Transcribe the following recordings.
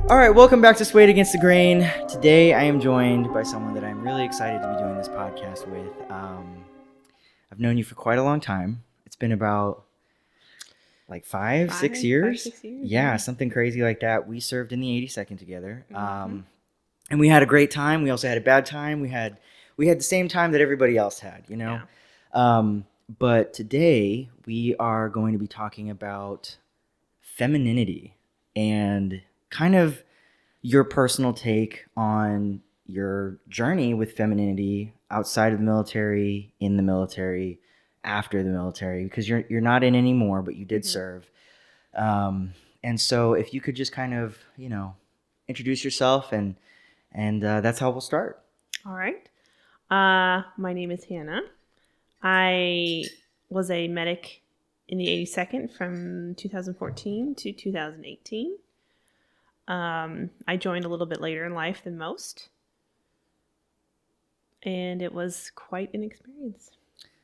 All right, welcome back to Swayed Against the Grain. Today I am joined by someone that I'm really excited to be doing this podcast with. I've known you for quite a long time. It's been about like 5-6 years. 5-6 years. Yeah, something crazy like that. We served in the 82nd together. Mm-hmm. And we had a great time. We also had a bad time. We had the same time that everybody else had, you know? Yeah. But today we are going to be talking about femininity and kind of your personal take on your journey with femininity outside of the military, in the military, after the military, because you're not in anymore, but you did serve. And so if you could just kind of, introduce yourself and that's how we'll start. All right. My name is Hannah. I was a medic in the 82nd from 2014 to 2018. I joined a little bit later in life than most. And it was quite an experience.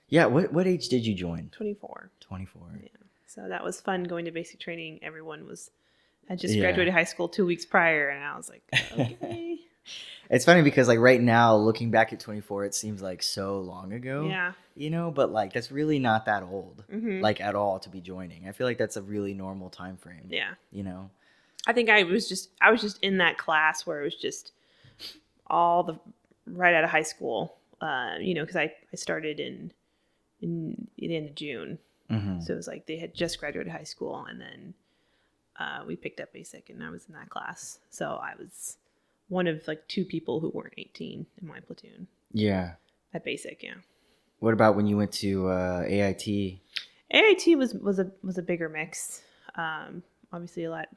Yeah, what age did you join? 24. 24. Yeah. So that was fun going to basic training. Everyone had just graduated high school 2 weeks prior, and I was like, okay. It's funny because like right now, looking back at 24, it seems like so long ago. Yeah. But like that's really not that old, Mm-hmm. like at all, to be joining. I feel like that's a really normal time frame. Yeah. I think I was just in that class where it was just right out of high school, because I started in the end of June. Mm-hmm. So it was like they had just graduated high school, and then we picked up basic, and I was in that class. So I was one of like two people who weren't 18 in my platoon. Yeah. At basic, yeah. What about when you went to AIT? AIT was a bigger mix. Obviously a lot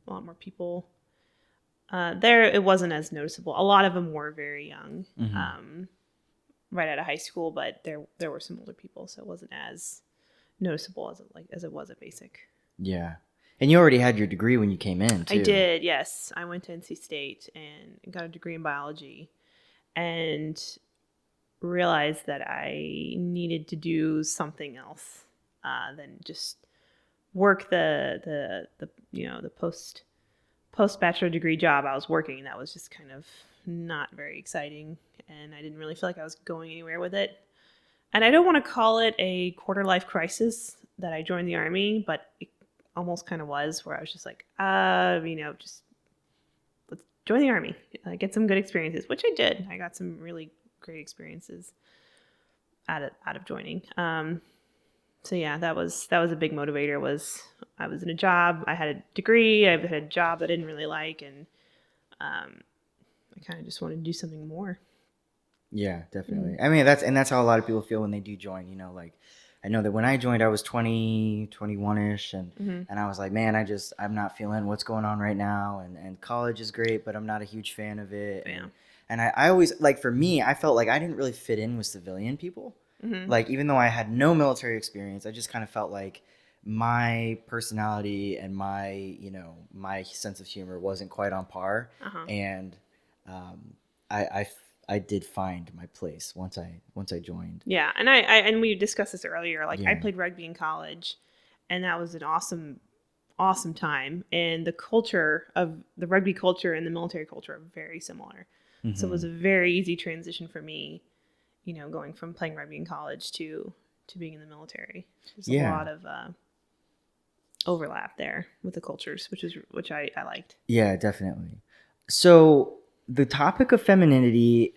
more people. There it wasn't as noticeable. A lot of them were very young, right out of high school, but there were some older people, so it wasn't as noticeable as it was at basic. Yeah. And you already had your degree when you came in, too. I did, yes. I went to NC State and got a degree in biology and realized that I needed to do something else than just work the post bachelor degree job I was working. That was just kind of not very exciting, and I didn't really feel like I was going anywhere with it. And I don't want to call it a quarter life crisis that I joined the Army, but it almost kind of was, where I was just like, just let's join the Army, get some good experiences, which I did. I got some really great experiences out of joining. So yeah, that was a big motivator. I was in a job, I had a degree, I had a job that I didn't really like, and I kind of just wanted to do something more. Yeah, definitely. I mean, that's how a lot of people feel when they do join. Like I know that when I joined, I was 20, 21-ish, and I was like, man, I'm not feeling what's going on right now, and college is great, but I'm not a huge fan of it. Yeah. And I always, like, for me, I felt like I didn't really fit in with civilian people. Mm-hmm. Like, even though I had no military experience, I just kind of felt like my personality and my sense of humor wasn't quite on par. Uh-huh. And I did find my place once I joined. Yeah, and we discussed this earlier. Like, Yeah. I played rugby in college, and that was an awesome time. And the culture of the rugby culture and the military culture are very similar. Mm-hmm. So it was a very easy transition for me, going from playing rugby in college to being in the military. There's a lot of overlap there with the cultures, which I liked. Yeah, definitely. So the topic of femininity,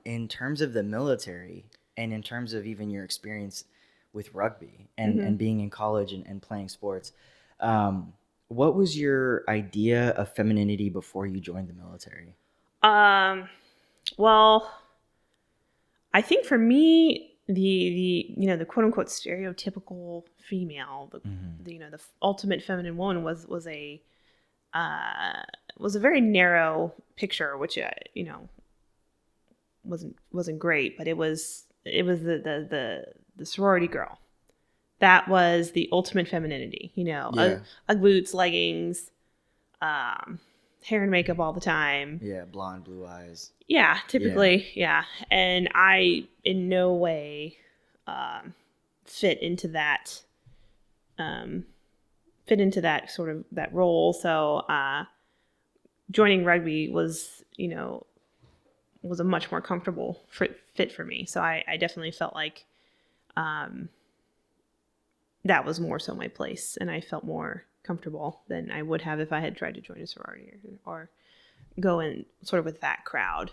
in terms of the military and in terms of even your experience with rugby and being in college and playing sports, what was your idea of femininity before you joined the military? Well, I think for me, the quote unquote stereotypical female, the ultimate feminine woman was a very narrow picture, which wasn't great, but it was the sorority girl. That was the ultimate femininity, Ugg boots, leggings, hair and makeup all the time. Yeah, blonde, blue eyes. Yeah, typically, yeah. And I in no way fit into that sort of that role. So joining rugby was, was a much more comfortable fit for me. So I definitely felt like that was more so my place, and I felt more comfortable than I would have if I had tried to join a sorority or go in sort of with that crowd.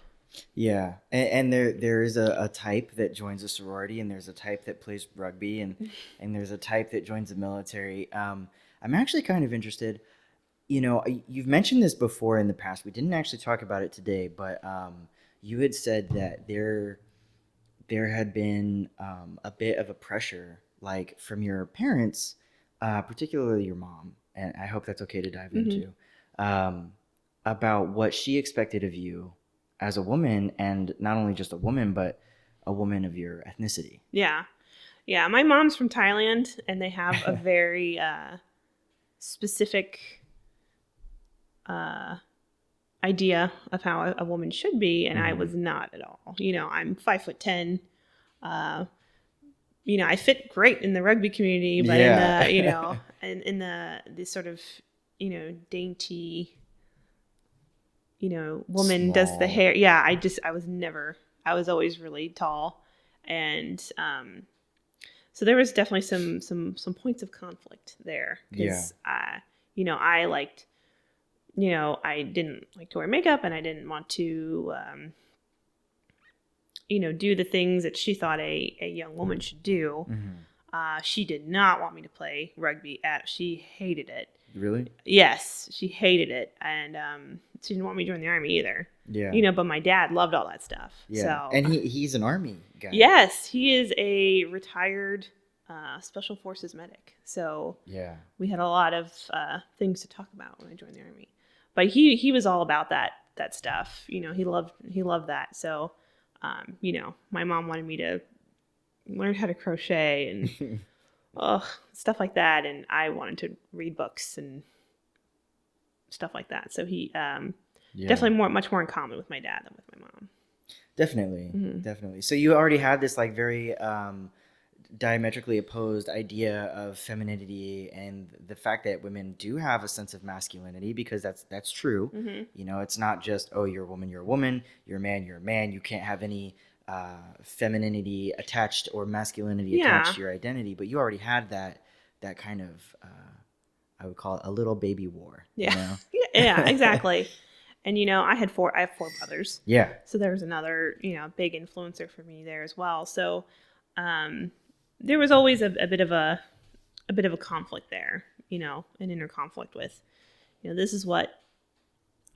Yeah, and there is a type that joins a sorority, and there's a type that plays rugby, and there's a type that joins the military. I'm actually kind of interested. You've mentioned this before in the past. We didn't actually talk about it today, but you had said that there had been a bit of a pressure, like from your parents, particularly your mom, and I hope that's okay to dive into, about what she expected of you as a woman, and not only just a woman, but a woman of your ethnicity. Yeah. Yeah. My mom's from Thailand, and they have a very specific idea of how a woman should be, and I was not at all. I'm 5'10". I fit great in the rugby community, but in the sort of, dainty, woman Small. does the hair. Yeah, I was always really tall. And so there was definitely some points of conflict there. Because, I liked, I didn't like to wear makeup, and I didn't want to, do the things that she thought a young woman should do. She did not want me to play rugby. She hated it. Really? Yes, she hated it. And she didn't want me to join the Army either. Yeah. But my dad loved all that stuff. Yeah. So, And he's an Army guy. yes, he is a retired Special Forces medic. So Yeah. we had a lot of things to talk about when I joined the Army. But he was all about that stuff. He loved that. So, my mom wanted me to learn how to crochet and stuff like that, and I wanted to read books and stuff like that. So he definitely much more in common with my dad than with my mom. Definitely. So you already had this like very diametrically opposed idea of femininity and the fact that women do have a sense of masculinity, because that's true. It's not just, oh, you're a woman, you're a man, you're a man. You can't have any femininity attached or masculinity attached to your identity, but you already had that kind of I would call it a little baby war. Yeah. Yeah, exactly. And I have four brothers. Yeah. So there was another big influencer for me there as well. So there was always a bit of a conflict there, an inner conflict with, this is what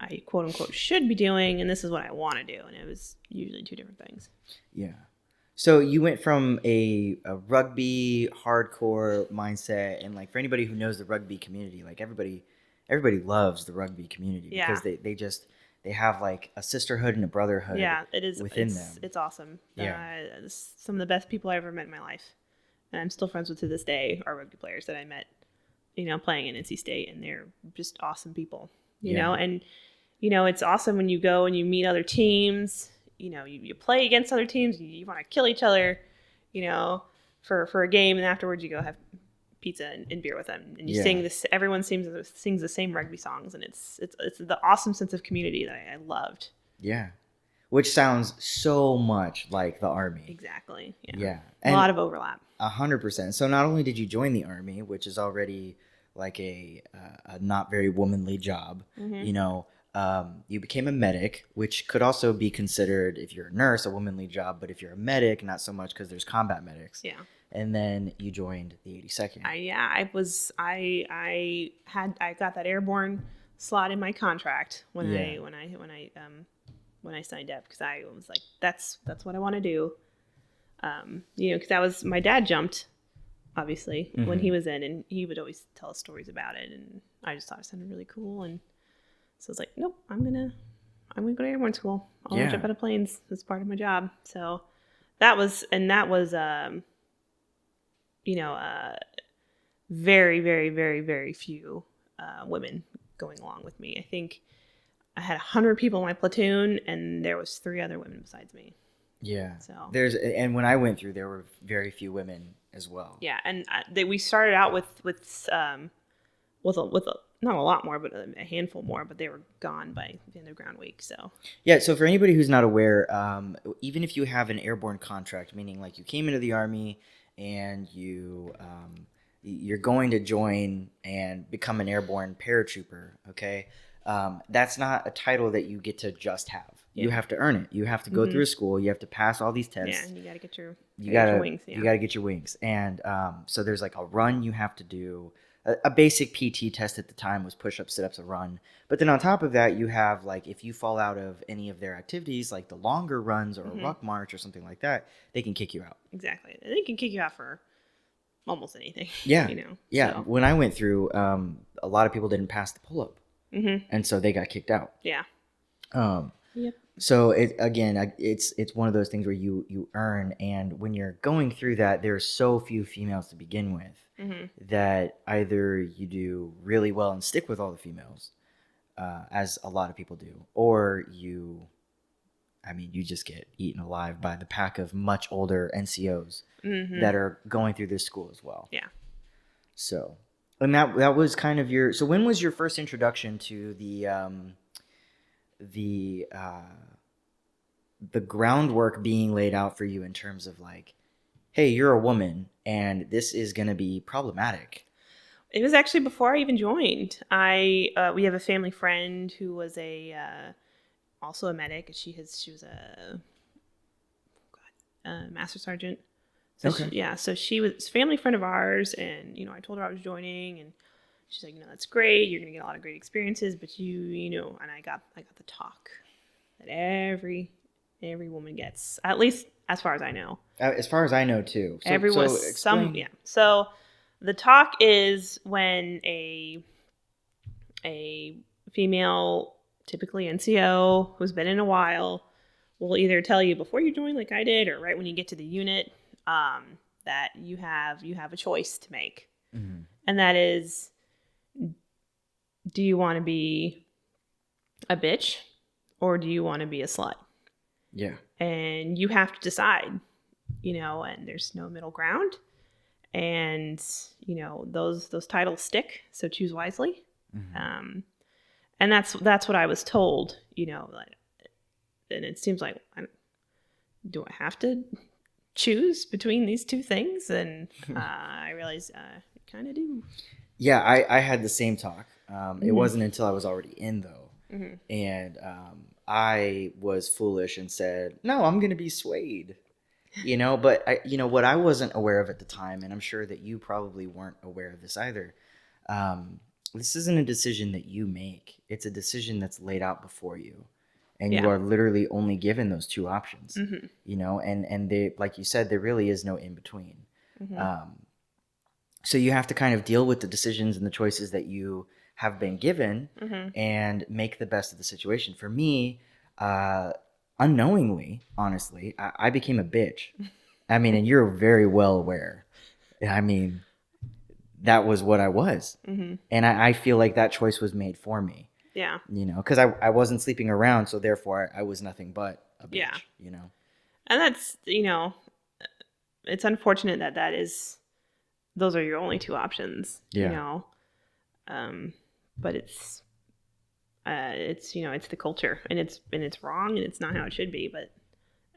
I quote unquote should be doing, and this is what I want to do, and it was usually two different things. Yeah. So you went from a rugby hardcore mindset, and like for anybody who knows the rugby community, like everybody loves the rugby community because they have like a sisterhood and a brotherhood. Yeah, it is within them. It's awesome. Yeah. It's some of the best people I ever met in my life, and I'm still friends with to this day. Are rugby players that I met, playing in NC State, and they're just awesome people. You know, and it's awesome when you go and you meet other teams. You play against other teams. You want to kill each other, for a game, and afterwards you go have pizza and beer with them, and you sing this. Everyone sings the same rugby songs, and it's the awesome sense of community that I loved. Yeah, which sounds so much like the Army. Exactly. Yeah, a lot of overlap. 100%. So not only did you join the Army, which is already like a not very womanly job, you became a medic, which could also be considered, if you're a nurse, a womanly job, but if you're a medic, not so much, because there's combat medics. Yeah. And then you joined the 82nd. I got that airborne slot in my contract when I signed up, because I was like, that's what I want to do. Because that was, my dad jumped, obviously, when he was in, and he would always tell us stories about it, and I just thought it sounded really cool, and so I was like, nope, I'm gonna go to airborne school. I'll jump out of planes. That's part of my job. So that was very, very, very, very few women going along with me. I think I had 100 people in my platoon, and there was 3 other women besides me. Yeah. So and when I went through, there were very few women as well. Yeah, and we started out with not a lot more, but a handful more, but they were gone by the end of ground week. So Yeah, so for anybody who's not aware, even if you have an airborne contract, meaning like you came into the Army and you're going to join and become an airborne paratrooper, okay? That's not a title that you get to just have. You have to earn it. You have to go through school. You have to pass all these tests. yeah, and you got to get your wings. Yeah. You got to get your wings. And so there's like a run you have to do. A basic PT test at the time was push-ups, sit-ups, a run. But then on top of that, you have like if you fall out of any of their activities, like the longer runs or a ruck march or something like that, they can kick you out. Exactly. They can kick you out for almost anything. Yeah. You know. Yeah. So. When I went through, a lot of people didn't pass the pull-up. And so they got kicked out. Yeah. Yep. So it's one of those things where you earn, and when you're going through that, there's so few females to begin with that either you do really well and stick with all the females, as a lot of people do, or you just get eaten alive by the pack of much older NCOs that are going through this school as well. Yeah. So, and that was kind of your. So when was your first introduction to the groundwork being laid out for you in terms of like, hey, you're a woman and this is going to be problematic? It was actually before I even joined. We have a family friend who was also a medic. She was a master sergeant. So Okay. so she was a family friend of ours, and I told her I was joining, and she's like, that's great. You're gonna get a lot of great experiences, but and I got the talk that every woman gets, at least as far as I know. As far as I know, too. Everyone, So the talk is when a female, typically NCO, who's been in a while, will either tell you before you join, like I did, or right when you get to the unit, that you have a choice to make, and that is, do you want to be a bitch or do you want to be a slut? Yeah. And you have to decide, and there's no middle ground. And, those titles stick. So choose wisely. And that's what I was told, and it seems like, do I have to choose between these two things? And I realized I kind of do. Yeah, I had the same talk. It wasn't until I was already in, though. And I was foolish and said, no, I'm going to be swayed. But what I wasn't aware of at the time, and I'm sure that you probably weren't aware of this either. This isn't a decision that you make. It's a decision that's laid out before you. And you are literally only given those two options, and they, like you said, there really is no in between. So you have to kind of deal with the decisions and the choices that you have been given and make the best of the situation. For me, unknowingly, honestly, I became a bitch. And you're very well aware. That was what I was. And I feel like that choice was made for me. Yeah. Because I wasn't sleeping around, so therefore I was nothing but a bitch. Yeah. And that's, it's unfortunate that those are your only two options. Yeah. But it's the culture, and it's wrong, and it's not how it should be. But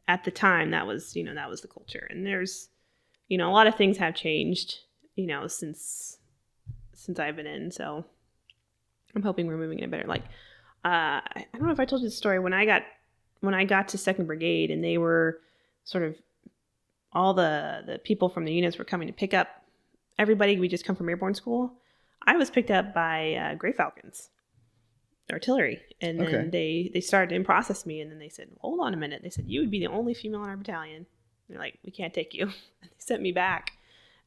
at the time, that was the culture. And there's, a lot of things have changed, since I've been in. So I'm hoping we're moving in a better, like, I don't know if I told you the story when I got to 2nd Brigade, and they were sort of, all the people from the units were coming to pick up everybody. We just come from airborne school. I was picked up by Gray Falcons artillery, and then they started to in-process me, and then they said, hold on a minute. They said, you would be the only female in our battalion. They're like, we can't take you. And they sent me back.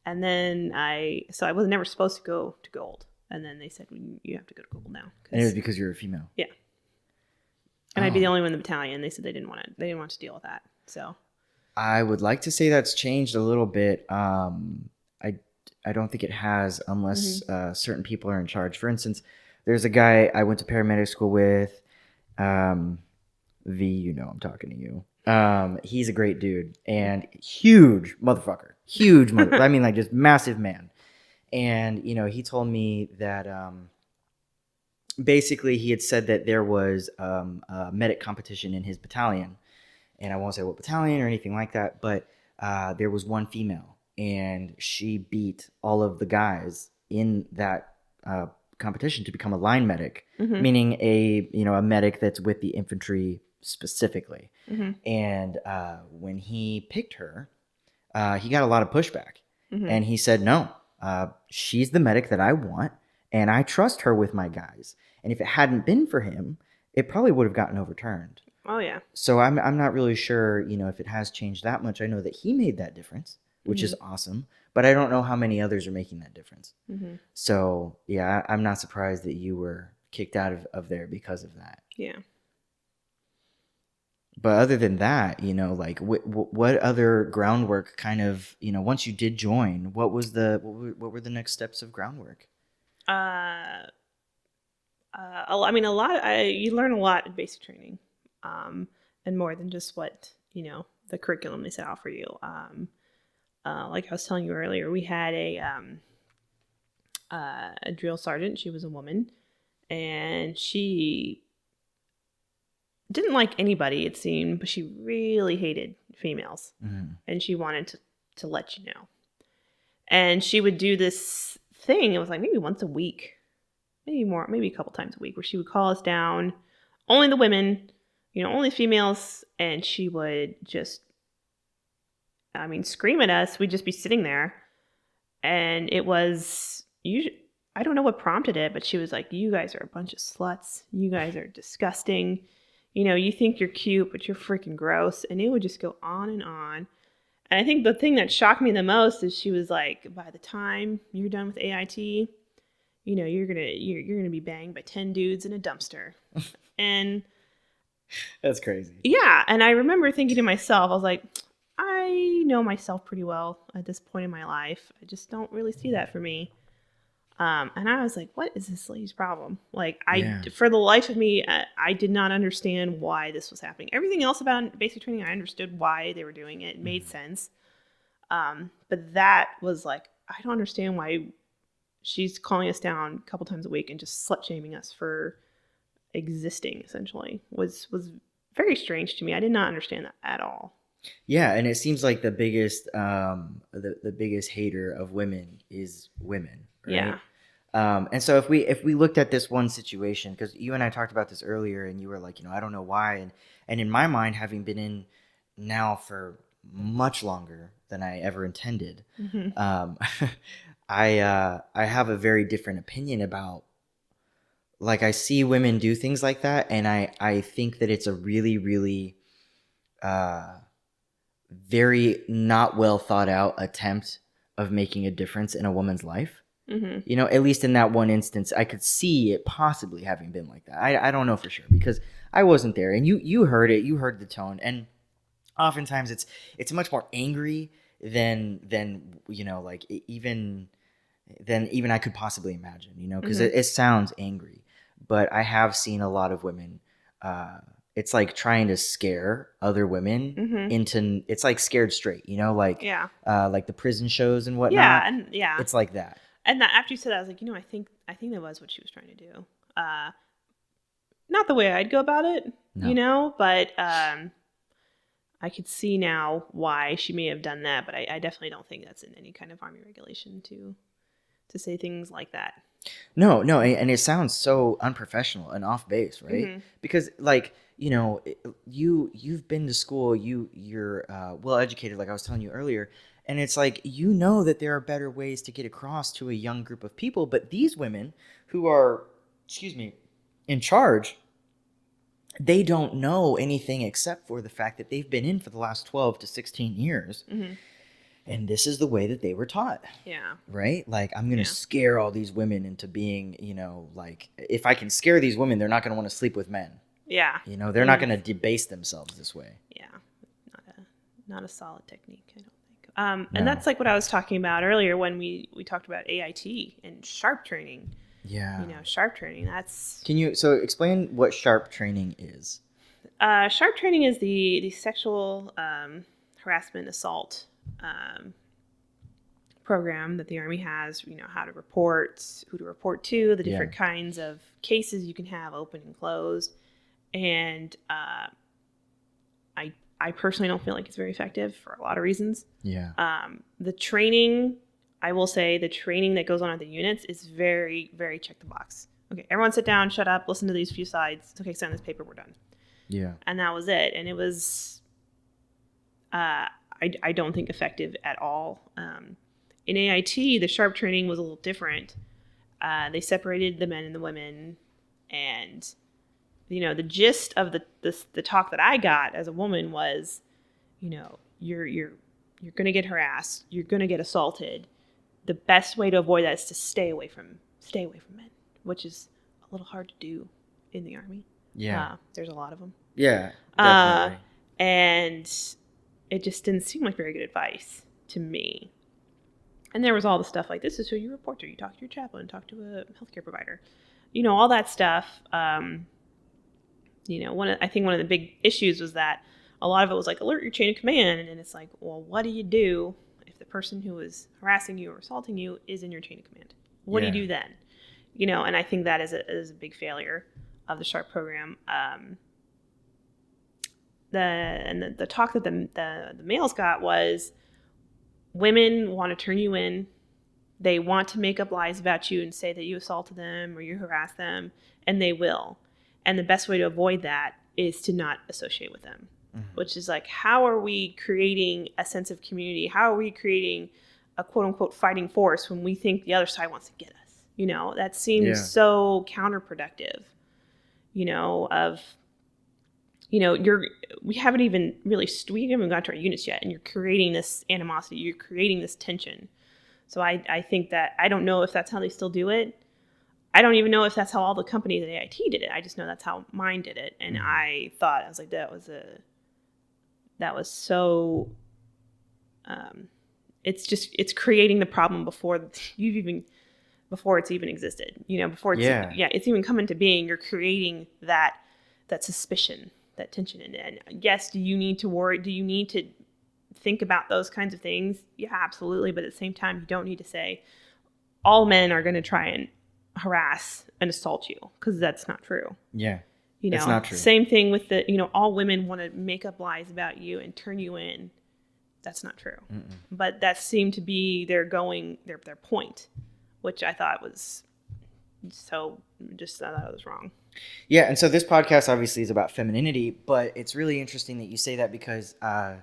And then I was never supposed to go to Gold. And then they said, you have to go to Gold now. And it was because you're a female. Yeah. And I'd be the only one in the battalion. They said they didn't want to deal with that. So I would like to say that's changed a little bit. I don't think it has, unless certain people are in charge. For instance, there's a guy I went to paramedic school with. I'm talking to you. He's a great dude and huge motherfucker. Like just massive man. And, he told me that basically he had said that there was a medic competition in his battalion, and I won't say what battalion or anything like that, but there was one female, and she beat all of the guys in that competition to become a line medic, Mm-hmm. meaning a medic that's with the infantry specifically. Mm-hmm. And when he picked her, he got a lot of pushback, Mm-hmm. and he said, "No, she's the medic that I want, and I trust her with my guys. And if it hadn't been for him, it probably would have gotten overturned." Oh yeah. So I'm not really sure, if it has changed that much. I know that he made that difference, which is Mm-hmm. awesome, but I don't know how many others are making that difference. Mm-hmm. So yeah, I'm not surprised that you were kicked out of there because of that. Yeah. But other than that, like what other groundwork kind of, once you did join, what were the next steps of groundwork? I mean, you learn a lot in basic training, and more than just what the curriculum they set out for you. Like I was telling you earlier, we had a drill sergeant. She was a woman, and she didn't like anybody, it seemed, but she really hated females, Mm-hmm. and she wanted to let you know. And she would do this thing. It was like maybe once a week, maybe more, maybe a couple times a week, where she would call us down, only the women, only females, and she would just, scream at us. We'd just be sitting there, and it was usually, I don't know what prompted it, but she was like, "You guys are a bunch of sluts. You guys are disgusting. You think you're cute, but you're freaking gross." And it would just go on and on. And I think the thing that shocked me the most is she was like, "By the time you're done with AIT, you're gonna be banged by 10 dudes in a dumpster." And That's crazy. yeah, and I remember thinking to myself, I was like, I know myself pretty well at this point in my life. I just don't really see that for me. And I was like, what is this lady's problem? Like, for the life of me, I did not understand why this was happening. Everything else about basic training, I understood why they were doing it. It made sense. But that was like, I don't understand why she's calling us down a couple times a week and just slut shaming us for existing, essentially, was very strange to me. I did not understand that at all. Yeah, and it seems like the biggest the biggest hater of women is women, right? Yeah. And so if we looked at this one situation, because you and I talked about this earlier, and you were like, I don't know why, and in my mind, having been in now for much longer than I ever intended, I have a very different opinion about, like, I see women do things like that, and I think that it's a really, really very not well thought out attempt of making a difference in a woman's life. Mm-hmm. At least in that one instance, I could see it possibly having been like that. I don't know for sure, because I wasn't there, and you heard it. You heard the tone, and oftentimes it's much more angry than like even I could possibly imagine. Because it sounds angry, but I have seen a lot of women. It's like trying to scare other women into. It's like Scared Straight, like like the prison shows and whatnot. Yeah, and yeah, it's like that. And that, after you said that, I was like, I think that was what she was trying to do. Not the way I'd go about it, No. but I could see now why she may have done that. But I definitely don't think that's in any kind of Army regulation to say things like that. No, and it sounds so unprofessional and off base, right? Because, like, you've been to school, you're well educated, like I was telling you earlier, and it's like, that there are better ways to get across to a young group of people, but these women who are, in charge, they don't know anything except for the fact that they've been in for the last 12 to 16 years. And this is the way that they were taught. Yeah. Right? Like, I'm going to scare all these women into being, like, if I can scare these women, they're not going to want to sleep with men. Yeah. They're not going to debase themselves this way. Yeah. Not a solid technique, I don't think. And that's like what I was talking about earlier when we talked about AIT and sharp training. Yeah. Sharp training, that's... So explain what sharp training is. Sharp training is the sexual harassment, assault program that the Army has, how to report, who to report to, the different Yeah. kinds of cases you can have open and closed. And I personally don't feel like it's very effective for a lot of reasons. Yeah. The training, I will say the training that goes on at the units is very, very check the box. Okay, everyone sit down, shut up, listen to these few slides. Okay, sign this paper, we're done. Yeah. And that was it. And it was, I don't think effective at all. In AIT, the sharp training was a little different. They separated the men and the women, and the gist of the talk that I got as a woman was, you're going to get harassed, you're going to get assaulted. The best way to avoid that is to stay away from men, which is a little hard to do in the Army. Yeah. There's a lot of them. Yeah. Definitely. And it just didn't seem like very good advice to me. And there was all the stuff like, this is who you report to. You talk to your chaplain, talk to a healthcare provider, all that stuff. I think one of the big issues was that a lot of it was like, alert your chain of command. And it's like, well, what do you do if the person who is harassing you or assaulting you is in your chain of command? What do you do then? And I think that is a big failure of the SHARP program. The talk that the males got was, women want to turn you in. They want to make up lies about you and say that you assaulted them or you harassed them, and they will. And the best way to avoid that is to not associate with them, which is like, how are we creating a sense of community? How are we creating a quote unquote fighting force when we think the other side wants to get us? That seems so counterproductive, we haven't even got to our units yet, and you're creating this animosity, you're creating this tension. So I think that, I don't know if that's how they still do it. I don't even know if that's how all the companies at AIT did it. I just know that's how mine did it. And I was like, that was so, it's creating the problem before it's even existed, before it's even come into being. You're creating that suspicion, that tension. And yes, do you need to worry? Do you need to think about those kinds of things? Yeah, absolutely. But at the same time, you don't need to say all men are going to try and harass and assault you, because that's not true. Yeah. It's not true. Same thing with all women want to make up lies about you and turn you in. That's not true. Mm-mm. But that seemed to be their point, which I thought was I thought it was wrong. Yeah, and so this podcast obviously is about femininity, but it's really interesting that you say that, because the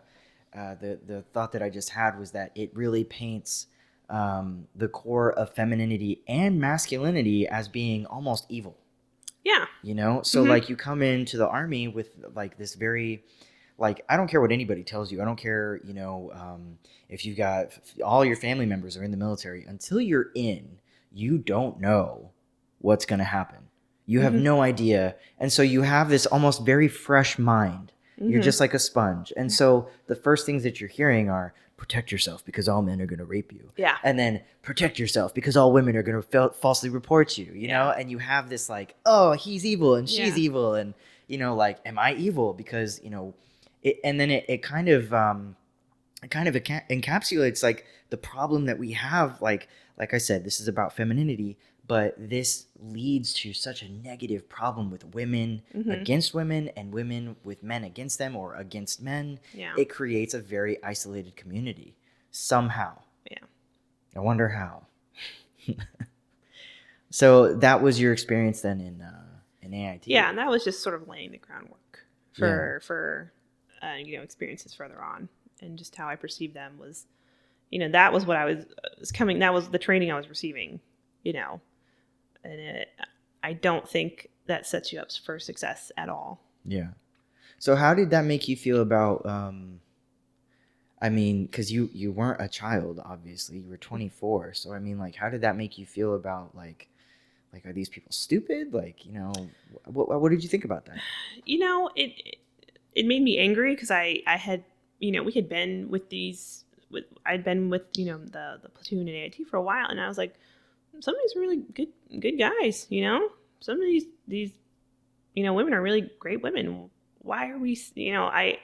thought that I just had was that it really paints the core of femininity and masculinity as being almost evil. Yeah. So like, you come into the Army with like this very, like, I don't care what anybody tells you. I don't care, if you've got all your family members are in the military. Until you're in, you don't know what's going to happen. You have no idea. And so you have this almost very fresh mind. You're just like a sponge. And so the first things that you're hearing are, protect yourself because all men are going to rape you. Yeah. And then protect yourself because all women are going to falsely report you, you know? And you have this like, oh, he's evil and she's evil. And, like, am I evil? Because, it kind of encapsulates like the problem that we have. Like I said, this is about femininity, but this leads to such a negative problem with women against women and women with men against them or against men. Yeah. It creates a very isolated community somehow. Yeah. I wonder how. So that was your experience then in AIT? Yeah, and that was just sort of laying the groundwork for experiences further on, and just how I perceived them was, that was what I was coming. That was the training I was receiving, and I don't think that sets you up for success at all. Yeah. So how did that make you feel about, because you weren't a child, obviously. You were 24. So, like, how did that make you feel about, like, are these people stupid? Like, what did you think about that? It made me angry, because I had, we had been with I'd been with, the platoon at AIT for a while, and I was like, some of these are really good guys, some of these women are really great women. Why are we, I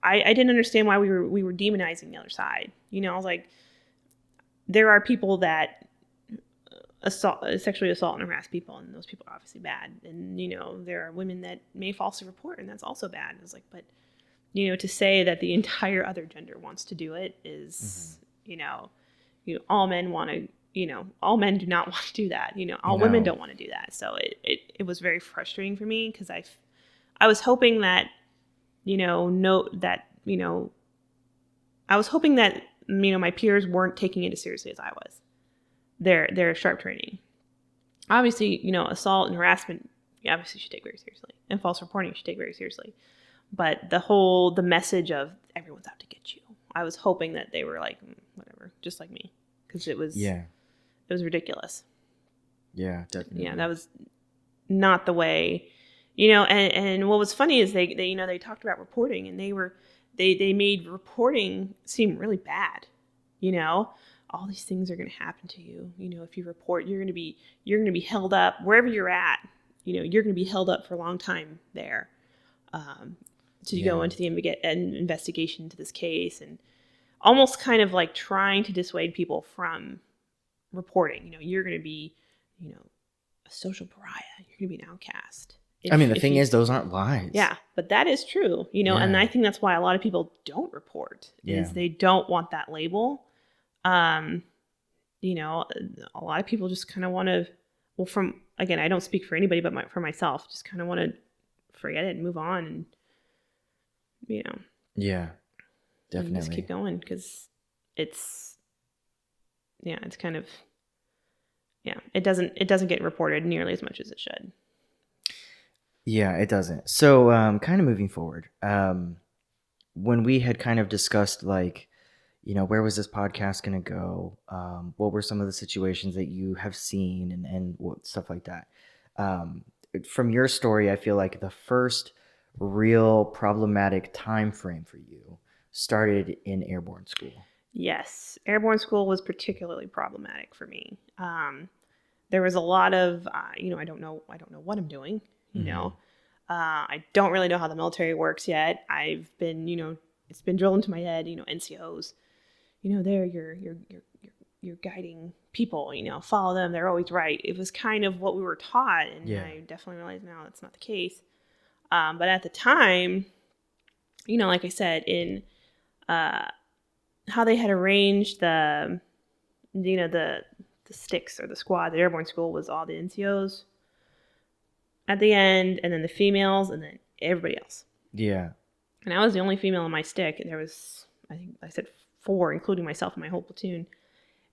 didn't understand why we were demonizing the other side. I was like, there are people that sexually assault and harass people, and those people are obviously bad. And, you know, there are women that may falsely report, and that's also bad. It's like, but, you know, to say that the entire other gender wants to do it is, you know, all men want to, you know, all men do not want to do that. You know, all women don't want to do that. So it was very frustrating for me, because I was hoping that, you know, I was hoping that, you know, my peers weren't taking it as seriously as I was. Their sharp training. Obviously, you know, assault and harassment, you obviously should take very seriously. And false reporting, you should take very seriously. But the message of everyone's out to get you, I was hoping that they were like, whatever, just like me. Because it was ridiculous. Yeah, definitely. Yeah, that was not the way, you know, and what was funny is they you know, they talked about reporting, and they made reporting seem really bad, you know. All these things are going to happen to you. You know, if you report, you're going to be held up wherever you're at. You know, you're going to be held up for a long time there. To go into the investigation into this case, and almost kind of like trying to dissuade people from reporting. You know, you're going to be, you know, a social pariah. You're going to be an outcast. I mean, the thing is, those aren't lies. Yeah, but that is true. You know, and I think that's why a lot of people don't report. Is they don't want that label. You know, a lot of people just kind of want to, well, again, I don't speak for anybody, but for myself, just kind of want to forget it and move on, and, you know. Yeah, definitely. Just keep going, because it's kind of, it doesn't get reported nearly as much as it should. Yeah, it doesn't. So, kind of moving forward, when we had kind of discussed, like, you know, where was this podcast going to go? What were some of the situations that you have seen, and what stuff like that? From your story, I feel like the first real problematic time frame for you started in airborne school. Yes, airborne school was particularly problematic for me. There was a lot of, you know, I don't know what I'm doing. You know, I don't really know how the military works yet. I've been, you know, it's been drilled into my head. You know, NCOs. You know, you're guiding people, you know, follow them. They're always right. It was kind of what we were taught. And I definitely realized now that's not the case. But at the time, you know, like I said, in how they had arranged the sticks or the squad, the airborne school was all the NCOs at the end, and then the females, and then everybody else. Yeah. And I was the only female in my stick. And there was, I think I said 4, including myself and my whole platoon.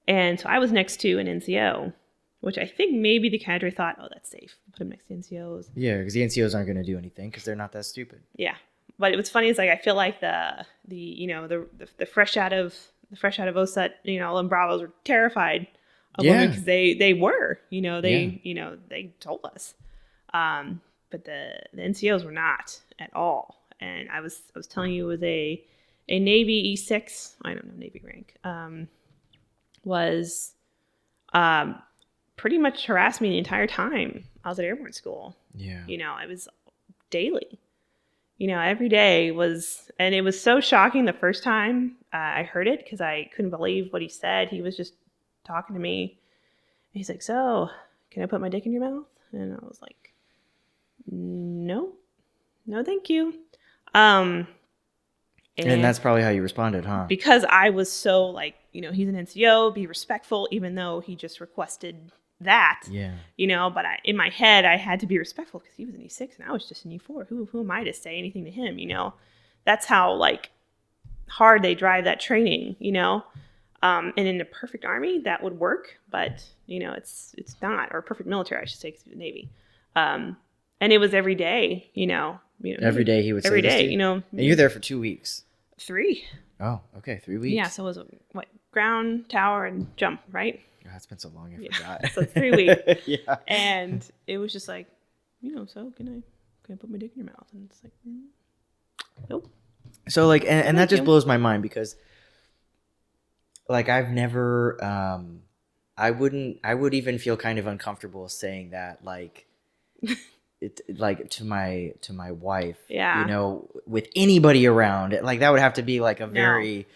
And so I was next to an NCO, which I think maybe the cadre thought, oh, that's safe. Put him next to NCOs. Yeah, because the NCOs aren't going to do anything because they're not that stupid. Yeah, but what's funny is, like, I feel like the you know, the fresh out of OSUT, you know, and Bravos were terrified of women, because they were, you know, you know, they told us, but the NCOs were not at all. And I was telling you, it was a Navy E6, I don't know Navy rank, was pretty much harassed me the entire time I was at airborne school. Yeah. You know, it was daily. You know, every day was, and it was so shocking the first time I heard it, because I couldn't believe what he said. He was just talking to me. He's like, so, can I put my dick in your mouth? And I was like, no, thank you. And that's probably how you responded, huh? Because I was so, like, you know, he's an NCO, be respectful, even though he just requested that. Yeah. You know, but in my head, I had to be respectful, because he was an E6 and I was just an E4. Who am I to say anything to him, you know? That's how, like, hard they drive that training, you know? And in a perfect army, that would work, but, you know, it's not. Or perfect military, I should say, because he was Navy. And it was every day, you know. Every day he would say every this day, to you. You know. And you're there for 2 weeks. 3. Oh, okay, 3 weeks. Yeah, so it was, what, ground, tower, and jump, right? God, it's been so long, I forgot. So it's 3 weeks. Yeah. And it was just like, you know, so can I put my dick in your mouth? And it's like, nope. So, like, and that just blows my mind, because, like, I've never, I would even feel kind of uncomfortable saying that, like, it, like, to my wife, you know, with anybody around. Like, that would have to be like a very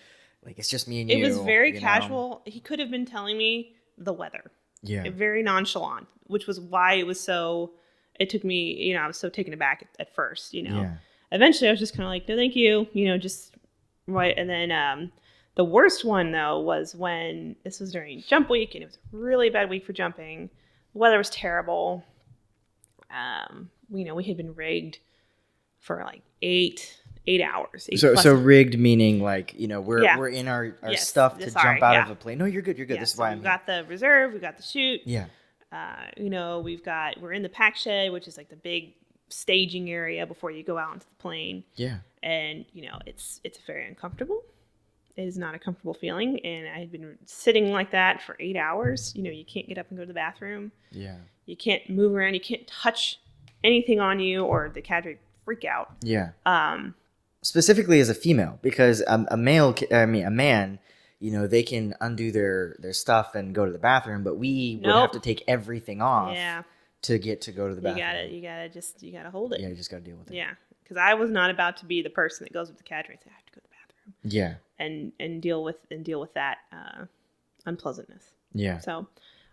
Like, it's just me and It you. was very you know? casual. He could have been telling me the weather. Yeah. Very nonchalant, which was why it was so, it took me, I was so taken aback at first, Yeah. Eventually I was just kind of like, no, thank you, just right. And then the worst one though was when this was during jump week, and it was a really bad week for jumping. The weather was terrible. We had been rigged for like 8 hours. So rigged meaning like, Yeah. we're in our Yes. stuff to Sorry. jump out Yeah. of a plane. No, you're good. You're good. Yeah, This is so why I'm we've here. got the reserve, we've got the chute. Yeah. We're in the pack shed, which is like the big staging area before you go out into the plane. Yeah. And it's very uncomfortable. It is not a comfortable feeling, and I had been sitting like that for 8 hours. You can't get up and go to the bathroom. Yeah. You can't move around. You can't touch anything on you, or the cadre freak out. Yeah. Specifically as a female, because a man, they can undo their stuff and go to the bathroom, but we would have to take everything off to get to go to the bathroom. You gotta hold it. Yeah, you just gotta deal with it. Yeah, because I was not about to be the person that goes with the cadre and say, I have to go to the bathroom. Yeah. And deal with that unpleasantness. Yeah. So,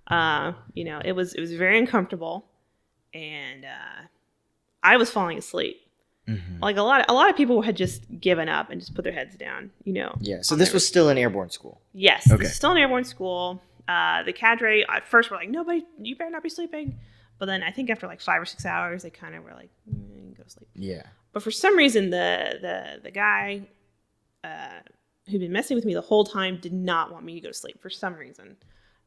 it was very uncomfortable, and I was falling asleep. Mm-hmm. Like a lot of people had just given up and just put their heads down. Yeah. So this was still an airborne school. Yes. Okay. This is still an airborne school. The cadre at first were like, nobody, you better not be sleeping. But then I think after like 5 or 6 hours, they kind of were like, go to sleep. Yeah. But for some reason, the guy who'd been messing with me the whole time did not want me to go to sleep for some reason.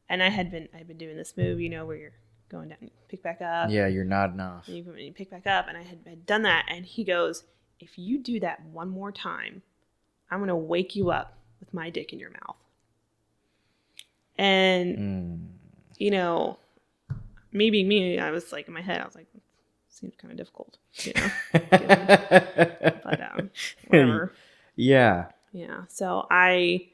And I'd been doing this move, where you're going down and pick back up. Yeah, you're nodding off. And you pick back up, and I had done that, and he goes, if you do that one more time, I'm going to wake you up with my dick in your mouth. And, me being me, I was like, in my head, I was like, seems kind of difficult, but whatever. Yeah. Yeah. So I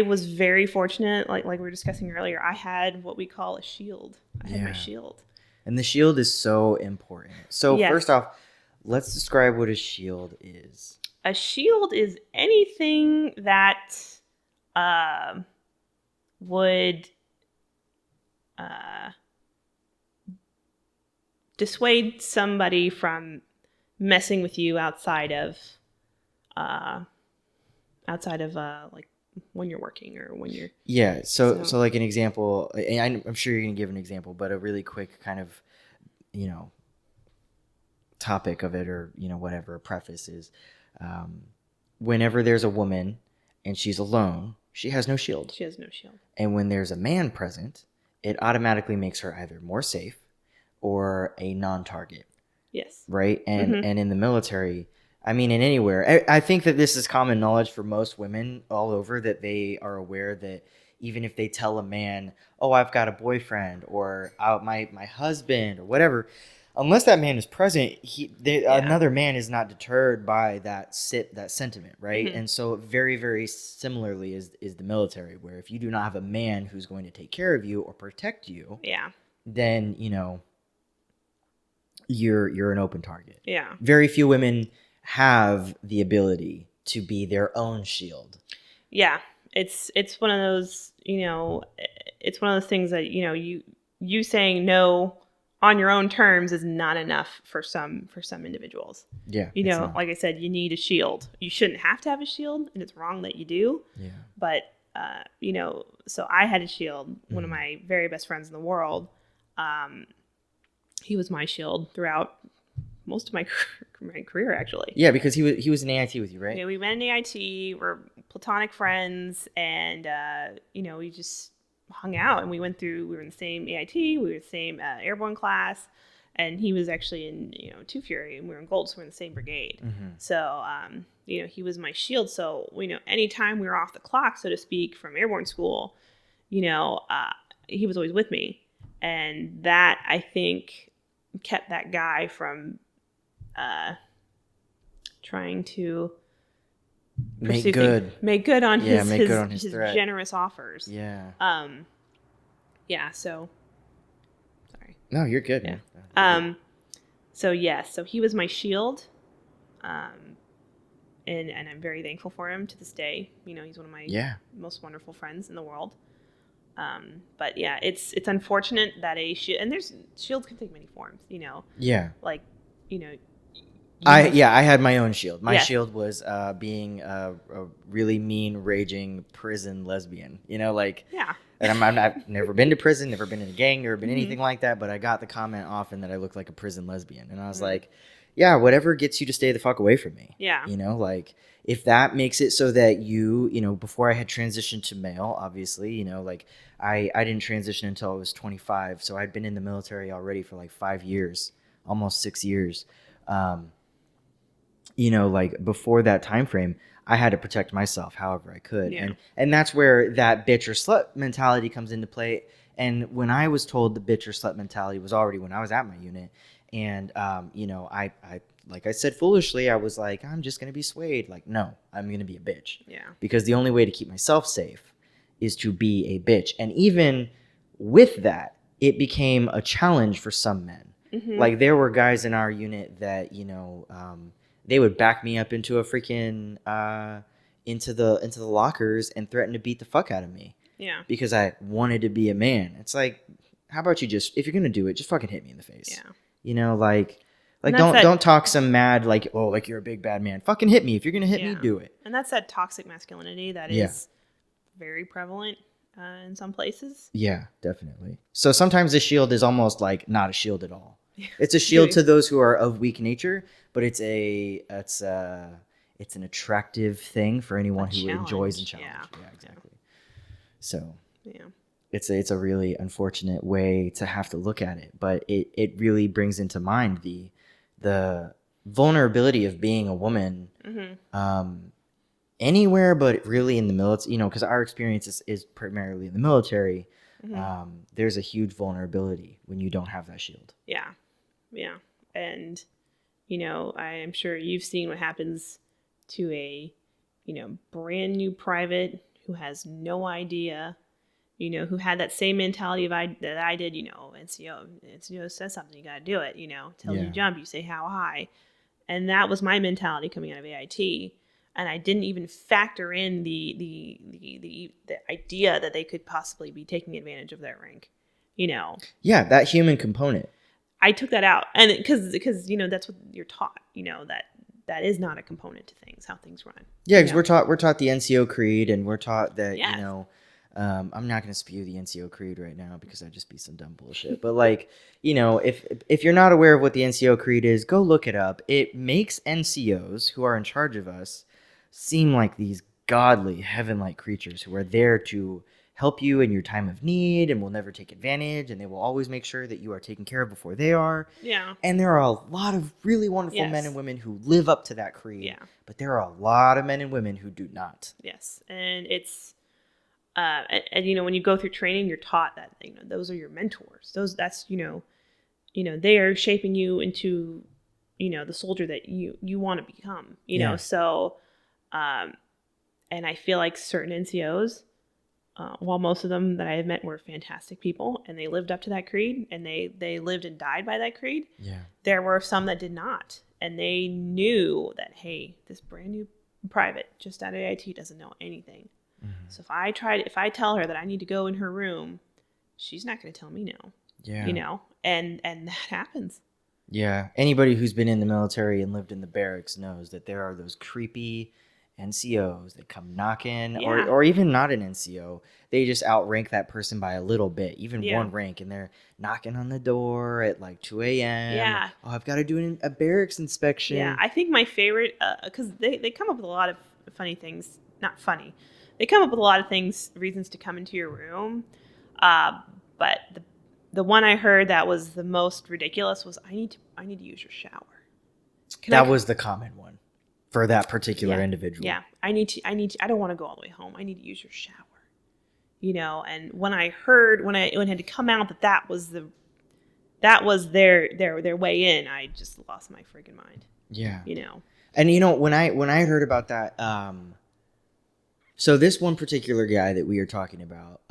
was very fortunate, like we were discussing earlier. I had what we call a shield. I had my shield. And the shield is so important. So first off, let's describe what a shield is. A shield is anything that would dissuade somebody from messing with you outside of like when you're working or when you're so like an example, and I'm sure you're gonna give an example, but a really quick kind of topic of it, or whatever, a preface is, whenever there's a woman and she's alone, she has no shield. And when there's a man present, it automatically makes her either more safe or a non-target. Yes. Right. And and in the military, I mean, in anywhere, I think that this is common knowledge for most women all over, that they are aware that even if they tell a man, oh, I've got a boyfriend, or my husband, or whatever, unless that man is present, another man is not deterred by that sentiment, right? Mm-hmm. And so very, very similarly is the military, where if you do not have a man who's going to take care of you or protect you, then you're an open target. Yeah. Very few women have the ability to be their own shield. Yeah. It's one of those, it's one of those things that, you saying no on your own terms is not enough for some individuals. Yeah. Like I said, you need a shield. You shouldn't have to have a shield, and it's wrong that you do. Yeah. But so I had a shield. Mm-hmm. One of my very best friends in the world, he was my shield throughout most of my career, actually. Yeah, because he was in AIT with you, right? Yeah, we went in AIT. We're platonic friends, and we just hung out, and we were in the same AIT. We were in the same airborne class, and he was actually in Two Fury, and we were in Gold, so we're in the same brigade. Mm-hmm. So he was my shield. So anytime we were off the clock, so to speak, from airborne school, he was always with me, and that, I think, kept that guy from trying to make good on his generous offers. Yeah. So sorry. No, you're good. Yeah. So he was my shield. and I'm very thankful for him to this day. You know, he's one of my most wonderful friends in the world. But yeah, it's unfortunate that and there's shields can take many forms, you know. Yeah. Like, you know, I had my own shield. My shield was being a really mean, raging prison lesbian. You know, like and I've never been to prison, never been in a gang, never been anything like that. But I got the comment often that I looked like a prison lesbian, and I was like, yeah, whatever gets you to stay the fuck away from me. Yeah. You know, like if that makes it so that you know, before I had transitioned to male, obviously, you know, like I didn't transition until I was 25, so I'd been in the military already for like 5 years, almost 6 years. You know, like before that time frame, I had to protect myself however I could. Yeah. And that's where that bitch or slut mentality comes into play. And when I was told the bitch or slut mentality was already when I was at my unit. And, you know, I like I said foolishly, I was like, I'm just going to be swayed. Like, no, I'm going to be a bitch. Yeah. Because the only way to keep myself safe is to be a bitch. And even with that, it became a challenge for some men. Like there were guys in our unit that, you know, they would back me up into a freaking into the lockers and threaten to beat the fuck out of me. Yeah. Because I wanted to be a man. It's like, how about you just, if you're gonna do it, just fucking hit me in the face. Yeah. You know, like don't talk some mad like, oh, like you're a big bad man. Fucking hit me. If you're gonna hit me, do it. And that's that toxic masculinity that is very prevalent in some places. Yeah, definitely. So sometimes the shield is almost like not a shield at all. It's a shield to those who are of weak nature, but it's an attractive thing for anyone who enjoys and challenges. Yeah, exactly. So it's a really unfortunate way to have to look at it, but it really brings into mind the vulnerability of being a woman anywhere, but really in the military. You know, because our experience is primarily in the military. There's a huge vulnerability when you don't have that shield. Yeah. And, you know, I am sure you've seen what happens to a, you know, brand new private who has no idea, you know, who had that same mentality that I did, you know, NCO says something, you got to do it, you know, tells you jump, you say how high. And that was my mentality coming out of AIT. And I didn't even factor in the idea that they could possibly be taking advantage of their rank, you know. Yeah, that human component. I took that out, and because you know that's what you're taught, you know, that is not a component to things, how things run. Yeah, because we're taught the NCO creed, and we're taught that you know, I'm not going to spew the NCO creed right now because that'd just be some dumb bullshit. But like, you know, if you're not aware of what the NCO creed is, go look it up. It makes NCOs who are in charge of us seem like these godly, heaven-like creatures who are there to help you in your time of need and will never take advantage, and they will always make sure that you are taken care of before they are. Yeah. And there are a lot of really wonderful men and women who live up to that creed. Yeah. But there are a lot of men and women who do not. Yes. And it's and you know, when you go through training, you're taught that, you know, those are your mentors. That's you know, they are shaping you into, you know, the soldier that you want to become, you know. So and I feel like certain NCOs, while most of them that I have met were fantastic people and they lived up to that creed and they lived and died by that creed, there were some that did not. And they knew that, hey, this brand new private just out of AIT doesn't know anything. So if I tell her that I need to go in her room, she's not going to tell me no. Yeah. You know, and that happens. Yeah. Anybody who's been in the military and lived in the barracks knows that there are those creepy NCOs that come knocking, or even not an NCO. They just outrank that person by a little bit, even one rank, and they're knocking on the door at like 2 a.m. Yeah. Oh, I've got to do a barracks inspection. Yeah, I think my favorite, because they come up with a lot of funny things. Not funny. They come up with a lot of reasons to come into your room. But the one I heard that was the most ridiculous was, I need to use your shower. That was the common one for that particular individual. Yeah. I don't want to go all the way home. I need to use your shower. You know, and when I heard, when it had to come out that was their way in, I just lost my freaking mind. Yeah. You know. And you know, when I heard about that, so this one particular guy that we are talking about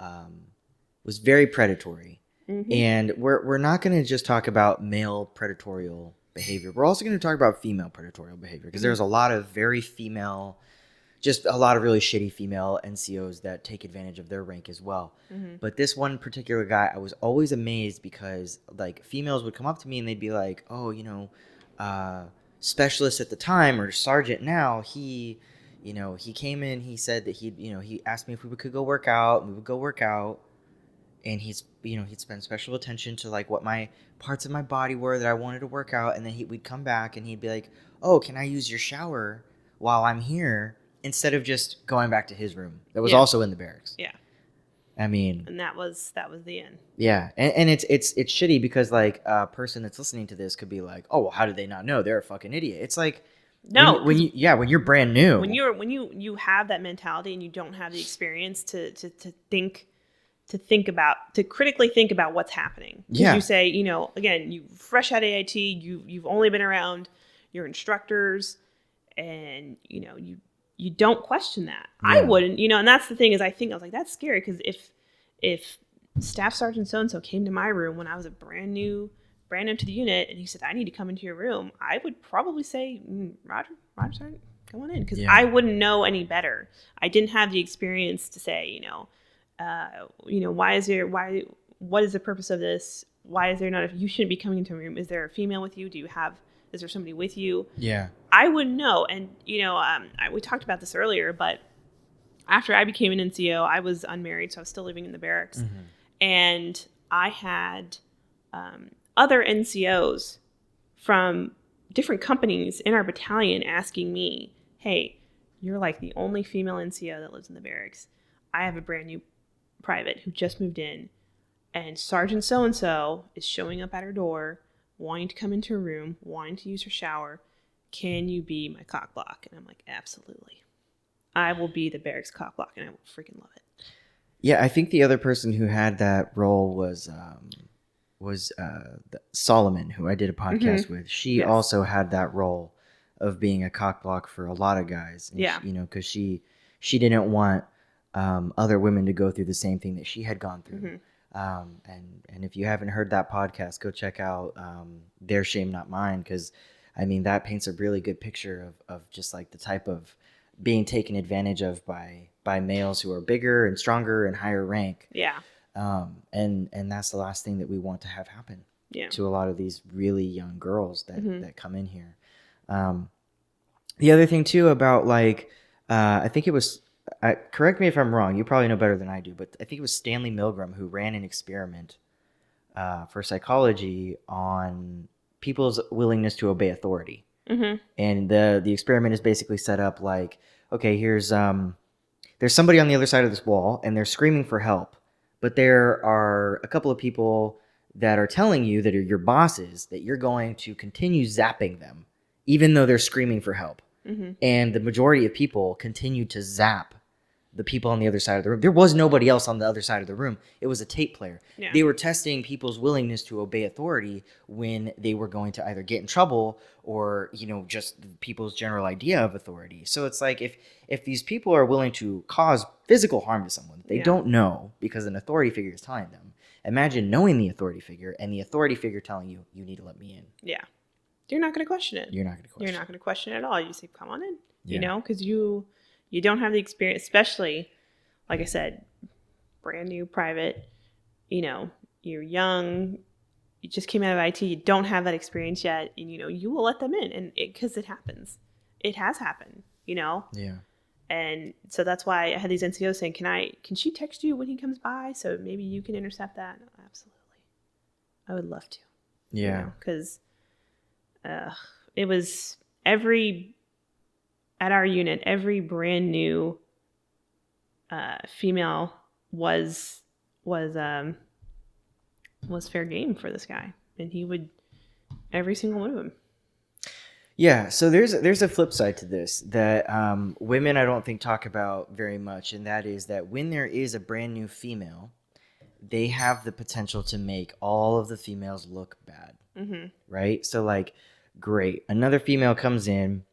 was very predatory. And we're not going to just talk about male predatorial behavior. We're also going to talk about female predatory behavior because there's a lot of very female, just a lot of really shitty female NCOs that take advantage of their rank as well. But this one particular guy, I was always amazed because like females would come up to me and they'd be like, oh, specialist at the time or sergeant now, he came in, he said that he asked me if we could go work out, and we would go work out. And he'd spend special attention to like what my parts of my body were that I wanted to work out. And then we'd come back and he'd be like, oh, can I use your shower while I'm here? Instead of just going back to his room that was also in the barracks. Yeah. I mean, and that was the end. Yeah. And it's shitty because like a person that's listening to this could be like, oh, well, how did they not know? They're a fucking idiot. It's like, no, when you're brand new, when you have that mentality and you don't have the experience to critically think about what's happening. Yeah. You say, again, you fresh out of AIT, you've only been around your instructors, and you don't question that. Yeah. I wouldn't, and that's the thing is I was like, that's scary because if Staff Sergeant so-and-so came to my room when I was brand new to the unit and he said, I need to come into your room, I would probably say, Roger, Sergeant, come on in. Because I wouldn't know any better. I didn't have the experience to say, what is the purpose of this? Why is there not, if you shouldn't be coming into a room? Is there a female with you? Is there somebody with you? Yeah. I wouldn't know. And, we talked about this earlier, but after I became an NCO, I was unmarried, so I was still living in the barracks. Mm-hmm. And I had other NCOs from different companies in our battalion asking me, hey, you're like the only female NCO that lives in the barracks. I have a brand new private who just moved in, and Sergeant so-and-so is showing up at her door, wanting to come into her room, wanting to use her shower. Can you be my cock block? And I'm like, absolutely. I will be the barracks cock block, and I will freaking love it. Yeah, I think the other person who had that role was Solomon, who I did a podcast with. She also had that role of being a cock block for a lot of guys. And because she didn't want other women to go through the same thing that she had gone through. And if you haven't heard that podcast, go check out Their Shame Not Mine, because I mean that paints a really good picture of just like the type of being taken advantage of by males who are bigger and stronger and higher rank. And that's the last thing that we want to have happen to a lot of these really young girls that come in here. The other thing too about like I think it was correct me if I'm wrong, you probably know better than I do, but I think it was Stanley Milgram who ran an experiment for psychology on people's willingness to obey authority. And the experiment is basically set up like, okay, there's somebody on the other side of this wall and they're screaming for help, but there are a couple of people that are telling you that are your bosses that you're going to continue zapping them even though they're screaming for help. And the majority of people continue to zap the people on the other side of the room. There was nobody else on the other side of the room. It was a tape player. Yeah. They were testing people's willingness to obey authority when they were going to either get in trouble or, just people's general idea of authority. So it's like if these people are willing to cause physical harm to someone they don't know because an authority figure is telling them, imagine knowing the authority figure and the authority figure telling you, you need to let me in. Yeah. You're not going to question it. You're not going to question it at all. You say, come on in, because you don't have the experience, especially, like I said, brand new private, you're young, you just came out of IT, you don't have that experience yet, and, you will let them in, and because it happens. It has happened, Yeah. And so that's why I had these NCOs saying, can she text you when he comes by so maybe you can intercept that? Absolutely. I would love to. Yeah. Because it was at our unit, every brand new female was fair game for this guy, and he would every single one of them. Yeah, so there's a flip side to this that women I don't think talk about very much, and that is that when there is a brand new female, they have the potential to make all of the females look bad, right? So like, great, another female comes in.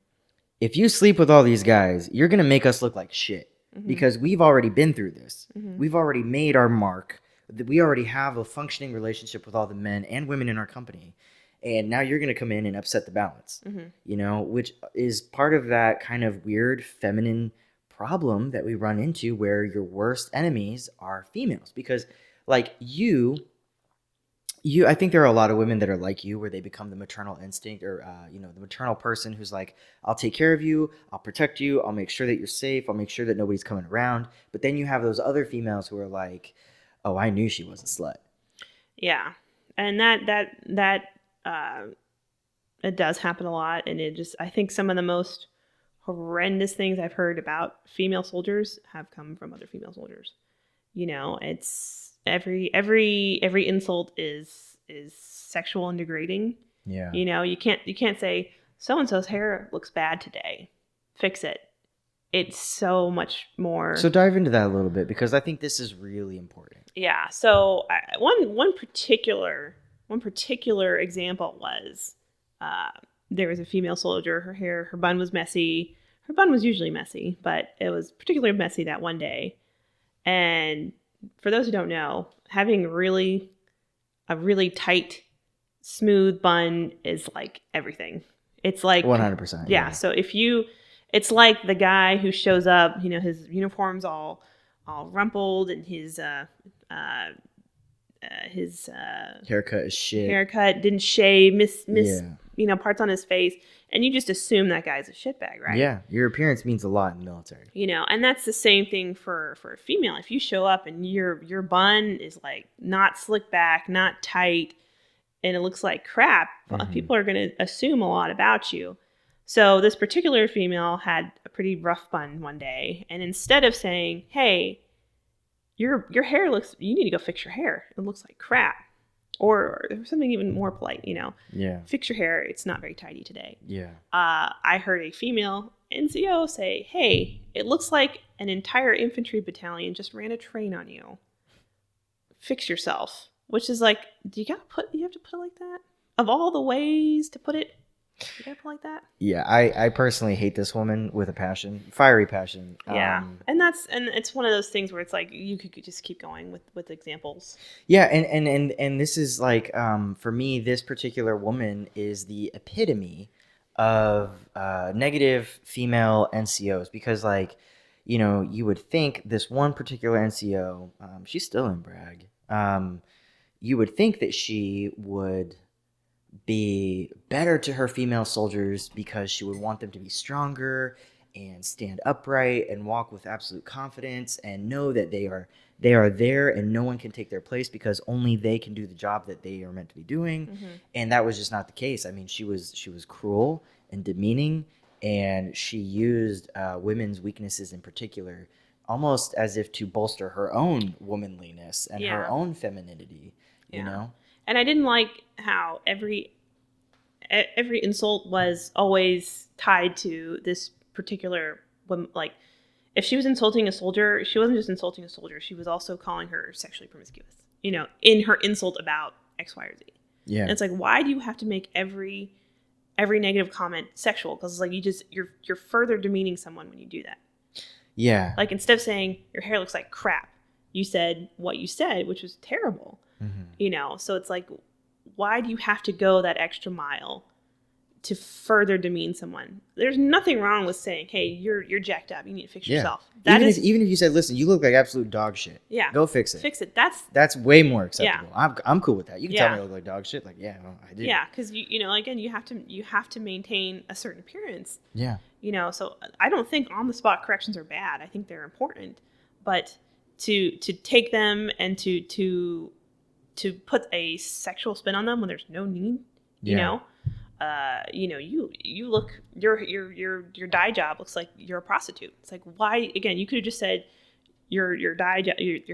If you sleep with all these guys, you're going to make us look like shit because we've already been through this. We've already made our mark. We already have a functioning relationship with all the men and women in our company. and now you're going to come in and upset the balance, Mhm. which is part of that kind of weird feminine problem that we run into, where your worst enemies are females. Because like I think there are a lot of women that are like you, where they become the maternal instinct, or the maternal person who's like, I'll take care of you, I'll protect you, I'll make sure that you're safe, I'll make sure that nobody's coming around. But then you have those other females who are like, oh, I knew she was a slut. Yeah. And that it does happen a lot, and I think some of the most horrendous things I've heard about female soldiers have come from other female soldiers. It's every insult is sexual and degrading. Yeah. You can't say so and so's hair looks bad today, fix it. It's so much more. So dive into that a little bit, because I think this is really important. Yeah. So one particular example was there was a female soldier. Her bun was messy. Her bun was usually messy, but it was particularly messy that one day. And for those who don't know, having a really tight, smooth bun is like everything. It's like 100%. Yeah. So it's like the guy who shows up, his uniform's all rumpled, and his haircut is shit. Haircut didn't shave, miss parts on his face, and you just assume that guy's a shitbag, right? Yeah, your appearance means a lot in the military. And that's the same thing for a female. If you show up and your bun is like not slicked back, not tight, and it looks like crap, people are going to assume a lot about you. So this particular female had a pretty rough bun one day, and instead of saying, "Hey, your hair you need to go fix your hair. It looks like crap," or something even more polite, Yeah. "Fix your hair. It's not very tidy today." Yeah. I heard a female NCO say, "Hey, it looks like an entire infantry battalion just ran a train on you. Fix yourself." Which is like, you have to put it like that? Of all the ways to put it, you gotta put it like that? Yeah, I personally hate this woman with a passion, fiery passion. Yeah, and it's one of those things where it's like you could just keep going with examples. Yeah, and this is like, for me, this particular woman is the epitome of negative female NCOs, because like, you would think this one particular NCO, she's still in Bragg. You would think that she would be better to her female soldiers, because she would want them to be stronger and stand upright and walk with absolute confidence and know that they are there and no one can take their place, because only they can do the job that they are meant to be doing. Mm-hmm. And that was just not the case. I mean, she was cruel and demeaning, and she used women's weaknesses in particular almost as if to bolster her own womanliness and her own femininity. You know? And I didn't like how every insult was always tied to this particular woman. Like, if she was insulting a soldier, she wasn't just insulting a soldier. She was also calling her sexually promiscuous, in her insult about X, Y, or Z. Yeah. And it's like, why do you have to make every negative comment sexual? Because it's like, you're further demeaning someone when you do that. Yeah. Like, instead of saying your hair looks like crap, you said what you said, which was terrible. Mm-hmm. So it's like, why do you have to go that extra mile to further demean someone? There's nothing wrong with saying, "Hey, you're jacked up. You need to fix yourself." Even if you said, "Listen, you look like absolute dog shit." Yeah. Go fix it. Fix it. That's way more acceptable. Yeah. I'm cool with that. You can tell me I look like dog shit. Like, yeah, well, I do. Yeah, because again, you have to maintain a certain appearance. Yeah. So I don't think on the spot corrections are bad. I think they're important, but to take them and to put a sexual spin on them when there's no need, you look, your dye job looks like you're a prostitute. It's like, why? Again, you could have just said your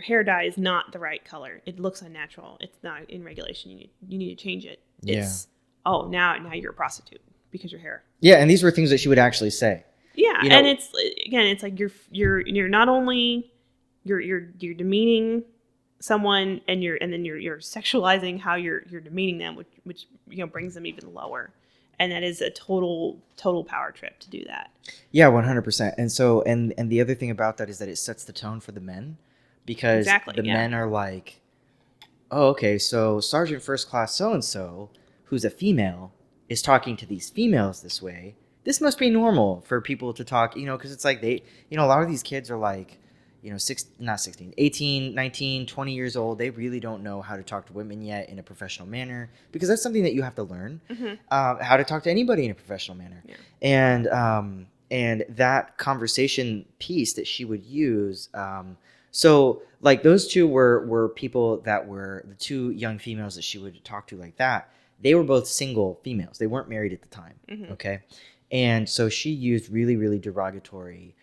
hair dye is not the right color. It looks unnatural. It's not in regulation. You need to change it. It's now you're a prostitute because your hair. Yeah, and these were things that she would actually say. Yeah, and it's like you're not only you're demeaning someone, and then you're sexualizing how you're demeaning them, which brings them even lower, and that is a total power trip to do that. Yeah, 100%. And so and the other thing about that is that it sets the tone for the men, because men are like, oh, okay, so Sergeant First Class so and so, who's a female is talking to these females this way, this must be normal for people to talk, because it's like they, a lot of these kids are like, not 16, 18, 19, 20 years old. They really don't know how to talk to women yet in a professional manner, because that's something that you have to learn, how to talk to anybody in a professional manner. Yeah. And that conversation piece that she would use, so like those two were people that were the two young females that she would talk to like that. They were both single females. They weren't married at the time. Okay. And so she used really, really derogatory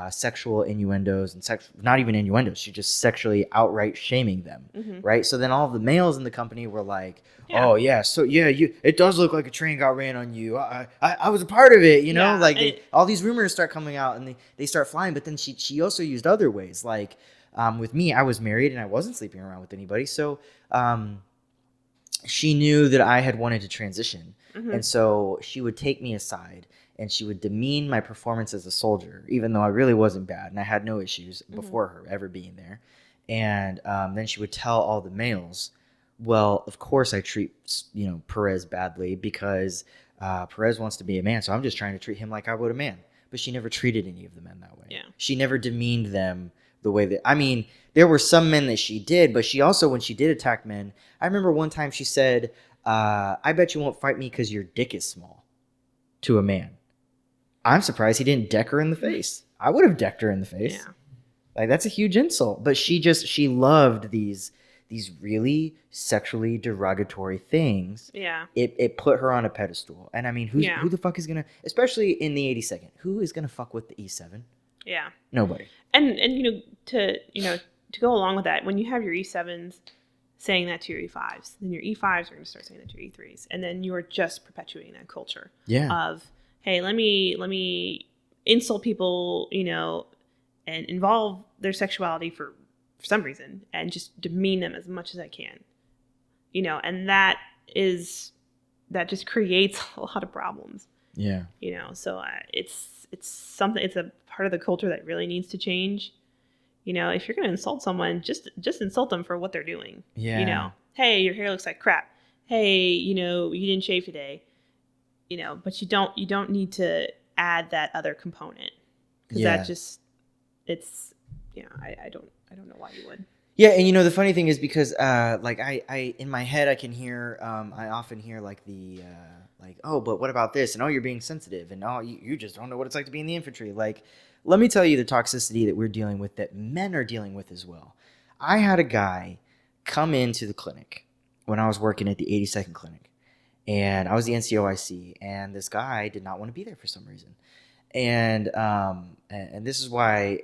sexual innuendos and not even innuendos. She just sexually outright shaming them. Right. So then all of the males in the company were like, oh yeah, so yeah, it does look like a train got ran on you. I was a part of it, like all these rumors start coming out and they start flying. But then she also used other ways. Like with me, I was married and I wasn't sleeping around with anybody. So she knew that I had wanted to transition. And so she would take me aside and she would demean my performance as a soldier, even though I really wasn't bad and I had no issues before her ever being there. And then she would tell all the males, well, of course I treat, Perez badly because Perez wants to be a man. So I'm just trying to treat him like I would a man. But she never treated any of the men that way. Yeah. She never demeaned them the way that, there were some men that she did, but she also, when she did attack men, I remember one time she said, I bet you won't fight me because your dick is small, to a man. I'm surprised he didn't deck her in the face. I would have decked her in the face. Yeah. Like, that's a huge insult. But she loved these really sexually derogatory things. Yeah. It put her on a pedestal. And who the fuck is going to, especially in the 82nd, who is going to fuck with the E7? Yeah. Nobody. And to go along with that, when you have your E7s saying that to your E5s, then your E5s are going to start saying that to your E3s. And then you're just perpetuating that culture of, hey, let me insult people, and involve their sexuality for some reason and just demean them as much as I can. And that just creates a lot of problems. Yeah. So it's something, it's a part of the culture that really needs to change. If you're going to insult someone, just insult them for what they're doing. Yeah. Hey, your hair looks like crap. Hey, you didn't shave today. But you don't need to add that other component, because that just, I don't know why you would. Yeah, and the funny thing is because I in my head I can hear I often hear like the oh, but what about this, and oh, you're being sensitive, and oh, you just don't know what it's like to be in the infantry. Like, let me tell you the toxicity that we're dealing with, that men are dealing with as well. I had a guy come into the clinic when I was working at the 82nd clinic, and I was the NCOIC, and this guy did not want to be there for some reason. And this is why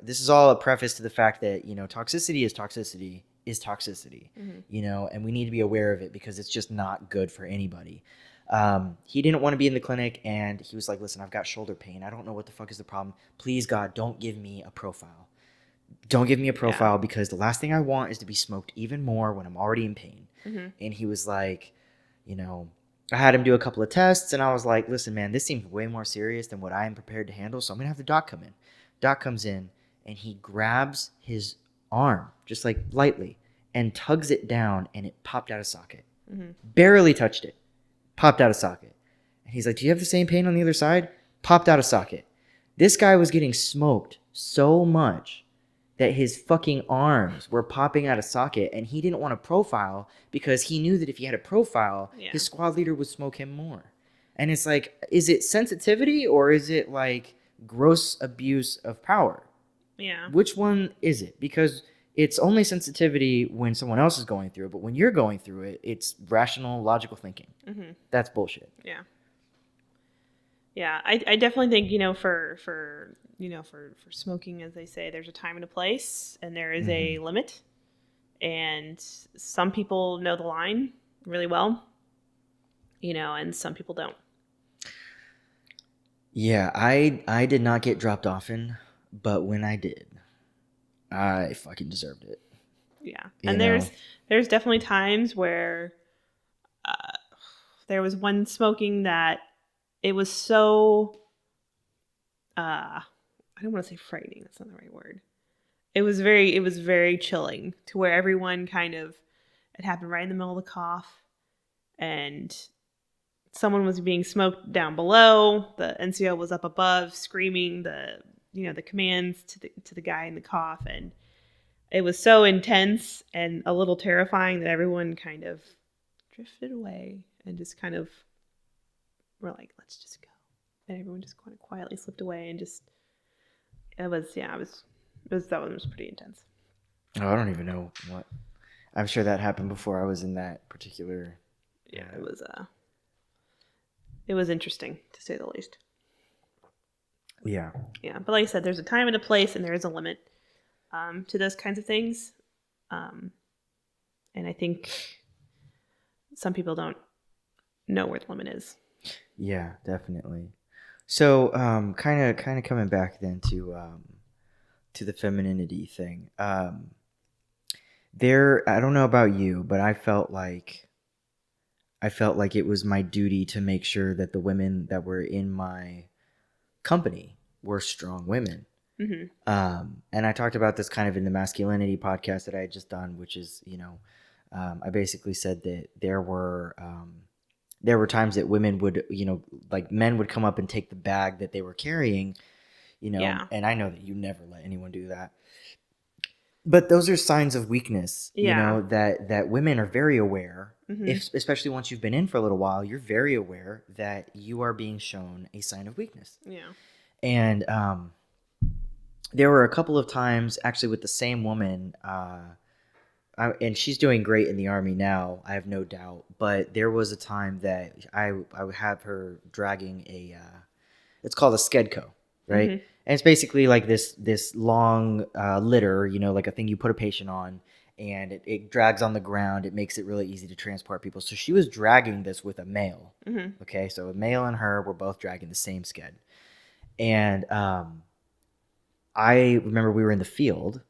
this is all a preface to the fact that, toxicity is toxicity is toxicity, and we need to be aware of it, because it's just not good for anybody. He didn't want to be in the clinic, and he was like, listen, I've got shoulder pain. I don't know what the fuck is the problem. Please, God, don't give me a profile. Don't give me a profile, because the last thing I want is to be smoked even more when I'm already in pain. And he was like, I had him do a couple of tests, and I was like, listen, man, this seems way more serious than what I am prepared to handle, so I'm going to have the doc come in. Doc comes in, and he grabs his arm, just like lightly, and tugs it down, and it popped out of socket. Barely touched it. Popped out of socket. And he's like, do you have the same pain on the other side? Popped out of socket. This guy was getting smoked so much that his fucking arms were popping out of socket, and he didn't want a profile because he knew that if he had a profile, his squad leader would smoke him more. And it's like, is it sensitivity, or is it like gross abuse of power? Yeah. Which one is it? Because it's only sensitivity when someone else is going through it, but when you're going through it, it's rational, logical thinking. That's bullshit. Yeah. Yeah, I definitely think, for smoking, as they say, there's a time and a place, and there is a limit. And some people know the line really well, and some people don't. Yeah, I did not get dropped often, but when I did, I fucking deserved it. Yeah, and there's definitely times where there was one smoking that it was so, I don't want to say frightening. That's not the right word. It was very chilling, to where everyone kind of, it happened right in the middle of the cough. and someone was being smoked down below. The NCO was up above screaming the commands to the guy in the cough, and it was so intense and a little terrifying that everyone kind of drifted away and just kind of were like, let's just go. And everyone just kind of quietly slipped away, and just that one was pretty intense. Oh, I don't even know what. I'm sure that happened before I was in that particular. Yeah, it was interesting, to say the least. Yeah. Yeah, but like I said, there's a time and a place, and there is a limit to those kinds of things. And I think some people don't know where the limit is. Yeah, definitely. So, kind of coming back then to the femininity thing. I don't know about you, but I felt like it was my duty to make sure that the women that were in my company were strong women. Mm-hmm. And I talked about this kind of in the masculinity podcast that I had just done, which is, I basically said that there were times that women would, like men would come up and take the bag that they were carrying, Yeah. and I know that you never let anyone do that. But those are signs of weakness, Yeah. that women are very aware, Mm-hmm. especially once you've been in for a little while, you're very aware that you are being shown a sign of weakness. Yeah. And there were a couple of times, actually, with the same woman, and she's doing great in the Army now, I have no doubt. But there was a time that I would have her dragging it's called a skedco, right? Mm-hmm. And it's basically like this long litter, like a thing you put a patient on, and it drags on the ground. It makes it really easy to transport people. So she was dragging this with a male. Mm-hmm. Okay, so a male and her were both dragging the same sked. And I remember we were in the field,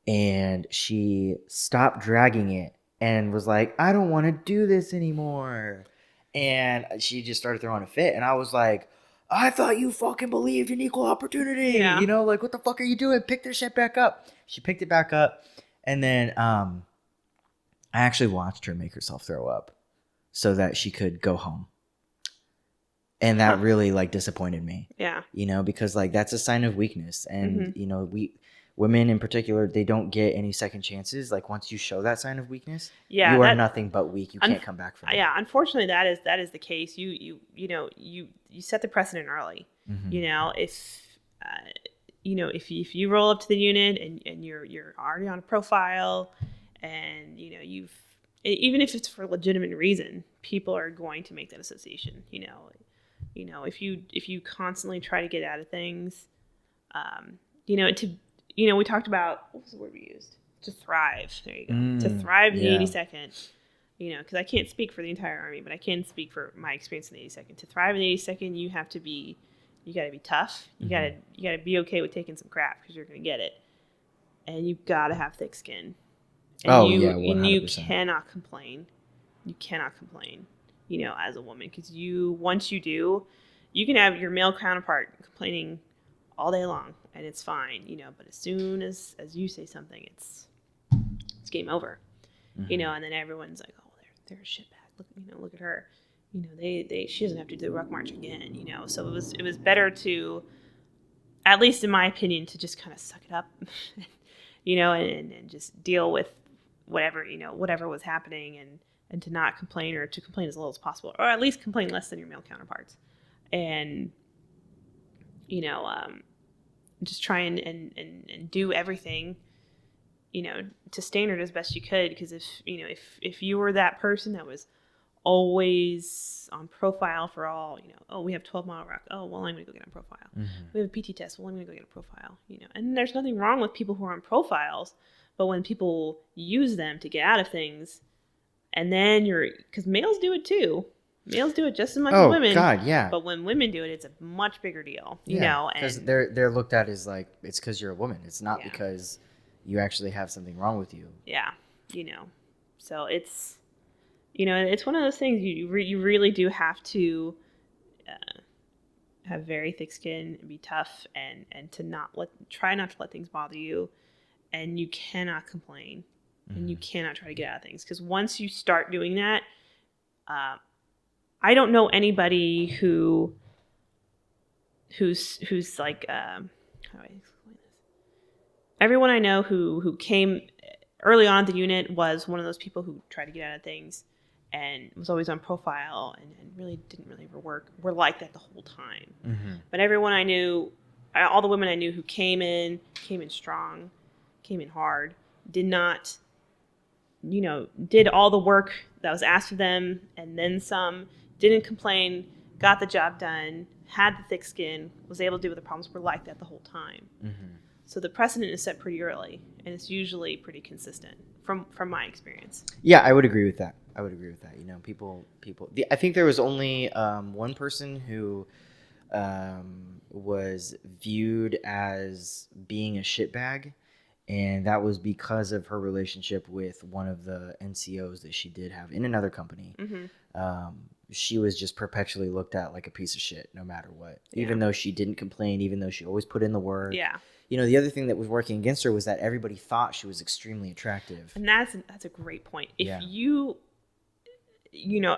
and she stopped dragging it and was like, I don't want to do this anymore. And she just started throwing a fit. And I was like, I thought you fucking believed in equal opportunity. Yeah. Like, what the fuck are you doing? Pick their shit back up. She picked it back up. And then I actually watched her make herself throw up so that she could go home. And that really like disappointed me. Yeah. Because like that's a sign of weakness. And, women in particular, they don't get any second chances. Like once you show that sign of weakness, Yeah, you are nothing but weak. You can't come back from it. Yeah, unfortunately, that is the case. You set the precedent early. Mm-hmm. If you roll up to the unit and you're already on a profile, and even if it's for a legitimate reason, people are going to make that association. If you constantly try to get out of things, we talked about, what was the word we used? To thrive. There you go. To thrive in the 82nd. Because I can't speak for the entire Army, but I can speak for my experience in the 82nd. To thrive in the 82nd, you got to be tough. You gotta be okay with taking some crap, because you're gonna get it, and you gotta have thick skin. And 100%. And you cannot complain. You cannot complain. As a woman, because once you do, you can have your male counterpart complaining all day long, and it's fine. But as soon as you say something, it's game over. Mm-hmm. And then everyone's like, oh, they're a shitbag. Look at her. She doesn't have to do the ruck march again. So it was better to, at least in my opinion, to just kind of suck it up, and just deal with whatever was happening, and to not complain, or to complain as little as possible, or at least complain less than your male counterparts, and just try and do everything to standard as best you could. Because if you were that person that was always on profile for all, we have 12-mile ruck, oh well, I'm gonna go get on profile. Mm-hmm. We have a PT test, well, I'm gonna go get a profile. And there's nothing wrong with people who are on profiles, but when people use them to get out of things, and then because males do it too. Males do it just as much as women. Oh God, yeah. But when women do it, it's a much bigger deal. Because they're looked at as like, it's because you're a woman. It's not because you actually have something wrong with you. Yeah, So it's, it's one of those things you really do have to have very thick skin and be tough, and to try not to let things bother you, and you cannot complain, and you cannot try to get out of things, because once you start doing that, I don't know anybody who's like how do I explain this? Everyone I know who came early on at the unit was one of those people who tried to get out of things and was always on profile and really didn't really ever work. Were like that the whole time. Mm-hmm. But everyone I knew, all the women I knew who came in strong, came in hard, did not, did all the work that was asked of them and then some, didn't complain, got the job done, had the thick skin, was able to deal with the problems, were like that the whole time. Mm-hmm. So the precedent is set pretty early, and it's usually pretty consistent from my experience. Yeah, I would agree with that. People. I think there was only one person who was viewed as being a shitbag, and that was because of her relationship with one of the NCOs that she did have in another company. Mm-hmm. She was just perpetually looked at like a piece of shit, no matter what. Yeah. Even though she didn't complain, even though she always put in the work. Yeah. The other thing that was working against her was that everybody thought she was extremely attractive. And that's a great point. If you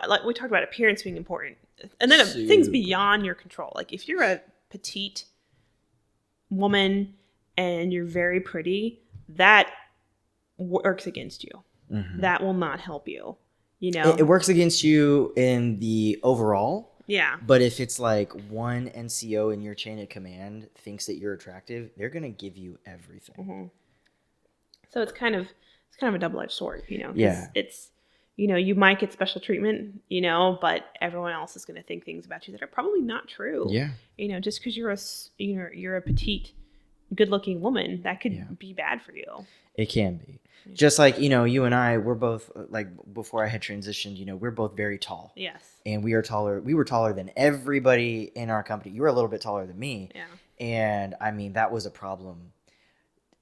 like we talked about appearance being important, and then things beyond your control. Like if you're a petite woman and you're very pretty, that works against you. Mm-hmm. That will not help you. It works against you in the overall. Yeah. But if it's like one NCO in your chain of command thinks that you're attractive, they're gonna give you everything. Mm-hmm. So it's kind of a double-edged sword, Yeah. It's you might get special treatment, but everyone else is going to think things about you that are probably not true. Yeah. Just because you're a petite, good-looking woman, that could be bad for you. It can be. Just like, you and I, we're both, like, before I had transitioned, we're both very tall. Yes. And we were taller than everybody in our company. You were a little bit taller than me. Yeah. And, I mean, that was a problem.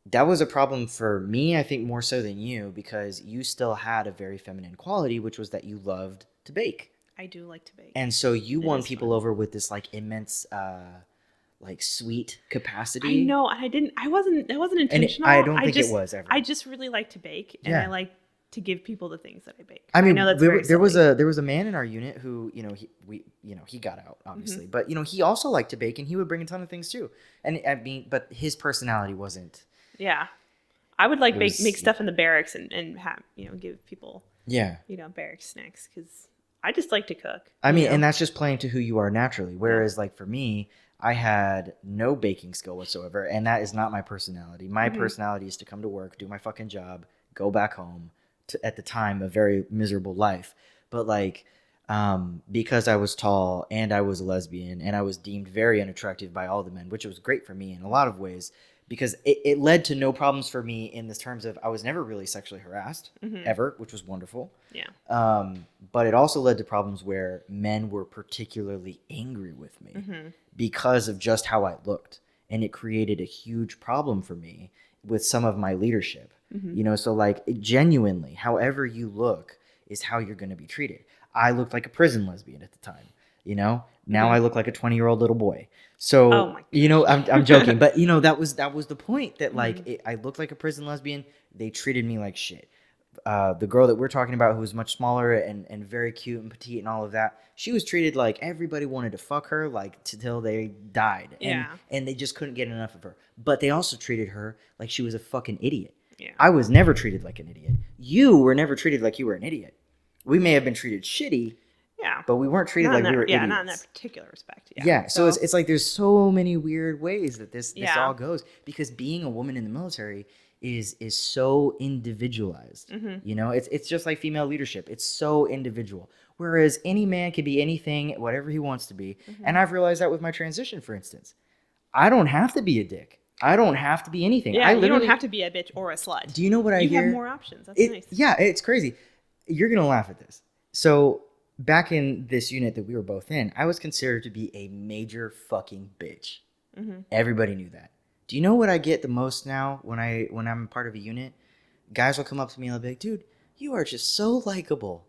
That was a problem for me, I think, more so than you, because you still had a very feminine quality, which was that you loved to bake. I do like to bake. And so you won people over with this, like, immense... like sweet capacity. I know, and that wasn't intentional. And I don't think it was ever. I just really like to bake, and I like to give people the things that I bake. I mean, know that's there was a man in our unit who, he got out obviously, mm-hmm. but he also liked to bake, and he would bring a ton of things too. And I mean, but his personality wasn't. Yeah, I would like make stuff in the barracks and have give people barracks snacks because I just like to cook. I mean, and that's just playing to who you are naturally. Whereas, like for me, I had no baking skill whatsoever, and that is not my personality. My mm-hmm. personality is to come to work, do my fucking job, go back home. At the time, a very miserable life. But like, because I was tall and I was a lesbian and I was deemed very unattractive by all the men, which was great for me in a lot of ways, because it led to no problems for me in the terms of I was never really sexually harassed mm-hmm. ever, which was wonderful. Yeah. But it also led to problems where men were particularly angry with me mm-hmm. because of just how I looked. And it created a huge problem for me with some of my leadership. Mm-hmm. So like genuinely, however you look is how you're going to be treated. I looked like a prison lesbian at the time, now mm-hmm. I look like a 20-year-old little boy. So, I'm joking, but that was the point that like mm-hmm. I looked like a prison lesbian. They treated me like shit. The girl that we're talking about, who was much smaller and very cute and petite and all of that, she was treated like everybody wanted to fuck her, like till they died. And they just couldn't get enough of her. But they also treated her like she was a fucking idiot. Yeah. I was never treated like an idiot. You were never treated like you were an idiot. We may have been treated shitty, but we weren't treated like we were idiots. Yeah, not in that particular respect. Yeah, so it's like there's so many weird ways that this all goes, because being a woman in the military is so individualized. Mm-hmm. It's just like female leadership. It's so individual. Whereas any man can be anything, whatever he wants to be. Mm-hmm. And I've realized that with my transition, for instance. I don't have to be a dick. I don't have to be anything. Yeah, you don't have to be a bitch or a slut. Do you know what I hear? You have more options. That's nice. Yeah, it's crazy. You're going to laugh at this. So back in this unit that we were both in, I was considered to be a major fucking bitch. Mm-hmm. Everybody knew that. Do you know what I get the most now when I'm part of a unit? Guys will come up to me and they'll be like, dude, you are just so likable.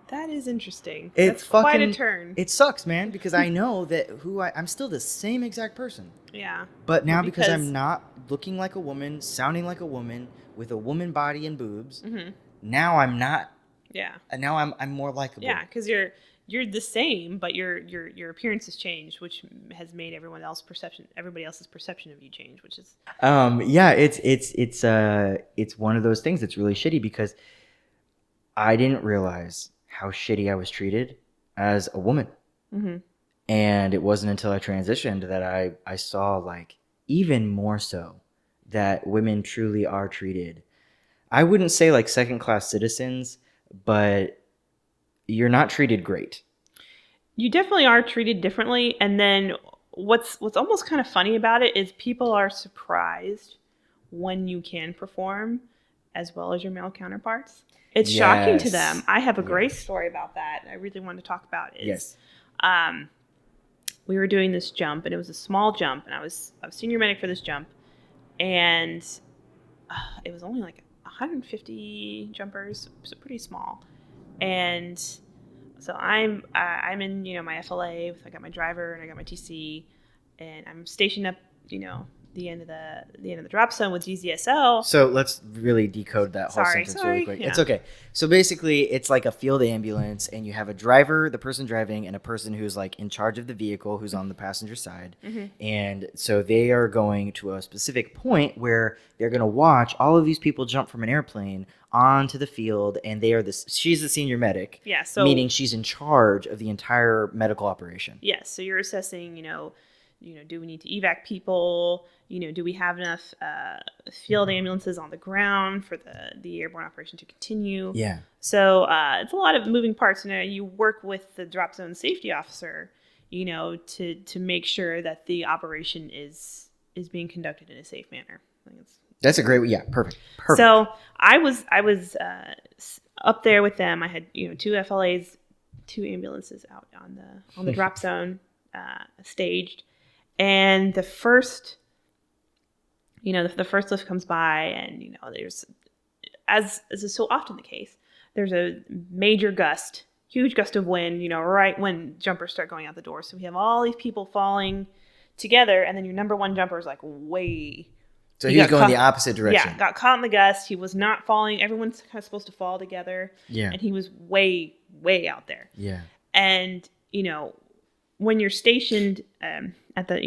That is interesting. That's quite a turn. It sucks, man, because I know that I'm still the same exact person. Yeah. But now because I'm not looking like a woman, sounding like a woman, with a woman body and boobs, mm-hmm. now I'm not Yeah. And now I'm more likable. Yeah, because you're the same, but your appearance has changed, which has made everybody else's perception of you change, which is Yeah, it's one of those things that's really shitty because I didn't realize how shitty I was treated as a woman. mm-hmm. And it wasn't until I transitioned that I saw, like, even more so that women truly are treated, I wouldn't say like second class citizens, but you're not treated great. You definitely are treated differently. And then what's almost kind of funny about it is people are surprised when you can perform as well as your male counterparts. It's shocking to them. I have a great story about that. I really wanted to talk about it. Yes. We were doing this jump, and it was a small jump, and I was senior medic for this jump, and it was only like 150 jumpers, so pretty small. And so I'm in, my FLA. I got my driver and I got my TC, and I'm stationed up, the end of the drop zone with GZSL. So let's really decode that whole sentence really quick. Yeah. It's okay. So basically, it's like a field ambulance, and you have a driver, the person driving, and a person who's like in charge of the vehicle, who's on the passenger side. Mm-hmm. And so they are going to a specific point where they're going to watch all of these people jump from an airplane onto the field, and she's the senior medic. Yeah. So meaning she's in charge of the entire medical operation. Yes. So you're assessing, do we need to evac people? Do we have enough field ambulances on the ground for the airborne operation to continue? Yeah. So it's a lot of moving parts. You work with the drop zone safety officer, to make sure that the operation is being conducted in a safe manner. That's a great, yeah, perfect. So I was up there with them. I had two FLAs, two ambulances out on the drop zone staged. And the first lift comes by, and there's, as is so often the case, there's a major gust, huge gust of wind, right when jumpers start going out the door. So we have all these people falling together, and then your number one jumper is like way. So he was going the opposite direction. Yeah, got caught in the gust. He was not falling. Everyone's kind of supposed to fall together. Yeah. And he was way, way out there. Yeah. And when you're stationed at the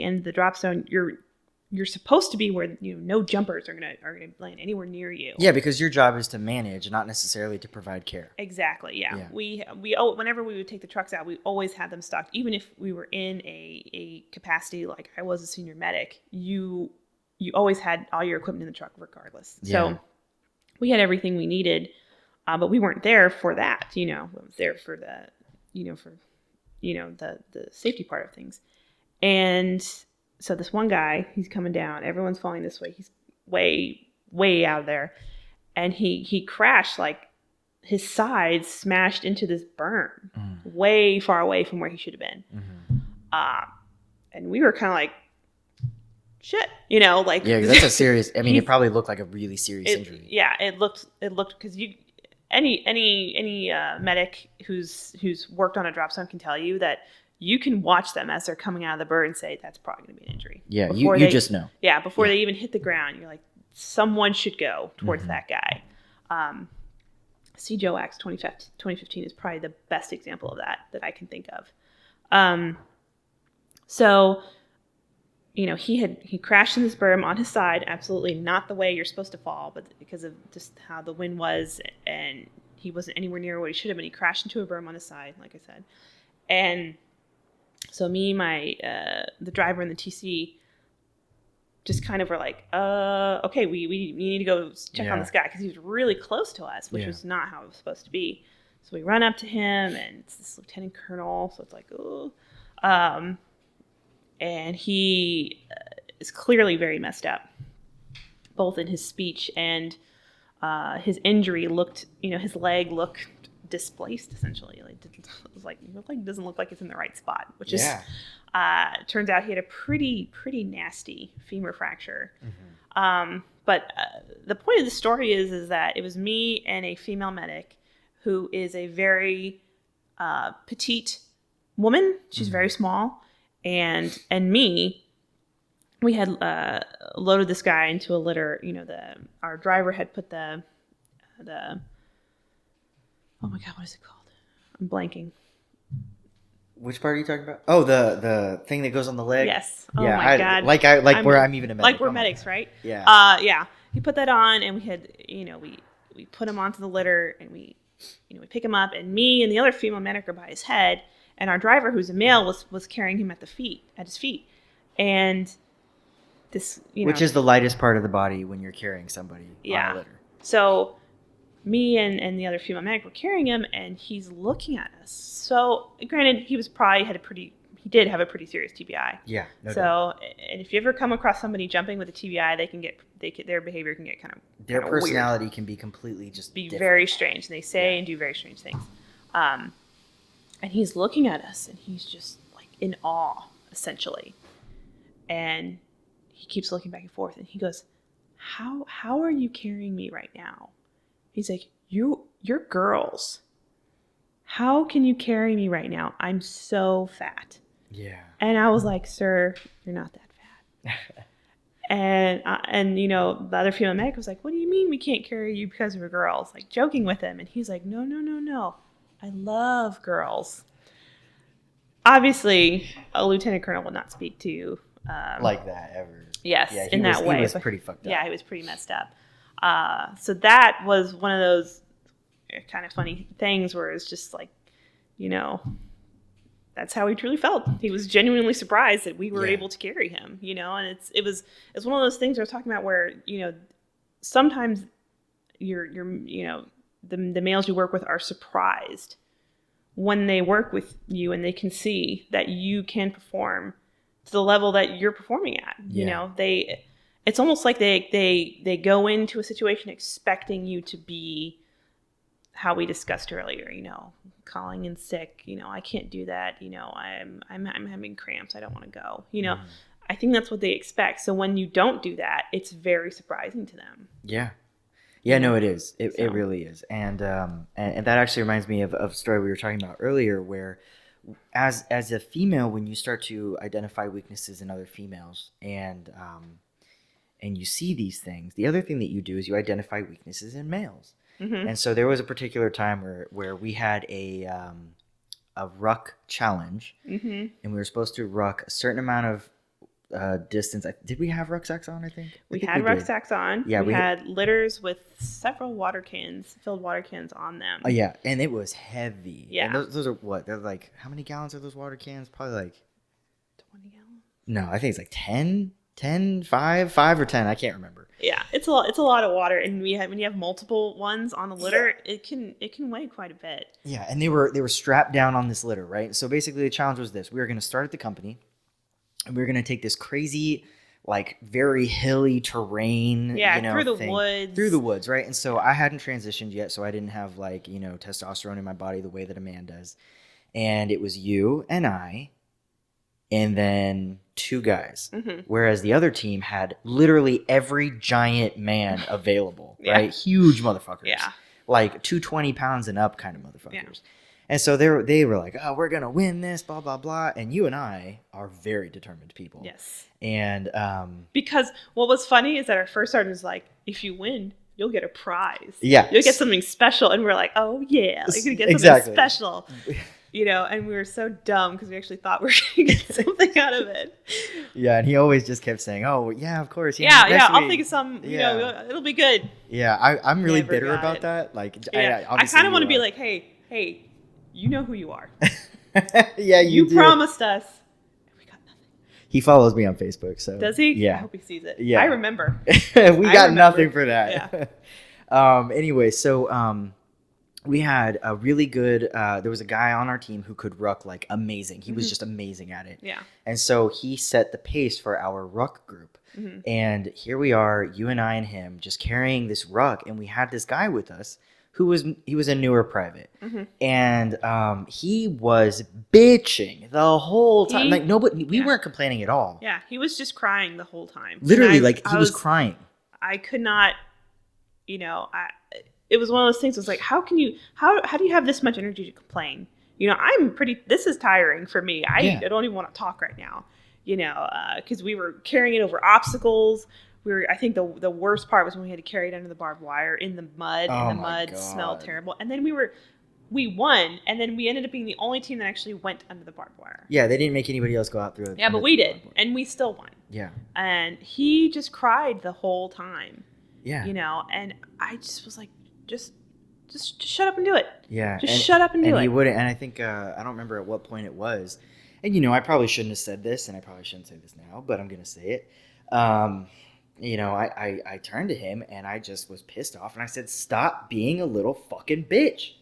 end of the drop zone, you're supposed to be where no jumpers are gonna land anywhere near you. Yeah, because your job is to manage, not necessarily to provide care. Exactly. Yeah. We whenever we would take the trucks out, we always had them stocked. Even if we were in a capacity like I was a senior medic, you always had all your equipment in the truck regardless. Yeah. So we had everything we needed, but we weren't there for that. We was there for the safety part of things. And so this one guy, he's coming down. Everyone's falling this way. He's way, way out there. And he crashed, like his sides smashed into this berm way far away from where he should have been. Mm-hmm. And we were kind of like, shit, Yeah, that's a serious, it probably looked like a really serious injury. Yeah, it looked because any medic who's worked on a drop zone can tell you that you can watch them as they're coming out of the bird and say that's probably going to be an injury. Yeah, you just know. Yeah, before they even hit the ground, you're like, someone should go towards that guy. CJOAX 2015 is probably the best example of that I can think of. So, he crashed in this berm on his side, absolutely not the way you're supposed to fall, but because of just how the wind was, and he wasn't anywhere near where he should have been. He crashed into a berm on his side, like I said. And so me, the driver and the TC just kind of were like, okay, we need to go check on this guy, because he was really close to us, which was not how it was supposed to be. So we run up to him, and it's this lieutenant colonel, so it's like, oh. And he is clearly very messed up, both in his speech and his injury looked, his leg looked displaced, essentially. Your leg doesn't look like it's in the right spot, which is, turns out he had a pretty nasty femur fracture. Mm-hmm. But the point of the story is that it was me and a female medic who is a very petite woman. She's very small. And me, we had loaded this guy into a litter. Our driver had put the Oh my God, what is it called? I'm blanking. Which part are you talking about? Oh, the thing that goes on the leg. Yes. Oh Yeah, my God. I'm even a medic. Like we're Come on. medics, right? Yeah. Yeah. He put that on, and we had, we put him onto the litter, and we pick him up, and me and the other female medic are by his head, and our driver, who's a male, was carrying him at his feet, and this, Which is the lightest part of the body when you're carrying somebody on a litter. So me and the other female medic were carrying him, and he's looking at us. So granted, he did have a pretty serious TBI. Yeah. No So, doubt. and if you ever come across somebody jumping with a TBI, their behavior can get their personality weird. Can be completely just be different. very strange. And they say and do very strange things. And he's looking at us, and he's just like in awe, essentially. And he keeps looking back and forth, and he goes, How are you carrying me right now? He's like, You're girls. How can you carry me right now? I'm so fat. Yeah. And I was like, Sir, you're not that fat. and the other female medic was like, What do you mean we can't carry you because we're girls? Like joking with him. And he's like, No. I love girls. Obviously, a lieutenant colonel will not speak to like that ever. Yes, yeah, in that way. He was pretty fucked up. Yeah, he was pretty messed up. So that was one of those kind of funny things where it's just like, that's how he truly felt. He was genuinely surprised that we were able to carry him, and it's one of those things I was talking about where, sometimes the males you work with are surprised when they work with you and they can see that you can perform to the level that you're performing at. It's almost like they go into a situation expecting you to be how we discussed earlier, calling in sick, I can't do that. I'm having cramps. I don't want to go, I think that's what they expect. So when you don't do that, it's very surprising to them. Yeah. Yeah, no, it is. It really is. And that actually reminds me of a story we were talking about earlier where as a female, when you start to identify weaknesses in other females and you see these things, the other thing that you do is you identify weaknesses in males. Mm-hmm. And so there was a particular time where we had a ruck challenge, mm-hmm. and we were supposed to ruck a certain amount of distance. Did we have rucksacks on? I think we had rucksacks on. Yeah, we had litters with several filled water cans on them. Oh yeah, and it was heavy. Yeah, and those are what? They're like, how many gallons are those water cans? Probably like 20 gallons. No, I think it's like 10, 5 or 10. I can't remember. Yeah, it's a lot of water, and when you have multiple ones on the litter, it can weigh quite a bit. Yeah, and they were strapped down on this litter, right? So basically, the challenge was this: we were going to start at the company, and we were going to take this crazy, like very hilly terrain, through the woods, right? And so I hadn't transitioned yet, so I didn't have testosterone in my body the way that a man does, and it was you and I. And then 2 guys, mm-hmm. whereas the other team had literally every giant man available, right? Huge motherfuckers, like 220 pounds and up kind of motherfuckers. Yeah. And so they were like, "Oh, we're gonna win this, blah blah blah." And you and I are very determined people. Yes. And because what was funny is that our first sergeant was like, "If you win, you'll get a prize. Yeah, you'll get something special." And we're like, "Oh yeah, you're gonna get something special." And we were so dumb because we actually thought we were going to get something out of it. Yeah, and he always just kept saying, "Oh, yeah, of course. Yeah, I'll think of some, it'll be good." Yeah, I'm really bitter about that. Like, I kind of want to be like, hey, you know who you are. Yeah, you promised us. We got nothing. He follows me on Facebook, so. Does he? Yeah. I hope he sees it. Yeah. I remember. We got nothing for that. Yeah. Anyway, so we had a really good there was a guy on our team who could ruck like amazing. He was just amazing at it. Yeah. And so he set the pace for our ruck group. Mm-hmm. And here we are, you and I and him, just carrying this ruck, and we had this guy with us who was a newer private. Mm-hmm. And he was bitching the whole time. We weren't complaining at all. Yeah, he was just crying the whole time. Literally, he was crying. I could not, it was one of those things. It was like, how do you have this much energy to complain? This is tiring for me. I don't even want to talk right now, because we were carrying it over obstacles. I think the worst part was when we had to carry it under the barbed wire in the mud, and the mud smelled terrible. And then we were we won, and then we ended up being the only team that actually went under the barbed wire. Yeah, they didn't make anybody else go out through it. Yeah, but we did, and we still won. Yeah. And he just cried the whole time. Yeah. You know, and I just was like, just shut up and do it. Yeah. Just shut up and do it. And he wouldn't. And I think, I don't remember at what point it was. And, you know, I probably shouldn't have said this, and I probably shouldn't say this now, but I'm going to say it. You know, I turned to him, and I just was pissed off, and I said, stop being a little fucking bitch.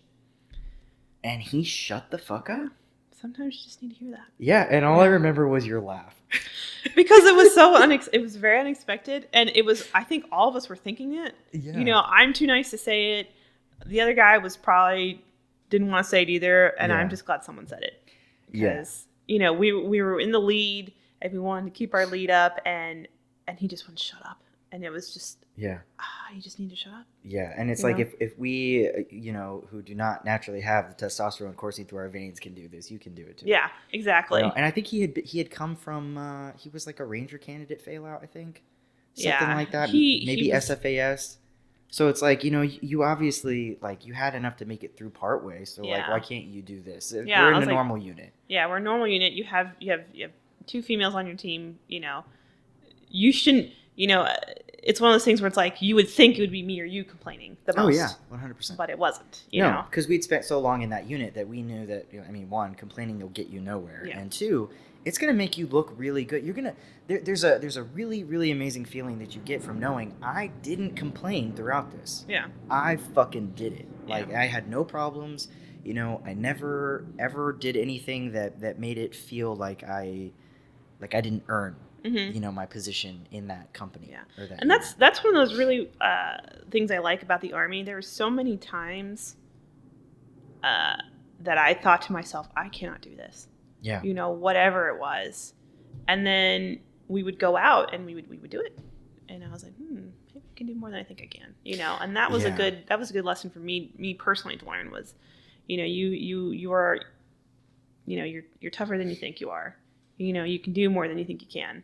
And he shut the fuck up. Sometimes you just need to hear that. Yeah, and all I remember was your laugh. Because it was so it was very unexpected, and it was, I think all of us were thinking it. Yeah. You know, I'm too nice to say it. The other guy was probably didn't want to say it either, and I'm just glad someone said it. Because, you know, we were in the lead, and we wanted to keep our lead up, and he just wouldn't shut up. And it was just, you just need to shut up. Yeah, and it's like if we, you know, who do not naturally have the testosterone coursing through our veins can do this, you can do it too. Yeah, exactly. You know? And I think he had come from, he was like a Ranger candidate fail-out, I think. Something like that. Maybe SFAS. So it's like, you know, you obviously, like, you had enough to make it through partway. So, like, why can't you do this? Yeah, we're in a normal unit. Yeah, we're a normal unit. You have 2 females on your team, you know. You shouldn't, you know, it's one of those things where it's like you would think it would be me or you complaining the most. Oh, yeah, 100%. But it wasn't, you know. Because we'd spent so long in that unit that we knew that, you know, I mean, 1, complaining will get you nowhere. Yeah. And 2, it's going to make you look really good. You're going to, there's a really, really amazing feeling that you get from knowing I didn't complain throughout this. Yeah. I fucking did it. Like, I had no problems. You know, I never, ever did anything that made it feel like I didn't earn. Mm-hmm. You know, my position in that company. Yeah. Or that and that's one of those really things I like about the Army. There were so many times that I thought to myself, I cannot do this. Yeah. You know, whatever it was. And then we would go out and we would do it. And I was like, maybe I can do more than I think I can. You know, and that was a good lesson for me personally to learn was, you know, you are, you know, you're tougher than you think you are. You know, you can do more than you think you can.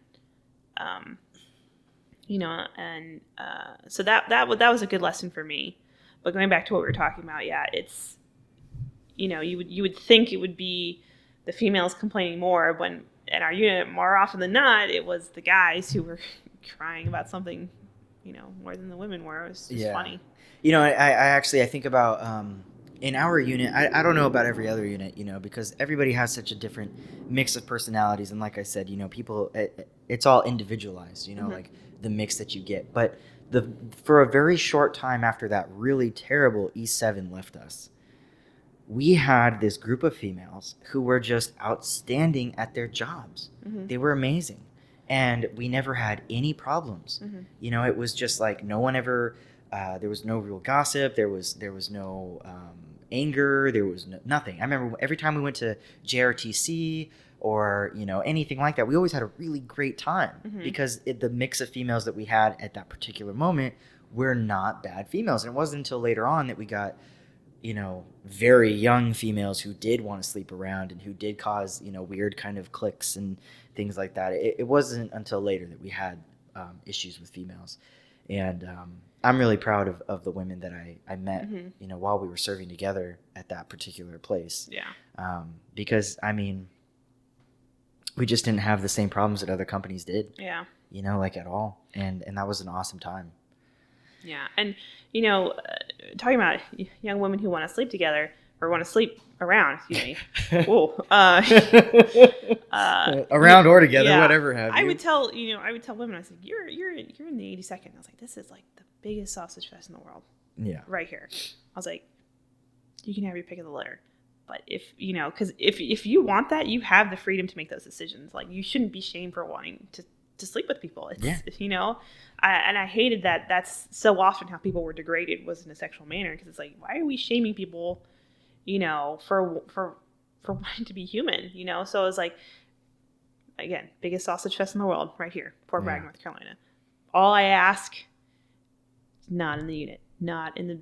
You know, and so that was a good lesson for me. But going back to what we were talking about, it's, you know, you would think it would be the females complaining more when in our unit more often than not it was the guys who were crying about something, you know, more than the women were. It was just funny. You know, I think about in our unit, I don't know about every other unit, you know, because everybody has such a different mix of personalities. And like I said, you know, people, it's all individualized, you know, like the mix that you get. But for a very short time after that really terrible E7 left us, we had this group of females who were just outstanding at their jobs. Mm-hmm. They were amazing. And we never had any problems. Mm-hmm. You know, it was just like no one ever, there was no real gossip. There was no anger. There was nothing. I remember every time we went to JRTC or, you know, anything like that, we always had a really great time because the mix of females that we had at that particular moment were not bad females. And it wasn't until later on that we got, you know, very young females who did want to sleep around and who did cause, you know, weird kind of cliques and things like that. It wasn't until later that we had issues with females. And I'm really proud of the women that I met, you know, while we were serving together at that particular place. Yeah. Because, I mean, we just didn't have the same problems that other companies did. Yeah. You know, like at all. And that was an awesome time. Yeah. And, you know, talking about young women who want to sleep together or want to sleep around, excuse me. Whoa. Around or together, whatever have you. I would tell women, I was like, you're in the 82nd. I was like, this is like the biggest sausage fest in the world. Yeah. Right here. I was like, you can have your pick of the litter. But if, you know, because if you want that, you have the freedom to make those decisions. Like, you shouldn't be shamed for wanting to sleep with people. It's, you know, I hated that. That's so often how people were degraded was in a sexual manner. Because it's like, why are we shaming people, you know, for wanting to be human, you know? So it was like, again, biggest sausage fest in the world right here, Fort Bragg, North Carolina. All I ask, not in the unit, not in the,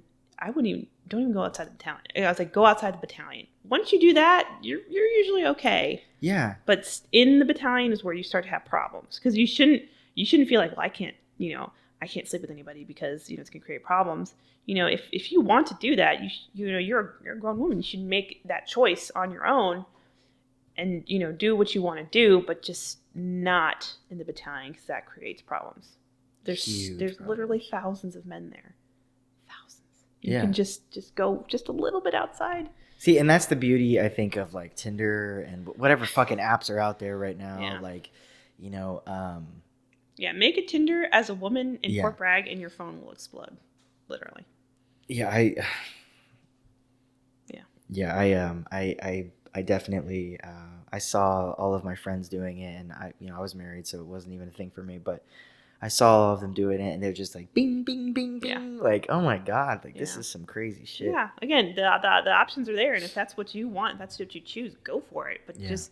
don't even go outside the battalion. I was like, go outside the battalion. Once you do that, you're usually okay. Yeah. But in the battalion is where you start to have problems because you shouldn't feel like, well, I can't, you know, I can't sleep with anybody because, it's going to create problems. If you want to do that, you're a grown woman. You should make that choice on your own and, do what you want to do, but just not in the battalion because that creates problems. There's literally thousands of men there. Thousands. You can just go just a little bit outside. See, and that's the beauty, I think, of like Tinder and whatever fucking apps are out there right now. Yeah. Like, yeah, make a Tinder as a woman in Fort Bragg and your phone will explode. Literally. Yeah, I definitely I saw all of my friends doing it, and I was married, so it wasn't even a thing for me, but I saw all of them doing it, and they're just like bing bing bing bing, like, oh my god, like this is some crazy shit. Yeah, again, the options are there, and if that's what you want, if that's what you choose, go for it, but just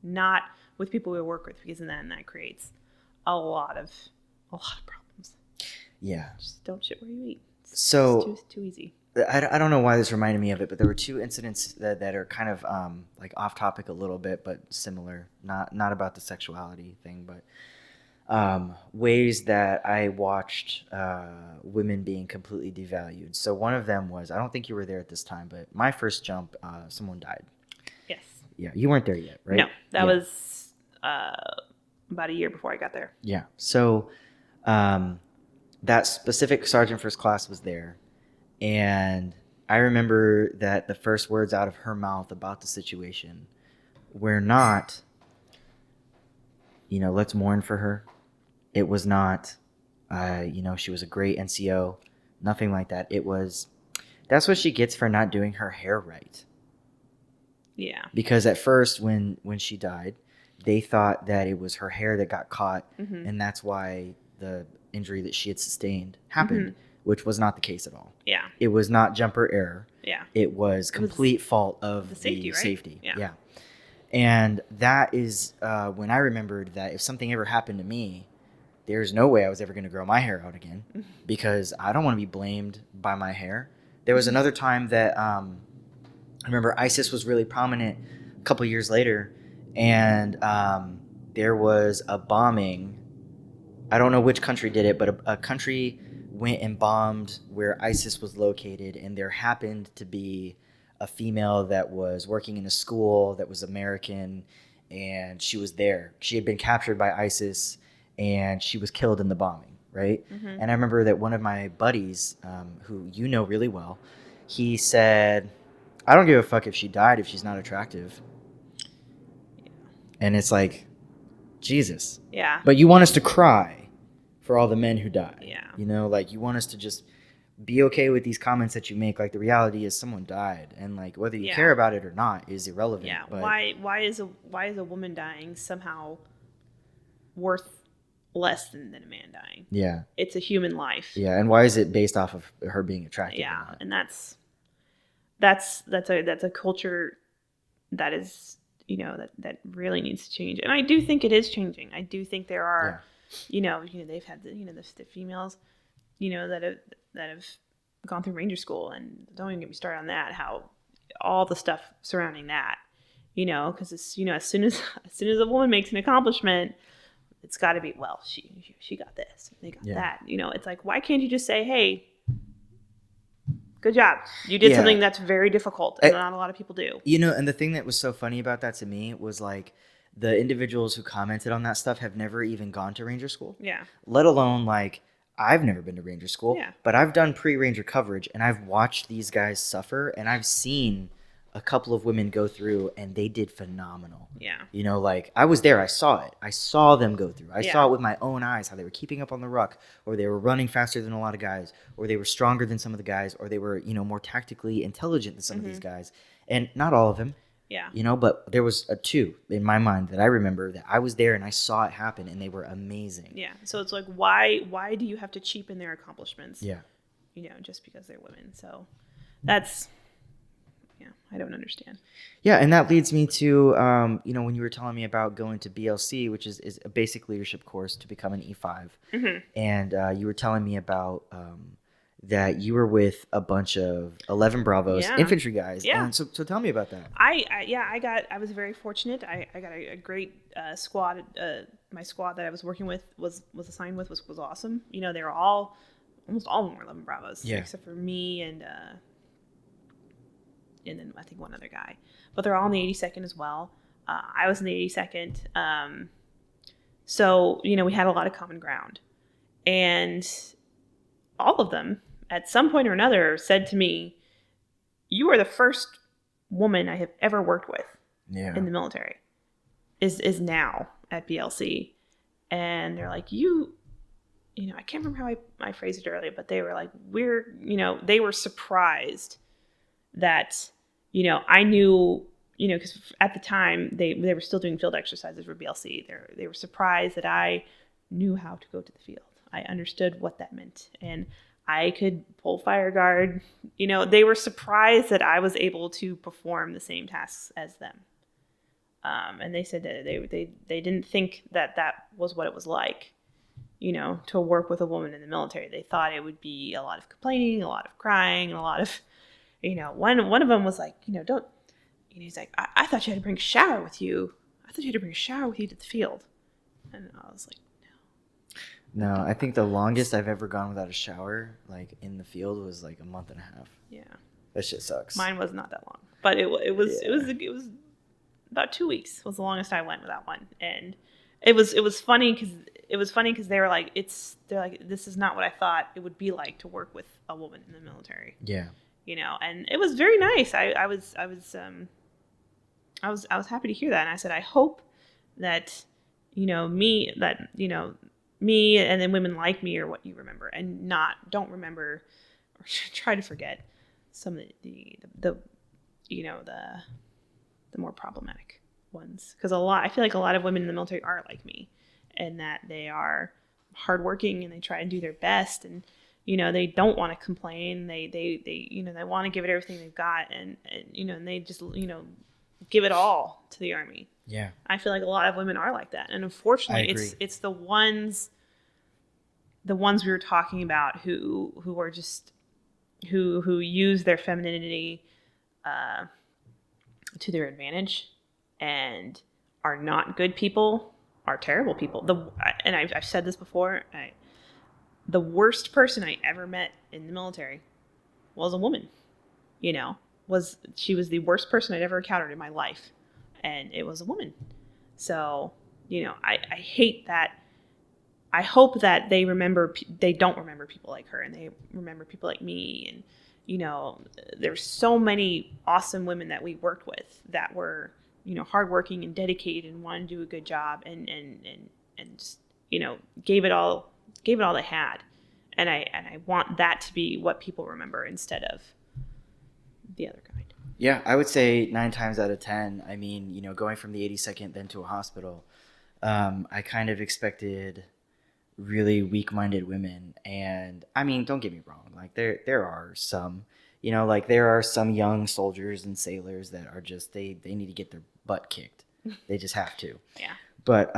not with people we work with, because then that creates a lot of problems. Yeah, just don't shit where you eat. It's too easy. I don't know why this reminded me of it, but there were two incidents that are kind of like off topic a little bit, but similar. Not about the sexuality thing, but ways that I watched women being completely devalued. So one of them was, I don't think you were there at this time, but my first jump, someone died. Yes. Yeah, you weren't there yet, right? No, that was about a year before I got there. Yeah. So that specific sergeant first class was there. And I remember that the first words out of her mouth about the situation were not, let's mourn for her. It was not, she was a great NCO. Nothing like that. It was, that's what she gets for not doing her hair right. Yeah. Because at first, when she died, they thought that it was her hair that got caught, and that's why the injury that she had sustained happened. Which was not the case at all. Yeah. It was not jumper error. Yeah. It was complete fault of the safety. Right? Yeah. And that is when I remembered that if something ever happened to me, there's no way I was ever going to grow my hair out again because I don't want to be blamed by my hair. There was another time that I remember ISIS was really prominent a couple years later, and there was a bombing. I don't know which country did it, but a country went and bombed where ISIS was located, and there happened to be a female that was working in a school that was American, and she was there. She had been captured by ISIS, and she was killed in the bombing, right? And I remember that one of my buddies, who you know really well, he said, I don't give a fuck if she died if she's not attractive. And it's like, Jesus. Yeah. But you want us to cry for all the men who died. Yeah. Like you want us to just be okay with these comments that you make. Like the reality is someone died, and like whether you care about it or not is irrelevant. Yeah. But Why is a woman dying somehow worth less than a man dying? Yeah. It's a human life. Yeah. And why is it based off of her being attractive? Yeah. And that's a culture that is, that really needs to change. And I do think it is changing. I do think there are, they've had the females, that have gone through Ranger School, and don't even get me started on that. How all the stuff surrounding that, because it's as soon as a woman makes an accomplishment, it's got to be, well, she got this, they got that. It's like, why can't you just say, hey, good job, you did something that's very difficult and not a lot of people do. And the thing that was so funny about that to me was like, the individuals who commented on that stuff have never even gone to Ranger School. Yeah. Let alone like, I've never been to Ranger School. Yeah. But I've done pre-Ranger coverage, and I've watched these guys suffer, and I've seen a couple of women go through, and they did phenomenal. Yeah. Like I was there, I saw it. I saw them go through. I saw it with my own eyes, how they were keeping up on the ruck, or they were running faster than a lot of guys, or they were stronger than some of the guys, or they were, more tactically intelligent than some of these guys. And not all of them. Yeah. But there was two in my mind that I remember that I was there and I saw it happen, and they were amazing. Yeah. So it's like, why do you have to cheapen their accomplishments? Yeah. Just because they're women. So that's, I don't understand. Yeah. And that leads me to, when you were telling me about going to BLC, which is a basic leadership course to become an E5. And you were telling me about, that you were with a bunch of 11 Bravos infantry guys. Yeah. And so tell me about that. I was very fortunate. I got a great squad my squad that I was working with was assigned with was awesome. You know, they were all, almost all of them were 11 Bravos, except for me and then I think one other guy. But they're all in the 82nd as well. I was in the 82nd. So, you know, we had a lot of common ground. And all of them, at some point or another, said to me, "You are the first woman I have ever worked with in the military, is now at BLC." And they're like, you know, I can't remember how I phrased it earlier, but they were like, they were surprised that, you know, I knew, you know, because at the time they were still doing field exercises for BLC. They were surprised that I knew how to go to the field. I understood what that meant, and I could pull fire guard. You know, they were surprised that I was able to perform the same tasks as them. And they said that they didn't think that was what it was like, you know, to work with a woman in the military. They thought it would be a lot of complaining, a lot of crying, a lot of, you know, one of them was like, you know, don't, you know, he's like, I thought you had to bring a shower with you. I thought you had to bring a shower with you to the field. And I was like, no, I think the longest I've ever gone without a shower, like in the field, was like a month and a half. Yeah. That shit sucks. Mine was not that long, but it was about 2 weeks was the longest I went without one. And it was funny because they were like, they're like, this is not what I thought it would be like to work with a woman in the military. Yeah. You know, and it was very nice. I was happy to hear that. And I said, I hope that, you know, me and then women like me are what you remember, and don't remember or try to forget some of the you know, the more problematic ones. Because I feel like a lot of women in the military are like me, and that they are hardworking and they try and do their best, and, you know, they don't want to complain. They you know, they want to give it everything they've got, and you know, and they just, you know, give it all to the Army. Yeah. I feel like a lot of women are like that. And unfortunately, it's the ones we were talking about who are just who use their femininity to their advantage and are not good people, are terrible people. And I've said this before, the worst person I ever met in the military was a woman. You know, she was the worst person I'd ever encountered in my life, and it was a woman. So, you know, I hate that. I hope that they don't remember people like her, and they remember people like me. And, you know, there's so many awesome women that we worked with that were, you know, hardworking and dedicated and wanted to do a good job, and just, you know, gave it all they had. And I want that to be what people remember instead of the other kind. Yeah, I would say 9 times out of 10. I mean, you know, going from the 82nd then to a hospital, I kind of expected really weak-minded women. And I mean, don't get me wrong, like there are some, you know, like there are some young soldiers and sailors that are just they need to get their butt kicked. They just have to. Yeah. But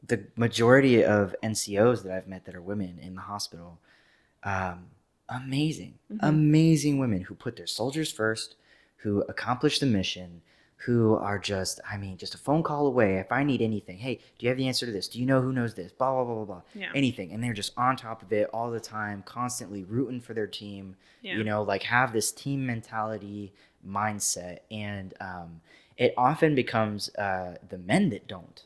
the majority of NCOs that I've met that are women in the hospital, amazing women who put their soldiers first, who accomplish the mission, who are just a phone call away. If I need anything, hey, do you have the answer to this? Do you know who knows this? Blah, blah, blah, blah, blah. Yeah. Anything. And they're just on top of it all the time, constantly rooting for their team, Yeah. you know, like have this team mentality mindset. And it often becomes the men that don't.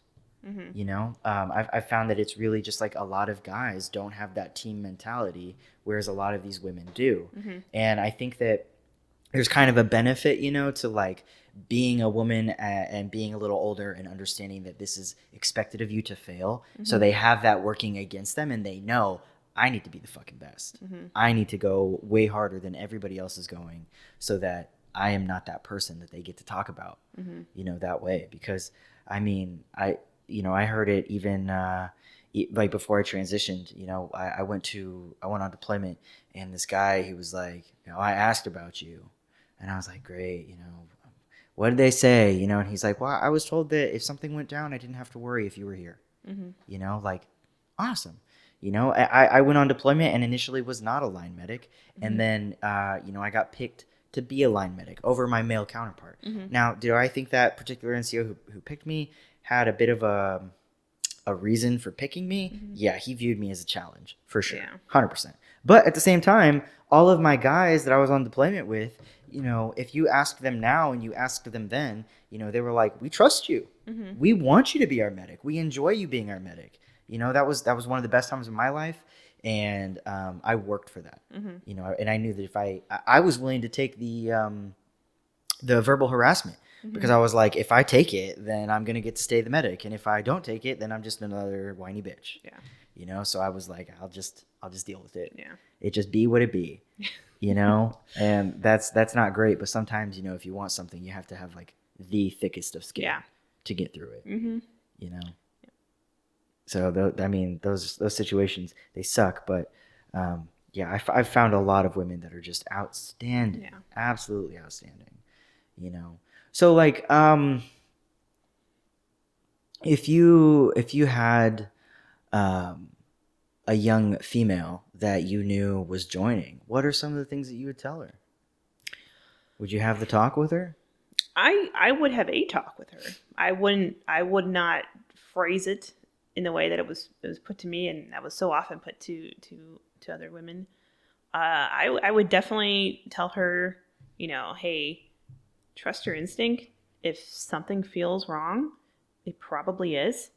You know, I've found that it's really just like a lot of guys don't have that team mentality, whereas a lot of these women do. And I think that there's kind of a benefit, you know, to like being a woman and being a little older and understanding that this is expected of you to fail. So they have that working against them, and they know, I need to be the fucking best. I need to go way harder than everybody else is going, so that I am not that person that they get to talk about, you know, that way. Because I mean, I heard it even like before I transitioned, you know, I went on deployment, and this guy, he was like, you know, I asked about you, and I was like, great, you know, what did they say? You know, and he's like, well, I was told that if something went down, I didn't have to worry if you were here. You know, like, awesome. You know, I went on deployment and initially was not a line medic, and then you know, I got picked to be a line medic over my male counterpart. Now, do I think that particular NCO who picked me had a bit of a a reason for picking me, yeah, he viewed me as a challenge for sure. Yeah. 100%. But at the same time, all of my guys that I was on deployment with, you know, if you asked them now and you asked them then, you know, they were like, we trust you. We want you to be our medic. We enjoy you being our medic. You know, that was one of the best times of my life. And I worked for that, you know, and I knew that if I was willing to take the verbal harassment, because I was like, if I take it, then I'm going to get to stay the medic. And if I don't take it, then I'm just another whiny bitch. Yeah. You know, so I was like, I'll just deal with it. Yeah. It just be what it be, you know, and that's not great. But sometimes, you know, if you want something, you have to have like the thickest of skin to get through it, you know? So, I mean, those situations, they suck. But yeah, I've found a lot of women that are just outstanding, absolutely outstanding, you know? So like, if you had a young female that you knew was joining, what are some of the things that you would tell her? Would you have the talk with her? I would have a talk with her. I would not phrase it in the way that it was put to me, and that was so often put to other women. I would definitely tell her, you know, hey, trust your instinct. If something feels wrong, it probably is.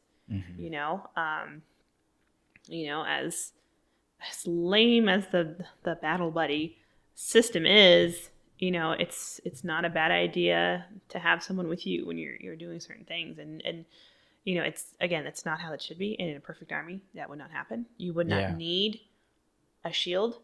You know, as lame as the battle buddy system is, you know, it's not a bad idea to have someone with you when you're doing certain things, and you know, it's not how it should be. And in a perfect army, that would not happen. You would not need a shield,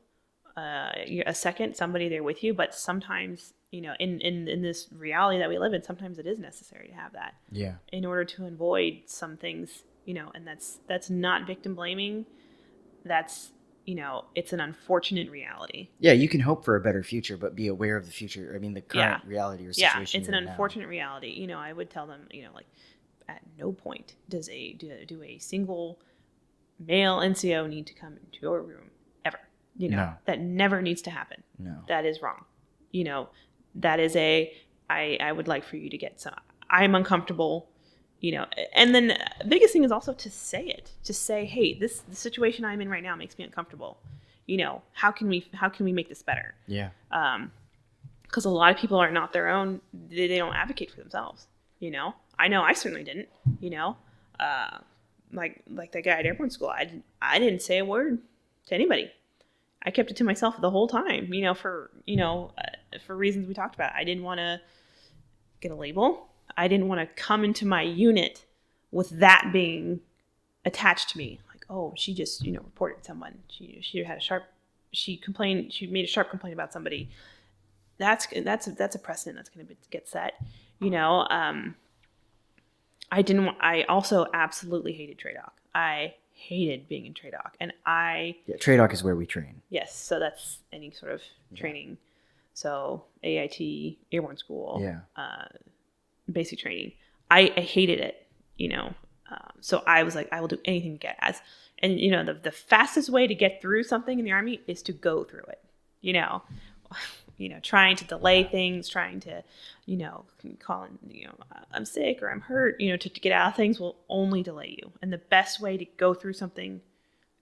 a second, somebody there with you. But sometimes, you know, in this reality that we live in, sometimes it is necessary to have that. Yeah. In order to avoid some things, you know, and that's not victim blaming. That's, you know, it's an unfortunate reality. Yeah, you can hope for a better future, but be aware of the future. I mean, the current reality or situation. Yeah, it's an unfortunate reality. You know, I would tell them, you know, like, at no point does do a single male NCO need to come into your room ever. You know, that never needs to happen. No, that is wrong. You know, that is I would like for you to get some. I'm uncomfortable. You know, and then the biggest thing is also to say it. Just say, hey, the situation I'm in right now makes me uncomfortable. You know, how can we make this better? Yeah. Because a lot of people are not their own. They don't advocate for themselves. You know, I know I certainly didn't. You know, like that guy at Airborne School, I didn't say a word to anybody. I kept it to myself the whole time. You know, for reasons we talked about. I didn't want to get a label. I didn't want to come into my unit with that being attached to me. Like, oh, she just, you know, reported someone. She made a sharp complaint about somebody. That's a precedent that's going to get set. You know, I also absolutely hated TRADOC. I hated being in TRADOC. And TRADOC is where we train. Yes. So that's any sort of training. So AIT, Airborne School. Yeah. Basic training. I hated it, you know. So I was like, I will do anything to get as. And, you know, the fastest way to get through something in the Army is to go through it, you know. Trying to delay things, trying to, you know, calling, you know, I'm sick or I'm hurt, you know, to get out of things will only delay you. And the best way to go through something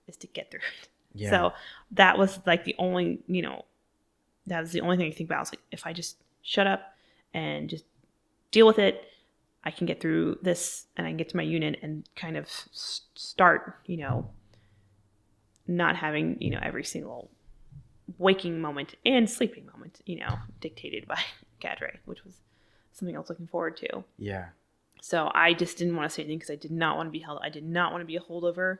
is to get through it. Yeah. So that was like the only, you know, that was the only thing I think about. I was like, if I just shut up and just deal with it, I can get through this and I can get to my unit and kind of start, you know, not having, you know, every single waking moment and sleeping moment, you know, dictated by cadre, which was something I was looking forward to. Yeah. So I just didn't want to say anything because I did not want to be held. I did not want to be a holdover,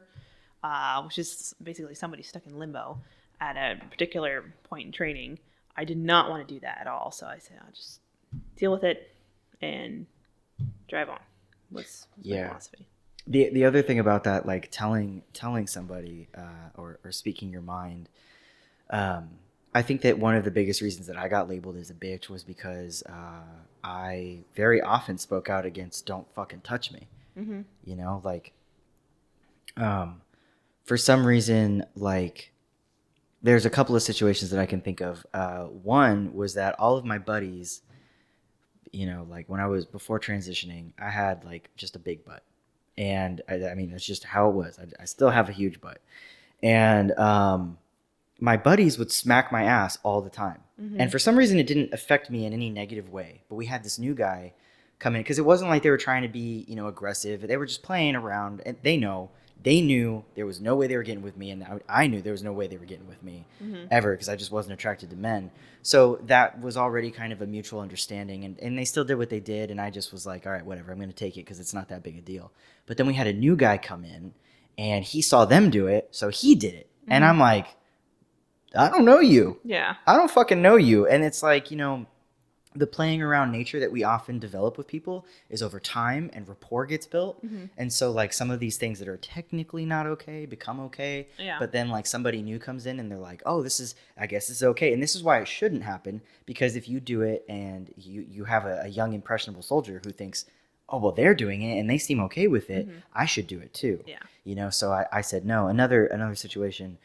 which is basically somebody stuck in limbo at a particular point in training. I did not want to do that at all. So I said, I'll just deal with it and drive on. Was my philosophy. The other thing about that, like telling somebody or speaking your mind, I think that one of the biggest reasons that I got labeled as a bitch was because I very often spoke out against "don't fucking touch me." Mm-hmm. You know, like for some reason, like there's a couple of situations that I can think of. One was that all of my buddies, you know, like when I was before transitioning, I had like just a big butt. And I mean, that's just how it was. I still have a huge butt. And my buddies would smack my ass all the time. Mm-hmm. And for some reason, it didn't affect me in any negative way. But we had this new guy come in, because it wasn't like they were trying to be, aggressive. They were just playing around. And they knew there was no way they were getting with me. And I knew there was no way they were getting with me ever, because I just wasn't attracted to men. So that was already kind of a mutual understanding. And they still did what they did. And I just was like, all right, whatever, I'm going to take it because it's not that big a deal. But then we had a new guy come in, and he saw them do it. So he did it. Mm-hmm. And I'm like, I don't know you. Yeah. I don't fucking know you. And it's like, the playing around nature that we often develop with people is over time, and rapport gets built. Mm-hmm. And so like some of these things that are technically not okay become okay. Yeah. But then like somebody new comes in and they're like, oh, I guess this is okay. And this is why it shouldn't happen, because if you do it and you have a young impressionable soldier who thinks, oh, well, they're doing it and they seem okay with it, I should do it too. Yeah. So I said no. Another situation.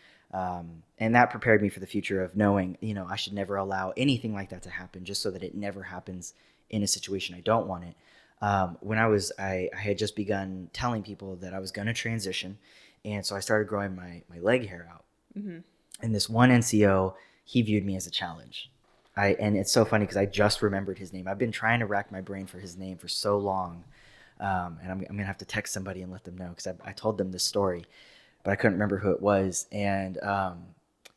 And that prepared me for the future of knowing, I should never allow anything like that to happen, just so that it never happens in a situation I don't want it. When I had just begun telling people that I was going to transition. And so I started growing my leg hair out. Mm-hmm. And this one NCO, he viewed me as a challenge. And it's so funny because I just remembered his name. I've been trying to rack my brain for his name for so long. And I'm going to have to text somebody and let them know, because I told them this story, but I couldn't remember who it was. And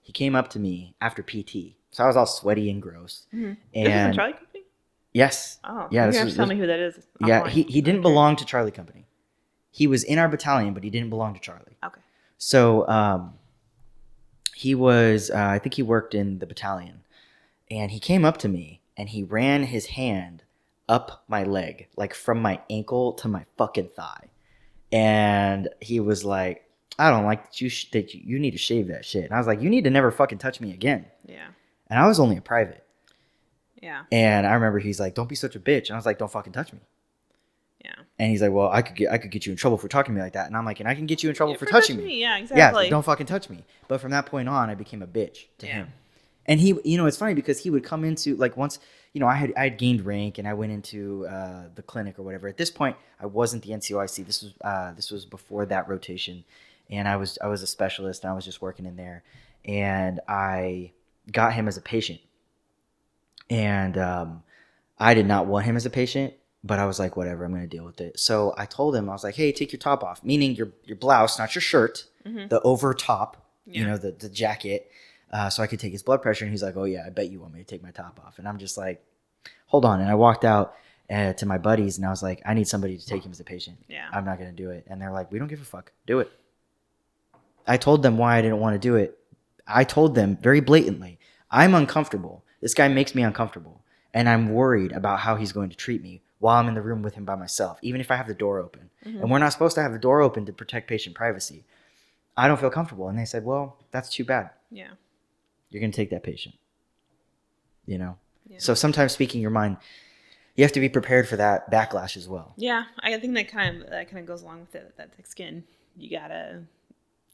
he came up to me after PT. So I was all sweaty and gross. Mm-hmm. And this is in Charlie Company? Yes. Oh, yeah. You have to tell me who that is. Yeah, he didn't belong to Charlie Company. He was in our battalion, but he didn't belong to Charlie. Okay. So he was, I think he worked in the battalion. And he came up to me and he ran his hand up my leg, like from my ankle to my fucking thigh. And he was like, I don't like that you need to shave that shit. And I was like, you need to never fucking touch me again. Yeah. And I was only a private. Yeah. And I remember he's like, don't be such a bitch. And I was like, don't fucking touch me. Yeah. And he's like, well, I could get you in trouble for talking to me like that. And I'm like, and I can get you in trouble for touching me. Yeah, exactly. Yeah, don't fucking touch me. But from that point on, I became a bitch to him. And he, it's funny because he would come into, like, once, I had gained rank and I went into the clinic or whatever. At this point, I wasn't the NCOIC. This was before that rotation. And I was a specialist, and I was just working in there. And I got him as a patient. And I did not want him as a patient, but I was like, whatever, I'm going to deal with it. So I told him, I was like, hey, take your top off, meaning your blouse, not your shirt, the over top, the jacket, so I could take his blood pressure. And he's like, oh, yeah, I bet you want me to take my top off. And I'm just like, hold on. And I walked out to my buddies, and I was like, I need somebody to take him as a patient. Yeah. I'm not going to do it. And they're like, we don't give a fuck. Do it. I told them why I didn't want to do it. I told them very blatantly, I'm uncomfortable. This guy makes me uncomfortable. And I'm worried about how he's going to treat me while I'm in the room with him by myself, even if I have the door open. Mm-hmm. And we're not supposed to have the door open to protect patient privacy. I don't feel comfortable. And they said, well, that's too bad. Yeah. You're going to take that patient. Yeah. So sometimes speaking your mind, you have to be prepared for that backlash as well. Yeah. I think that kind of goes along with it, that thick skin. You gotta,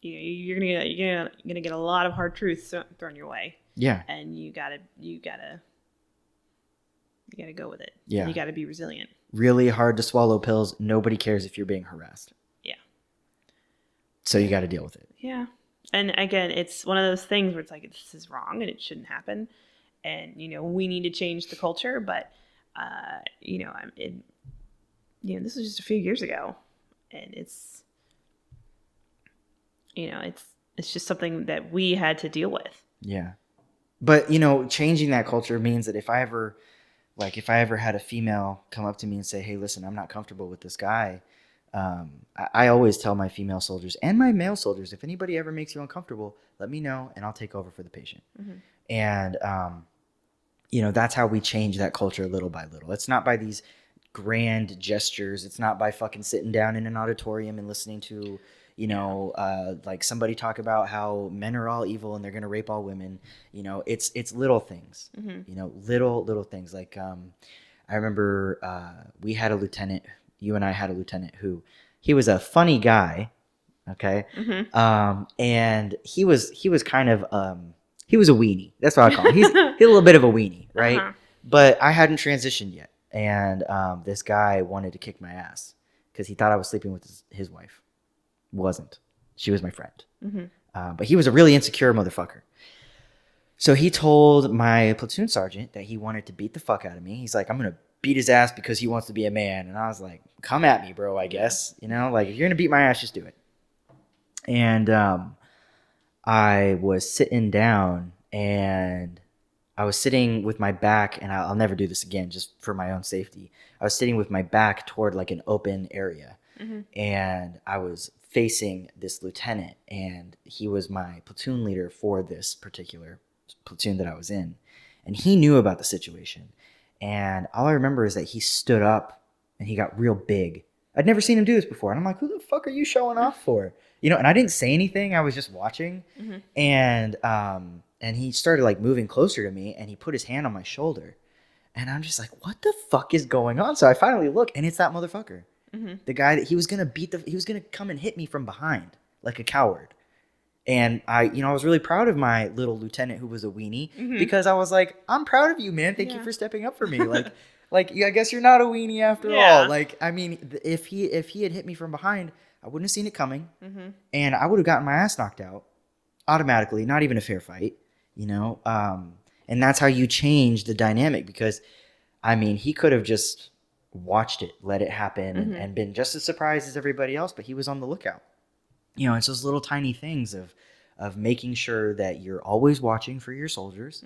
you're gonna get a lot of hard truths thrown your way. Yeah. And you gotta go with it. Yeah. You gotta be resilient. Really hard to swallow pills. Nobody cares if you're being harassed. Yeah. So you got to deal with it. Yeah. And again, it's one of those things where it's like, this is wrong and it shouldn't happen. And, we need to change the culture. But, this was just a few years ago. And it's just something that we had to deal with. Yeah. But, changing that culture means that if I ever had a female come up to me and say, hey, listen, I'm not comfortable with this guy. I always tell my female soldiers and my male soldiers, if anybody ever makes you uncomfortable, let me know and I'll take over for the patient. Mm-hmm. And, that's how we change that culture little by little. It's not by these grand gestures. It's not by fucking sitting down in an auditorium and listening to, like somebody talk about how men are all evil and they're going to rape all women. It's little things, little things. Like, I remember, we had a lieutenant, you and I had a lieutenant who, he was a funny guy. Okay. Mm-hmm. And he was kind of, he was a weenie. That's what I call him. He's a little bit of a weenie. Right. Uh-huh. But I hadn't transitioned yet. And, this guy wanted to kick my ass because he thought I was sleeping with his wife. Wasn't. She was my friend. Mm-hmm. But he was a really insecure motherfucker. So he told my platoon sergeant that he wanted to beat the fuck out of me. He's like, I'm going to beat his ass because he wants to be a man. And I was like, come at me, bro, I guess. You know, like, if you're going to beat my ass, just do it. And I was sitting down, and I was sitting with my back, and I'll never do this again just for my own safety. I was sitting with my back toward like an open area. Mm-hmm. And I was facing this lieutenant, and he was my platoon leader for this particular platoon that I was in. And he knew about the situation. And all I remember is that he stood up and he got real big. I'd never seen him do this before. And I'm like, who the fuck are you showing off for? You know, and I didn't say anything. I was just watching. Mm-hmm. And he started like moving closer to me, and he put his hand on my shoulder. And I'm just like, what the fuck is going on? So I finally look, and it's that motherfucker. Mm-hmm. The guy that he was going to come and hit me from behind like a coward. And I was really proud of my little lieutenant who was a weenie, because I was like, I'm proud of you, man. Thank you for stepping up for me. Like, I guess you're not a weenie after all. Like, I mean, if he had hit me from behind, I wouldn't have seen it coming, and I would have gotten my ass knocked out automatically. Not even a fair fight, you know. And that's how you change the dynamic, because, I mean, he could have just watched it, let it happen, and been just as surprised as everybody else, but he was on the lookout. You know, it's those little tiny things of making sure that you're always watching for your soldiers,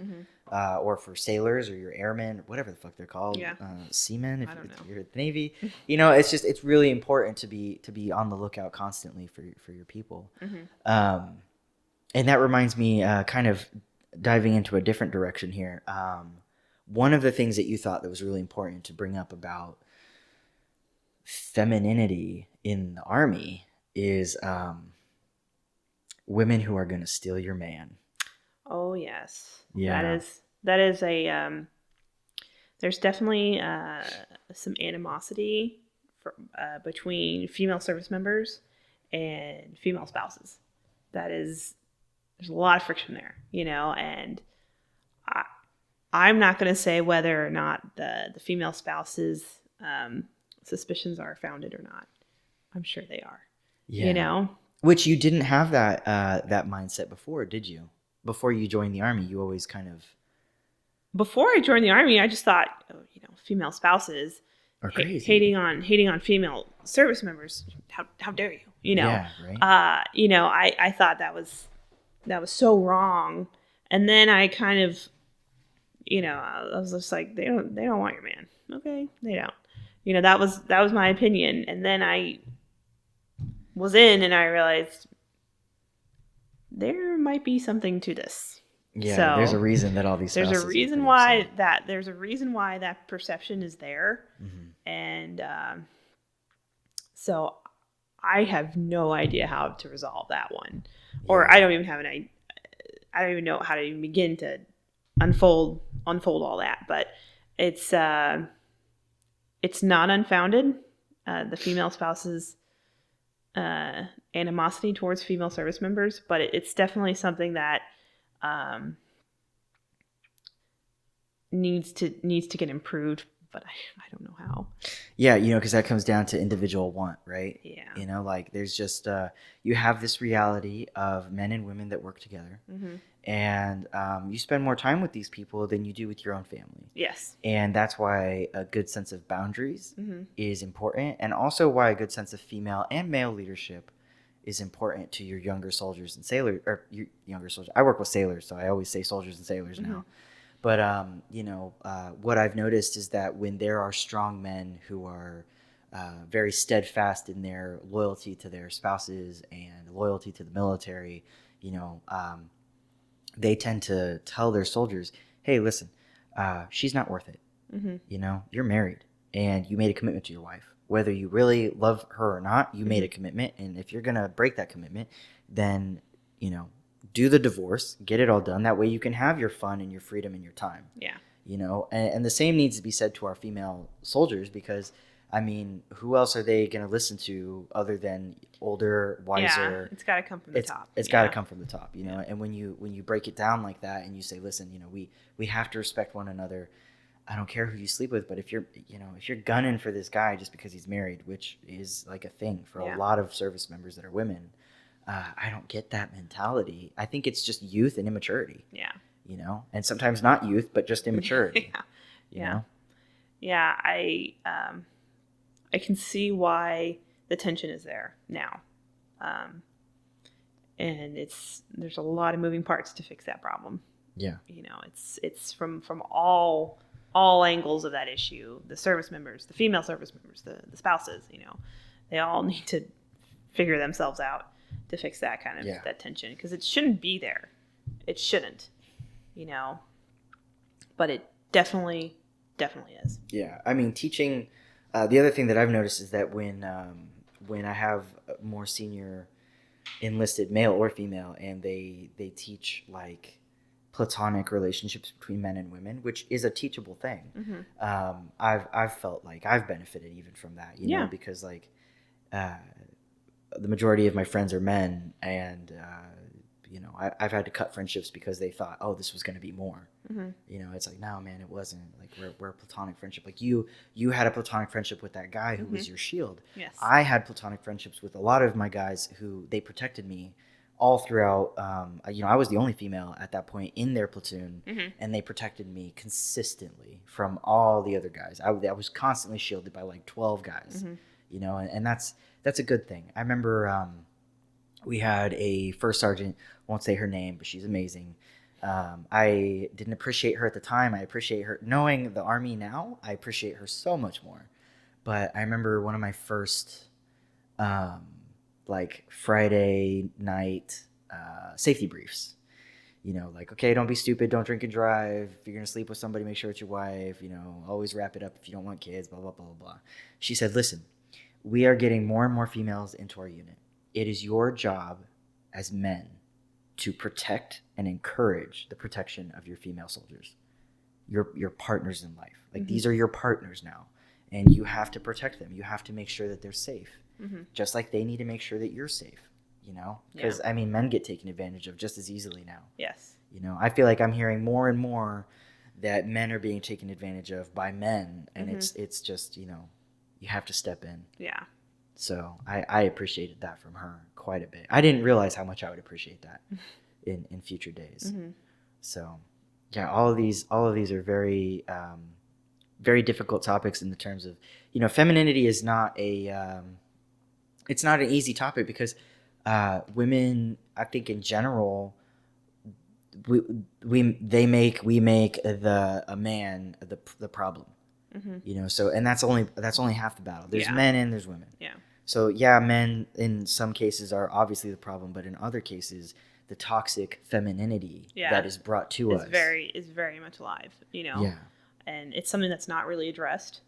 or for sailors or your airmen, whatever the fuck they're called, seamen if you're at the Navy. You know, it's really important to be on the lookout constantly for your people. And that reminds me, kind of diving into a different direction here. One of the things that you thought that was really important to bring up about femininity in the Army is women who are going to steal your man. Oh yes, yeah. That is a there's definitely some animosity between female service members and female spouses. There's a lot of friction there, you know, and I'm not going to say whether or not the female spouse's suspicions are founded or not. I'm sure they are. Yeah. You know? Which you didn't have that mindset before, did you? Before you joined the Army, you always kind of... Before I joined the Army, I just thought, female spouses are crazy. hating on female service members. How dare you? You know? Yeah, right. I thought that was so wrong. And then I kind of, I was just like, they don't want your man. Okay, they don't. You know, that was my opinion. And then I was in, and I realized there might be something to this. Yeah, so, there's a reason that all these there's a reason why that perception is there, and so I have no idea how to resolve that one, or I don't even know how to even begin to unfold all that. But it's not unfounded. The female spouse's animosity towards female service members, but it's definitely something that needs to get improved, but I don't know how. Yeah, because that comes down to individual want, right? Yeah. Like there's just you have this reality of men and women that work together, and you spend more time with these people than you do with your own family. Yes. And that's why a good sense of boundaries is important, and also why a good sense of female and male leadership is important to your younger soldiers and sailors, or your younger soldiers. I work with sailors, so I always say soldiers and sailors now. But, what I've noticed is that when there are strong men who are very steadfast in their loyalty to their spouses and loyalty to the military, they tend to tell their soldiers, hey, listen, she's not worth it. You're married and you made a commitment to your wife. Whether you really love her or not, you made a commitment. And if you're going to break that commitment, then, do the divorce, get it all done. That way you can have your fun and your freedom and your time. Yeah. And the same needs to be said to our female soldiers, because, I mean, who else are they going to listen to other than older, wiser? Yeah, it's got to come from the top. It's got to come from the top, And when you break it down like that and you say, listen, we have to respect one another. I don't care who you sleep with, but if you're gunning for this guy just because he's married, which is like a thing for a lot of service members that are women, I don't get that mentality. I think it's just youth and immaturity. Yeah. And sometimes not youth, but just immaturity. Yeah. I can see why the tension is there now. And there's a lot of moving parts to fix that problem. Yeah. It's from all angles of that issue. The service members, the female service members, the spouses, they all need to figure themselves out to fix that kind of that tension, because it shouldn't be there. It shouldn't, but it definitely is. Yeah. I mean, teaching, the other thing that I've noticed is that when I have more senior enlisted male or female, and they teach like platonic relationships between men and women, which is a teachable thing. Mm-hmm. I've felt like I've benefited even from that, because like the majority of my friends are men, and I've had to cut friendships because they thought, oh, this was going to be more. Mm-hmm. It's like, no, man, it wasn't. Like we're a platonic friendship. Like you had a platonic friendship with that guy who was your shield. Yes. I had platonic friendships with a lot of my guys who they protected me all throughout. I was the only female at that point in their platoon, and they protected me consistently from all the other guys. I was constantly shielded by like 12 guys, and that's a good thing. I remember we had a first sergeant, won't say her name, but she's amazing. I didn't appreciate her at the time. I appreciate her knowing the Army now. I appreciate her so much more. But I remember one of my first like Friday night safety briefs. Like, okay, don't be stupid, don't drink and drive. If you're gonna sleep with somebody, make sure it's your wife. Always wrap it up if you don't want kids. Blah blah blah blah blah. She said, "Listen, we are getting more and more females into our unit. It is your job as men to protect and encourage the protection of your female soldiers, your partners in life. Like these are your partners now, and you have to protect them. You have to make sure that they're safe, just like they need to make sure that you're safe. Because I mean, men get taken advantage of just as easily now. Yes. I feel like I'm hearing more and more that men are being taken advantage of by men, and it's just you have to step in. Yeah. So I appreciated that from her quite a bit. I didn't realize how much I would appreciate that in future days. Mm-hmm. So yeah, all of these are very very difficult topics in the terms of femininity is not it's not an easy topic, because women, I think in general, we make a man the problem. So, and that's only half the battle. There's men and there's women. Yeah. So yeah, men in some cases are obviously the problem, but in other cases, the toxic femininity that is brought to us is very much alive. Yeah. And it's something that's not really addressed.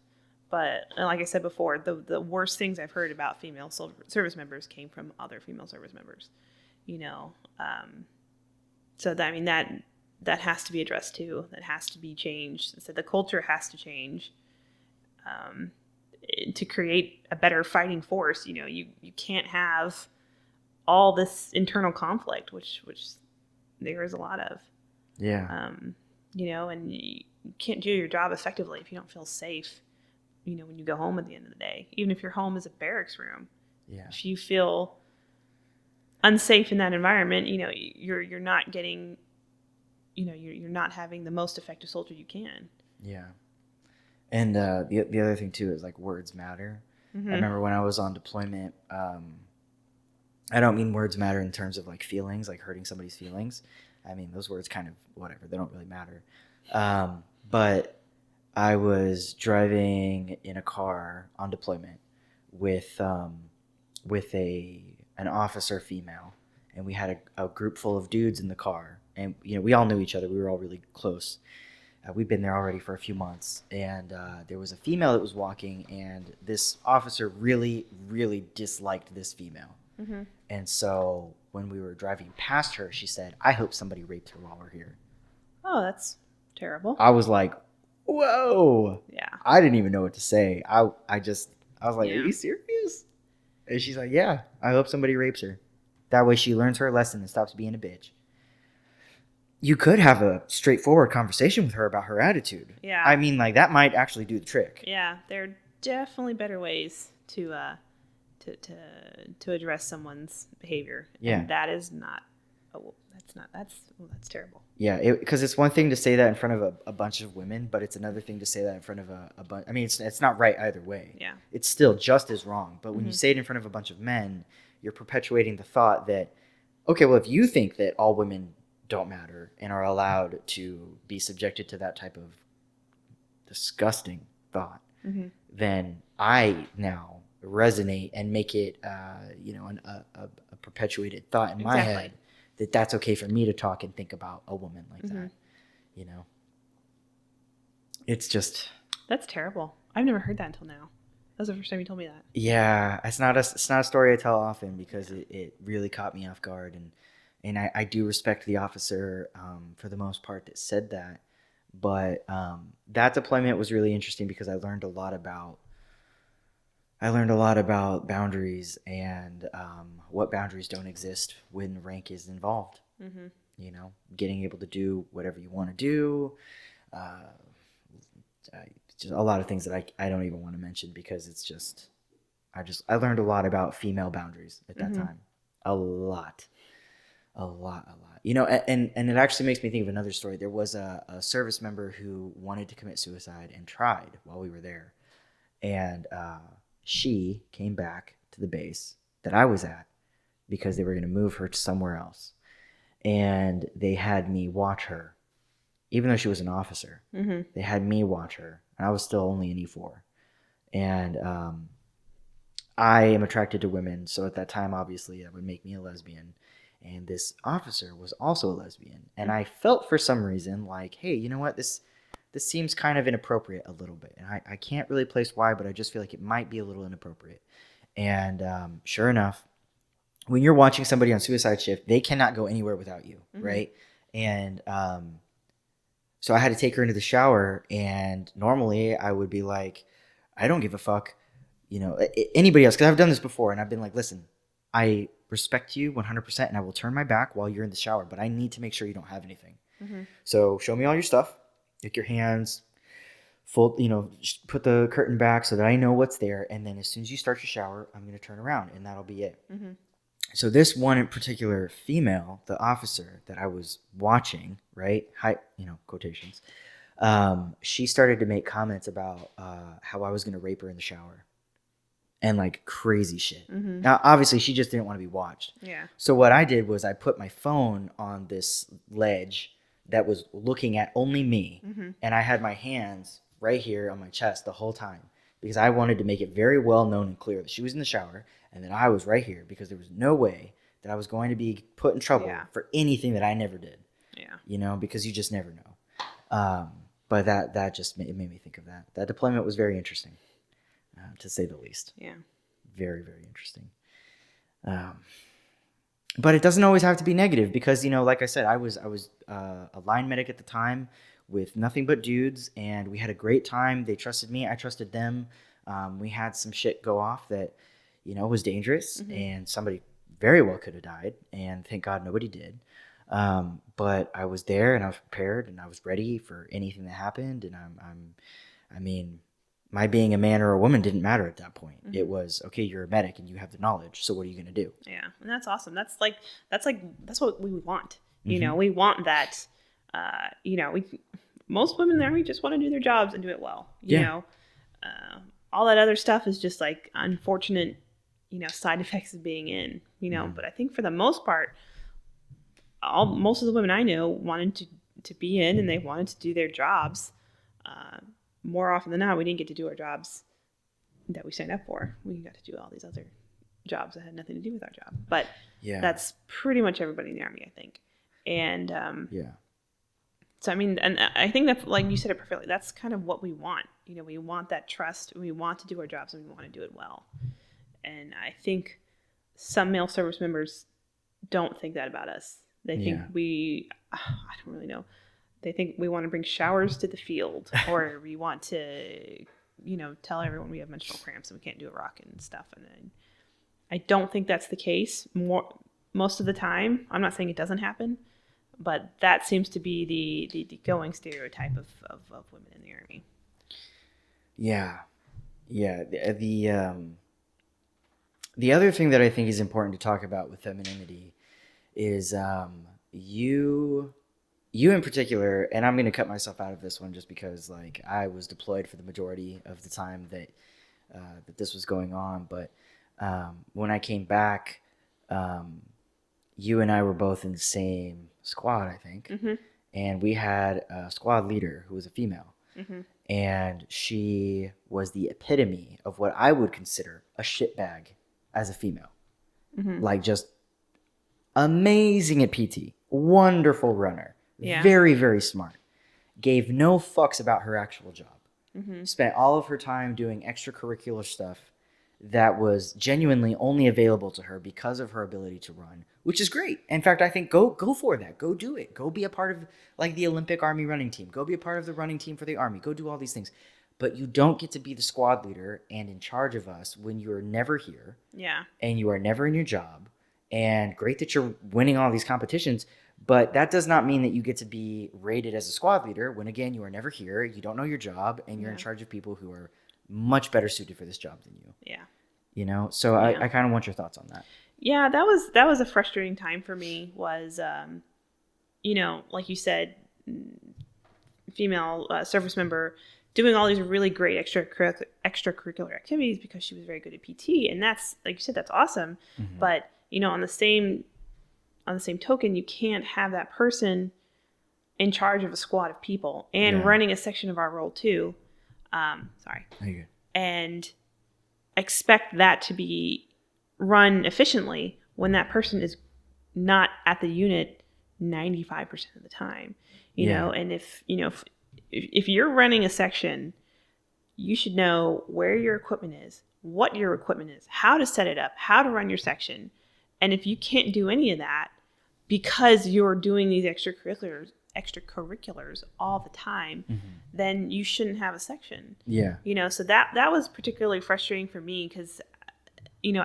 But like I said before, the worst things I've heard about female service members came from other female service members. So that has to be addressed too. That has to be changed. So the culture has to change to create a better fighting force. You can't have all this internal conflict, which there is a lot of. Yeah. And you can't do your job effectively if you don't feel safe. When you go home at the end of the day, even if your home is a barracks room, if you feel unsafe in that environment, you're not getting. You're not having the most effective soldier you can. Yeah. And the other thing too is like words matter. I remember when I was on deployment, I don't mean words matter in terms of like feelings, like hurting somebody's feelings. I mean, those words kind of whatever, they don't really matter. But I was driving in a car on deployment with an officer female, and we had a group full of dudes in the car. And, we all knew each other. We were all really close. We'd been there already for a few months. And there was a female that was walking, and this officer really, really disliked this female. Mm-hmm. And so when we were driving past her, she said, "I hope somebody raped her while we're here." Oh, that's terrible. I was like, whoa. Yeah. I didn't even know what to say. I was like, Are you serious? And she's like, "Yeah, I hope somebody rapes her. That way she learns her lesson and stops being a bitch." you could have a straightforward conversation with her about her attitude. Yeah. I mean, like, that might actually do the trick. Yeah, there are definitely better ways to address someone's behavior. Yeah. And that is not. Oh, that's terrible. Yeah, because it's one thing to say that in front of a bunch of women, but it's another thing to say that in front of a bunch. I mean, it's not right either way. Yeah. It's still just as wrong. But when Mm-hmm. you say it in front of a bunch of men, you're perpetuating the thought that, okay, well, if you think that all women don't matter and are allowed to be subjected to that type of disgusting thought, Mm-hmm. then I now resonate and make it, a perpetuated thought in my head that that's okay for me to talk and think about a woman like Mm-hmm. that. It's just, That's terrible. I've never heard that until now. That was the first time you told me that. yeah, it's not a story I tell often because it really caught me off guard, and I do respect the officer for the most part that said that, but that deployment was really interesting because I learned a lot about boundaries and what boundaries don't exist when rank is involved. Mm-hmm. Getting able to do whatever you want to do. Just a lot of things that I don't even want to mention because it's just I learned a lot about female boundaries at that Mm-hmm. time. A lot. And it actually makes me think of another story. There was a service member who wanted to commit suicide and tried while we were there. And she came back to the base that I was at because they were going to move her to somewhere else. And they had me watch her, even though she was an officer. Mm-hmm. They had me watch her. And I was still only an E4. And I am attracted to women. So at that time, obviously, that would make me a lesbian. And this officer was also a lesbian. And I felt for some reason like, hey, you know what? This seems kind of inappropriate a little bit. And I can't really place why, but I just feel like it might be a little inappropriate. And sure enough, when you're watching somebody on suicide shift, they cannot go anywhere without you, Mm-hmm. right? And so I had to take her into the shower. And normally I would be like, I don't give a fuck, anybody else. Because I've done this before. And I've been like, listen, I respect you 100% and I will turn my back while you're in the shower. But I need to make sure you don't have anything. Mm-hmm. So show me all your stuff. Like your hands, fold, put the curtain back so that I know what's there. And then as soon as you start your shower, I'm going to turn around and that'll be it. Mm-hmm. So this one in particular female, the officer that I was watching, right? Quotations. She started to make comments about how I was going to rape her in the shower and like crazy shit. Mm-hmm. Now, obviously she just didn't want to be watched. Yeah. So what I did was I put my phone on this ledge that was looking at only me. Mm-hmm. And I had my hands right here on my chest the whole time because I wanted to make it very well known and clear that she was in the shower and that I was right here because there was no way that I was going to be put in trouble for anything that I never did. Yeah. Because you just never know. But that just made me think of that. That deployment was very interesting, to say the least. Yeah. Very, very interesting. But it doesn't always have to be negative because, like I said, I was a line medic at the time with nothing but dudes, and we had a great time. They trusted me. I trusted them. We had some shit go off that, was dangerous, Mm-hmm. and somebody very well could have died, and thank God nobody did. But I was there, and I was prepared, and I was ready for anything that happened, and I mean, my being a man or a woman didn't matter at that point. Mm-hmm. It was, okay, you're a medic and you have the knowledge. So what are you going to do? Yeah. And that's awesome. That's what we want. Mm-hmm. We want that, most women in the Army just want to do their jobs and do it well. All that other stuff is just like unfortunate, side effects of being in, Mm-hmm. but I think for the most part, most of the women I know wanted to be in and they wanted to do their jobs. More often than not, we didn't get to do our jobs that we signed up for. We got to do all these other jobs that had nothing to do with our job. But that's pretty much everybody in the Army, I think. And so, I mean, and I think that, like you said it perfectly, that's kind of what we want. We want that trust. We want to do our jobs and we want to do it well. And I think some male service members don't think that about us. They think I don't really know. They think we want to bring showers to the field, or we want to, tell everyone we have menstrual cramps and we can't do a rock and stuff. And I don't think that's the case. Most of the time, I'm not saying it doesn't happen, But that seems to be the going stereotype of women in the Army. Yeah. The other thing that I think is important to talk about with femininity is you in particular, and I'm going to cut myself out of this one just because like I was deployed for the majority of the time that this was going on. But when I came back, you and I were both in the same squad, I think, and we had a squad leader who was a female. And she was the epitome of what I would consider a shitbag as a female. Like just amazing at PT, wonderful runner, very, very smart, gave no fucks about her actual job, spent all of her time doing extracurricular stuff that was genuinely only available to her because of her ability to run, which is great. In fact, I think go for that. Go do it. Go be a part of like the Olympic Army running team. Go be a part of the running team for the Army. Go do all these things. But you don't get to be the squad leader and in charge of us when you're never here. Yeah. And you are never in your job. And great that you're winning all these competitions, but that does not mean that you get to be rated as a squad leader when, again, you are never here, you don't know your job, and you're in charge of people who are much better suited for this job than you. Yeah. You know? So I kind of want your thoughts on that. Yeah, that was a frustrating time for me was, like you said, female service member doing all these really great extracurricular activities because she was very good at PT. And that's, like you said, that's awesome. But, on the same token, you can't have that person in charge of a squad of people and running a section of our role too. And expect that to be run efficiently when that person is not at the unit 95% of the time, you know, and if you're running a section, you should know where your equipment is, what your equipment is, how to set it up, how to run your section. And if you can't do any of that because you're doing these extracurriculars all the time, then you shouldn't have a section. Yeah. So that was particularly frustrating for me because, at the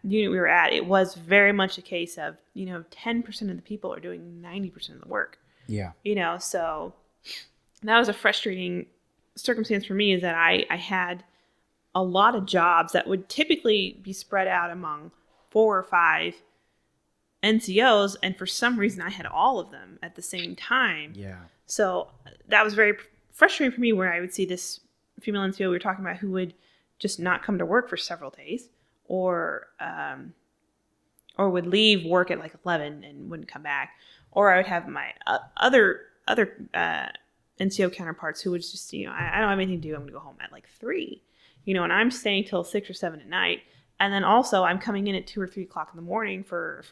unit we were at, it was very much a case of, 10% of the people are doing 90% of the work. Yeah. So that was a frustrating circumstance for me, is that I had a lot of jobs that would typically be spread out among 4 or 5 NCOs, and for some reason I had all of them at the same time. Yeah. So that was very frustrating for me, where I would see this female NCO we were talking about who would just not come to work for several days, or would leave work at like 11 and wouldn't come back. Or I would have my other NCO counterparts who would just, I don't have anything to do, I'm going to go home at like 3, and I'm staying till 6 or 7 at night. And then also I'm coming in at 2 or 3 o'clock in the morning for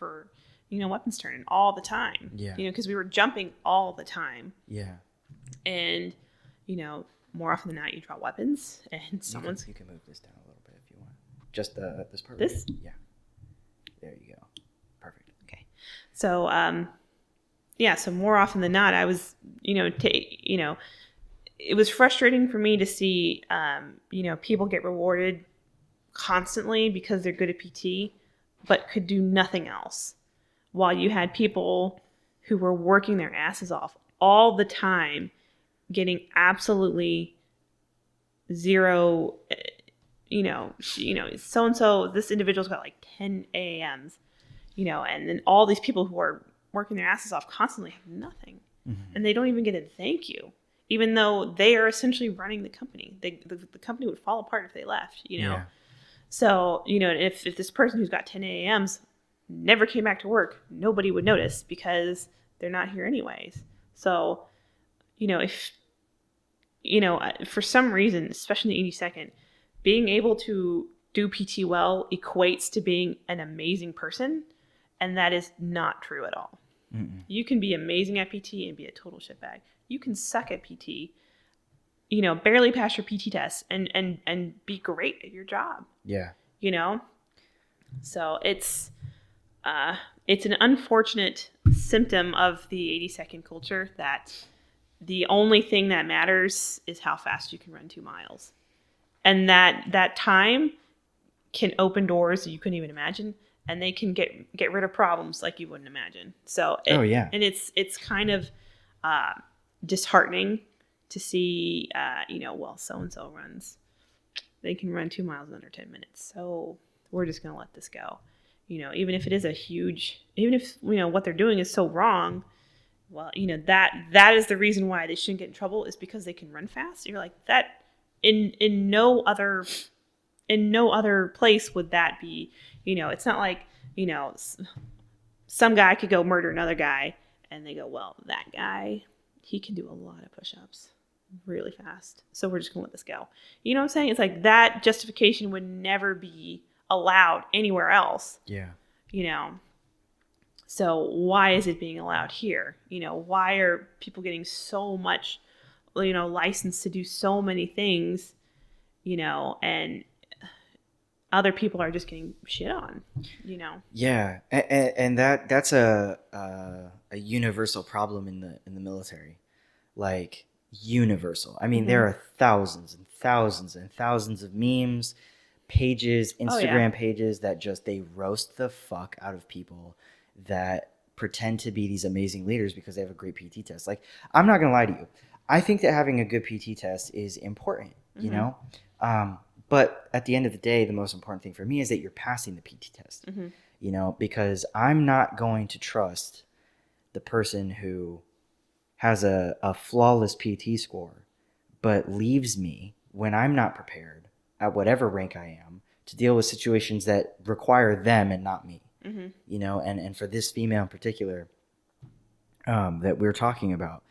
weapons turning all the time. Yeah. Because we were jumping all the time. Yeah. And, more often than not, you draw weapons and someone's... You can move this down a little bit if you want. Just this part. This? Yeah. There you go. Perfect. Okay. So, so more often than not, I was, it was frustrating for me to see, people get rewarded constantly because they're good at PT, but could do nothing else, while you had people who were working their asses off all the time, getting absolutely zero. So-and-so, this individual's got like 10 AAMs, and then all these people who are working their asses off constantly have nothing, and they don't even get a thank you, even though they are essentially running the company. The company would fall apart if they left. Yeah. So, if this person who's got 10 AAMs never came back to work, nobody would notice because they're not here anyways. So, if, for some reason, especially in the 82nd, being able to do PT well equates to being an amazing person. And that is not true at all. You can be amazing at PT and be a total shitbag. You can suck at PT, barely pass your PT test and be great at your job. Yeah. So it's an unfortunate symptom of the 82nd culture that the only thing that matters is how fast you can run 2 miles. And that time can open doors that you couldn't even imagine. and they can get rid of problems like you wouldn't imagine. So Oh yeah. and it's kind of disheartening to see well, so and so they can run 2 miles in under 10 minutes, so we're just going to let this go. Even if it is even if what they're doing is so wrong, well, that is the reason why they shouldn't get in trouble, is because they can run fast. You're like, that in no other place would that be. It's not like, some guy could go murder another guy and they go, well, that guy, he can do a lot of push-ups really fast, so we're just gonna let this go. You know what I'm saying? It's like that justification would never be allowed anywhere else. Yeah. So why is it being allowed here? Why are people getting so much license to do so many things, and other people are just getting shit on. Yeah, and that's a universal problem in the military, like universal. I mean, there are thousands and thousands and thousands of memes, pages, Instagram pages that just they roast the fuck out of people that pretend to be these amazing leaders because they have a great PT test. Like, I'm not gonna lie to you, I think that having a good PT test is important. You know. But at the end of the day, the most important thing for me is that you're passing the PT test, because I'm not going to trust the person who has a flawless PT score, but leaves me when I'm not prepared at whatever rank I am to deal with situations that require them and not me, and for this female in particular that we're talking about,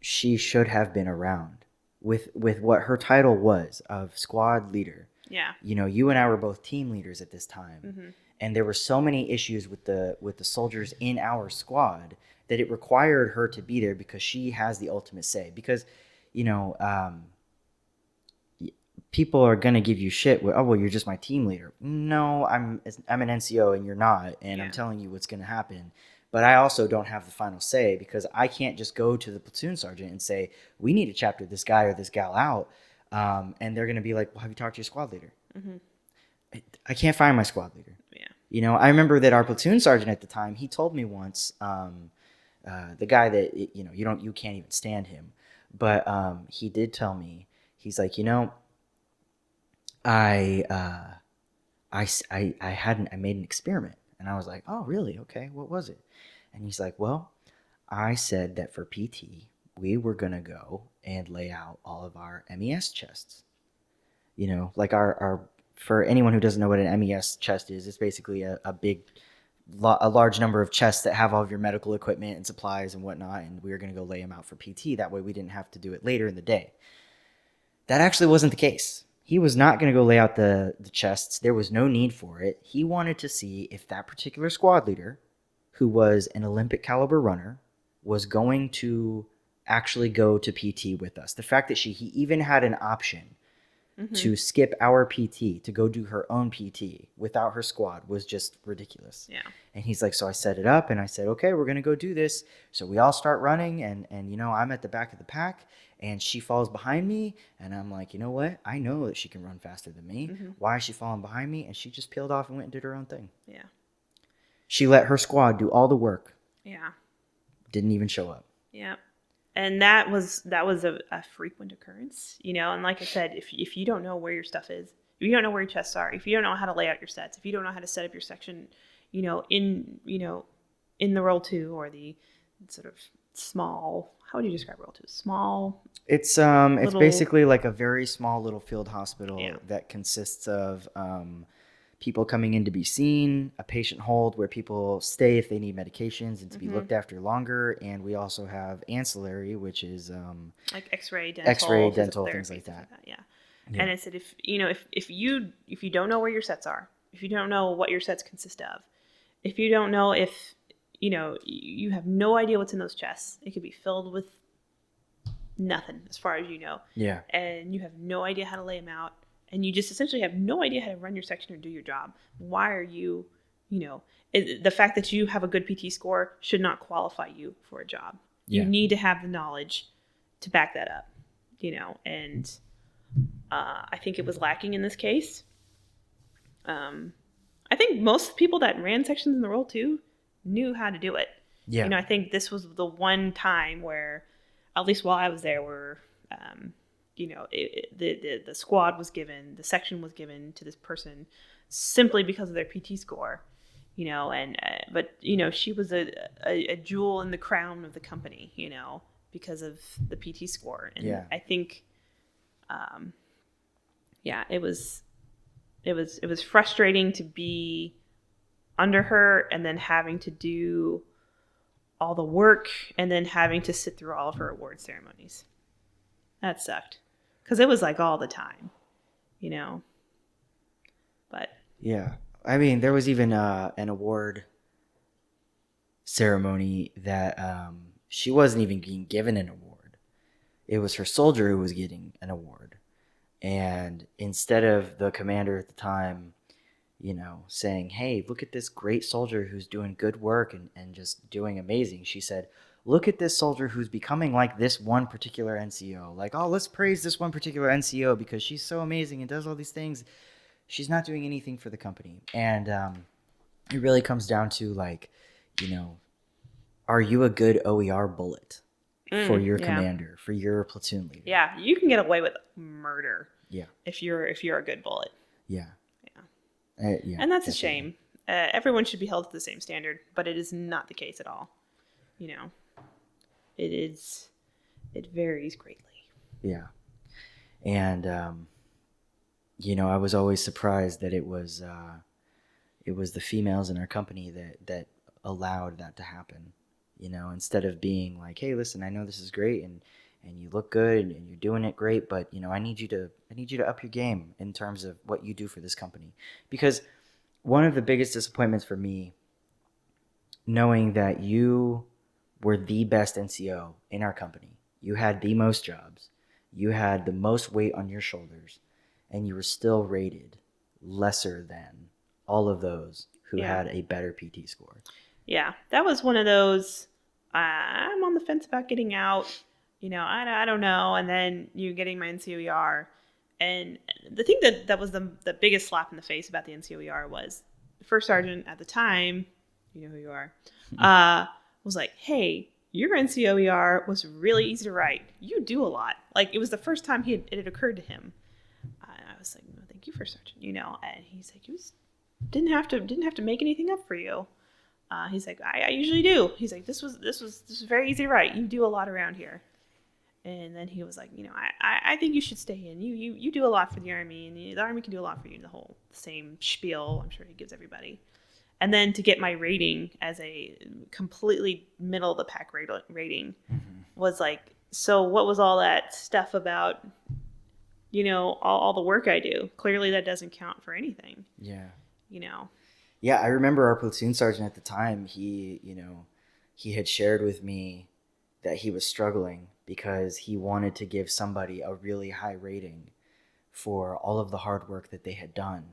she should have been around. With what her title was of squad leader. Yeah. You and I were both team leaders at this time. And there were so many issues with the soldiers in our squad that it required her to be there because she has the ultimate say. Because, people are going to give you shit with, oh, well, you're just my team leader. No, I'm an NCO and you're not. And I'm telling you what's going to happen. But I also don't have the final say because I can't just go to the platoon sergeant and say, we need to chapter this guy or this gal out. And they're going to be like, well, have you talked to your squad leader? I can't find my squad leader. Yeah. I remember that our platoon sergeant at the time, he told me once, the guy that, you can't even stand him. But he did tell me, he's like, I made an experiment. And I was like, oh, really? Okay. What was it? And he's like, well, I said that for PT, we were going to go and lay out all of our MES chests. Like for anyone who doesn't know what an MES chest is, it's basically a large number of chests that have all of your medical equipment and supplies and whatnot. And we were going to go lay them out for PT. That way we didn't have to do it later in the day. That actually wasn't the case. He was not going to go lay out the chests. There was no need for it. He wanted to see if that particular squad leader, who was an Olympic caliber runner, was going to actually go to PT with us. The fact that he even had an option to skip our PT to go do her own PT without her squad was just ridiculous. Yeah. And he's like, so I set it up and I said, okay, we're going to go do this. So we all start running and I'm at the back of the pack and she falls behind me. And I'm like, you know what? I know that she can run faster than me. Why is she falling behind me? And she just peeled off and went and did her own thing. Yeah. She let her squad do all the work. Yeah. Didn't even show up. Yeah. And that was a frequent occurrence, and like I said, if you don't know where your stuff is, if you don't know where your chests are, if you don't know how to lay out your sets, if you don't know how to set up your section, in the roll 2 or the sort of small, how would you describe roll 2? Small. It's basically like a very small little field hospital that consists of people coming in to be seen, a patient hold where people stay if they need medications and to be looked after longer, and we also have ancillary, which is like X-ray, dental, things like that. Yeah. And I said, if you don't know where your sets are, if you don't know what your sets consist of, if you don't know if you have no idea what's in those chests, it could be filled with nothing as far as and you have no idea how to lay them out. And you just essentially have no idea how to run your section or do your job. Why are you, the fact that you have a good PT score should not qualify you for a job. You need to have the knowledge to back that up, and I think it was lacking in this case. I think think most people that ran sections in the World II knew how to do it. Yeah. You know, I think this was the one time where, at least while I was there, where, you know, the squad was given, the section was given to this person simply because of their PT score, you know, and, but, you know, she was a jewel in the crown of the company, you know, because of the PT score. And Yeah. I think, yeah, it was frustrating to be under her and then having to do all the work and then having to sit through all of her award ceremonies. That sucked because it was like all the time, you know. But Yeah. I mean, there was even an award ceremony that she wasn't even being given an award. It was her soldier who was getting an award. And instead of the commander at the time, you know, saying, hey, look at this great soldier who's doing good work and just doing amazing, she said, look at this soldier who's becoming like this one particular NCO. Like, oh, let's praise this one particular NCO because she's so amazing and does all these things. She's not doing anything for the company. And it really comes down to, like, you know, are you a good OER bullet for your commander, for your platoon leader? Yeah, you can get away with murder. Yeah. If you're a good bullet. Yeah. Yeah. And that's definitely a shame. Everyone should be held to the same standard, but it is not the case at all. You know, it varies greatly. Yeah. And, you know, I was always surprised that it was the females in our company that allowed that to happen. You know, instead of being like, hey, listen, I know this is great and you look good and you're doing it great, but, you know, I need you to up your game in terms of what you do for this company. Because one of the biggest disappointments for me, knowing that you were the best NCO in our company, you had the most jobs, you had the most weight on your shoulders, and you were still rated lesser than all of those who had a better PT score. Yeah, that was one of those, I'm on the fence about getting out. You know, I don't know. And then you getting my NCOER. And the thing that was the biggest slap in the face about the NCOER was the first sergeant at the time, you know who you are, was like, hey, your NCOER was really easy to write. You do a lot. Like, it was the first time it had occurred to him. I was like, well, thank you, first sergeant. You know, and he's like, didn't have to make anything up for you. He's like, I usually do. He's like, this was very easy to write. You do a lot around here. And then he was like, you know, I think you should stay in. You do a lot for the Army, and the Army can do a lot for you. The whole same spiel I'm sure he gives everybody. And then to get my rating as a completely middle of the pack rating was like, so what was all that stuff about, you know, all the work I do? Clearly that doesn't count for anything. Yeah. You know. Yeah, I remember our platoon sergeant at the time, he had shared with me that he was struggling because he wanted to give somebody a really high rating for all of the hard work that they had done.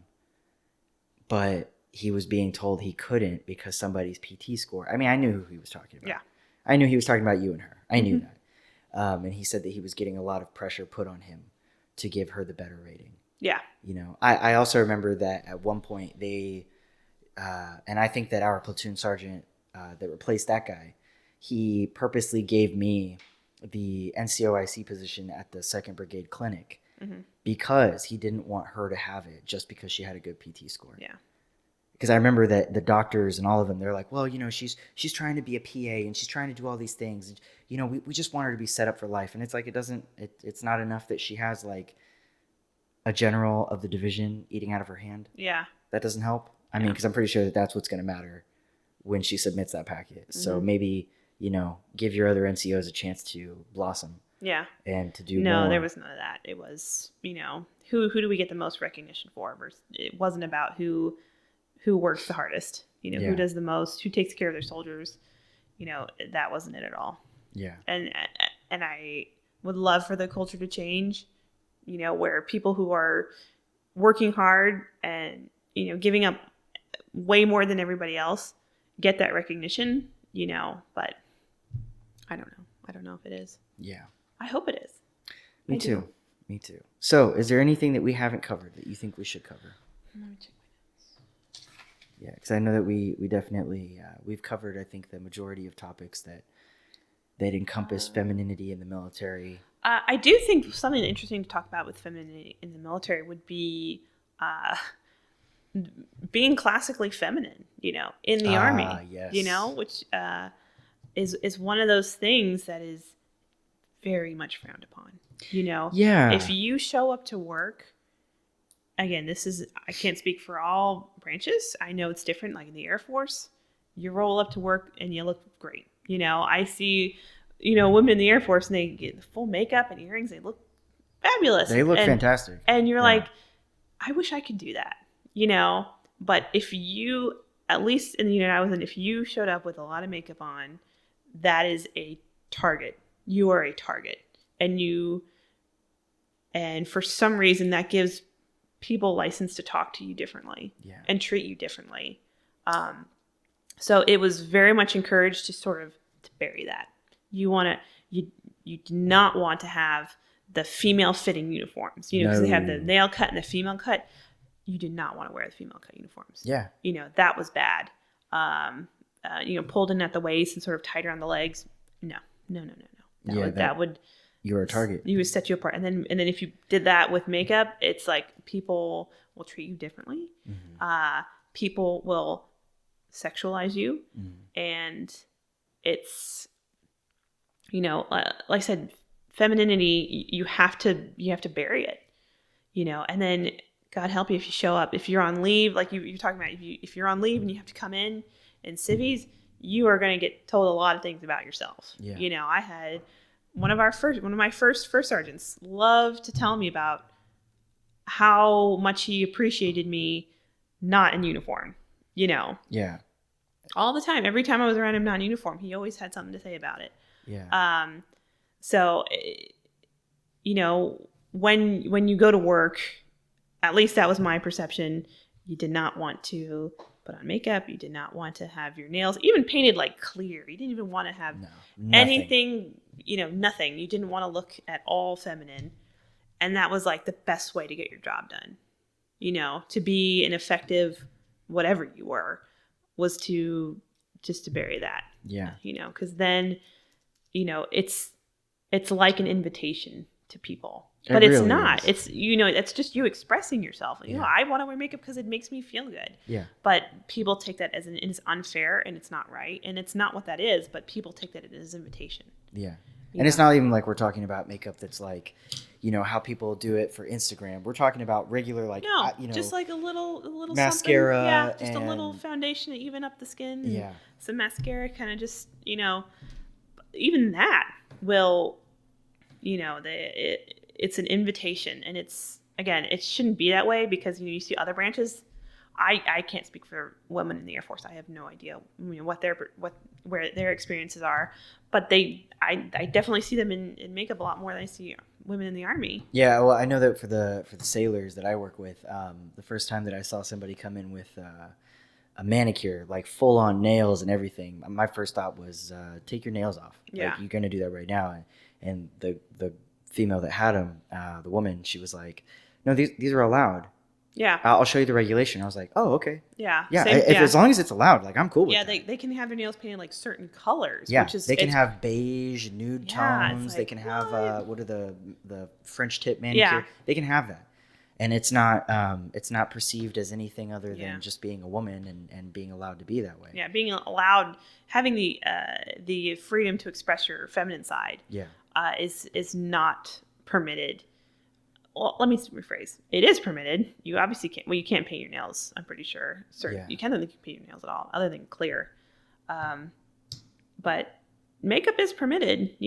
But he was being told he couldn't because somebody's PT score. I mean, I knew who he was talking about. Yeah. I knew he was talking about you and her. I knew that. And he said that he was getting a lot of pressure put on him to give her the better rating. Yeah. You know, I also remember that at one point they, and I think that our platoon sergeant that replaced that guy, he purposely gave me the NCOIC position at the 2nd Brigade Clinic because he didn't want her to have it just because she had a good PT score. Yeah. Because I remember that the doctors and all of them, they're like, well, you know, she's trying to be a PA and she's trying to do all these things. And, you know, we just want her to be set up for life. And it's like, it's not enough that she has like a general of the division eating out of her hand. Yeah. That doesn't help. I mean, because I'm pretty sure that that's what's going to matter when she submits that packet. So maybe, you know, give your other NCOs a chance to blossom. Yeah. And to do more. No, there was none of that. It was, you know, who do we get the most recognition for? Versus, it wasn't about who works the hardest, you know, who does the most, who takes care of their soldiers. You know, that wasn't it at all. Yeah. And I would love for the culture to change, you know, where people who are working hard and, you know, giving up way more than everybody else get that recognition, you know, but I don't know. I don't know if it is. Yeah. I hope it is. Me too. So is there anything that we haven't covered that you think we should cover? Let me check my notes. Yeah, because I know that we definitely we've covered, I think, the majority of topics that encompass femininity in the military. I do think something interesting to talk about with femininity in the military would be uh, being classically feminine, in the army, Yes. which is one of those things that is very much frowned upon. Yeah. If you show up to work, again, I can't speak for all branches. I know it's different. Like in the Air Force, you roll up to work and you look great. I see, women in the Air Force and they get full makeup and earrings. They look fabulous. They look fantastic. And you're Yeah. like, I wish I could do that, But if you, at least in the unit I was in, if you showed up with a lot of makeup on, that is a target. You are a target. And for some reason that gives people license to talk to you differently and treat you differently. So it was very much encouraged to bury that. You do not want to have the female fitting uniforms, because they have the male cut and the female cut. You did not want to wear the female cut uniforms. Yeah. That was bad. Pulled in at the waist and sort of tighter on the legs. No. That would. You're a target. You would set you apart. And then if you did that with makeup, it's like people will treat you differently. Mm-hmm. People will sexualize you. Mm-hmm. And it's, like I said, femininity, you have to bury it, and then God help you if you show up. If you're on leave, like you're talking about, if you're on leave and you have to come in civies, you are going to get told a lot of things about yourself. Yeah. I had one of my first sergeants loved to tell me about how much he appreciated me not in uniform, Yeah. all the time. Every time I was around him not in uniform, he always had something to say about it. Yeah. So, when you go to work, at least that was my perception, you did not want to put on makeup. You did not want to have your nails even painted like clear. You didn't even want to have anything, nothing. You didn't want to look at all feminine. And that was like the best way to get your job done. To be an effective whatever you were was to bury that. Yeah. Because then, it's like an invitation to people. But it's not. Is. It's, it's just you expressing yourself. I want to wear makeup because it makes me feel good. Yeah. But people take that as it's unfair and it's not right. And it's not what that is, but people take that as an invitation. Yeah. And it's not even like we're talking about makeup that's like, how people do it for Instagram. We're talking about regular, like, just like a little mascara. Something. Yeah, just a little foundation to even up the skin. Yeah. Some mascara kind of just, even that will, it's an invitation. And it's, again, it shouldn't be that way because you see other branches. I can't speak for women in the Air Force. I have no idea where their experiences are, but I definitely see them in makeup a lot more than I see women in the Army. Yeah, well, I know that for the sailors that I work with, the first time that I saw somebody come in with a manicure, like full on nails and everything, my first thought was take your nails off. Yeah, like, you're gonna do that right now. And the female that had them, the woman, she was like, no, these are allowed. Yeah. I'll show you the regulation. I was like, oh, okay. Yeah. Yeah. As long as it's allowed, like, I'm cool with that. Yeah, they can have their nails painted like certain colors. Yeah. They can have beige, nude tones. Like, they can have what are the French tip manicure? Yeah. They can have that. And it's not perceived as anything other than just being a woman and being allowed to be that way. Yeah, being allowed, having the freedom to express your feminine side. Yeah. Is not permitted. Well, let me rephrase. It is permitted. You obviously can't. Well, you can't paint your nails. I'm pretty sure. You can't think you can paint your nails at all, other than clear. But makeup is permitted,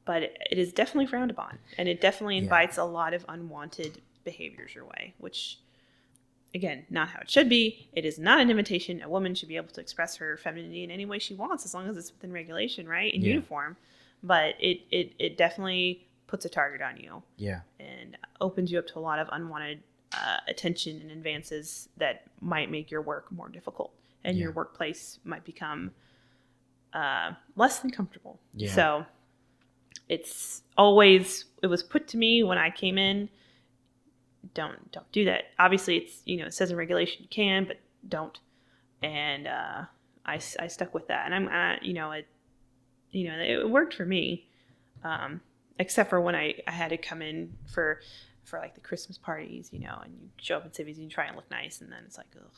but it is definitely frowned upon, and it definitely invites a lot of unwanted behaviors your way. Which, again, not how it should be. It is not an invitation. A woman should be able to express her femininity in any way she wants, as long as it's within regulation, right? In uniform. But it definitely puts a target on you. Yeah. And opens you up to a lot of unwanted attention and advances that might make your work more difficult. And your workplace might become less than comfortable. Yeah. So it was put to me when I came in, don't do that. Obviously it's, it says in regulation you can, but don't. and I stuck with that, and it worked for me, except for when I had to come in for like the Christmas parties, and you show up in civvies and you try and look nice, and then it's like, ugh.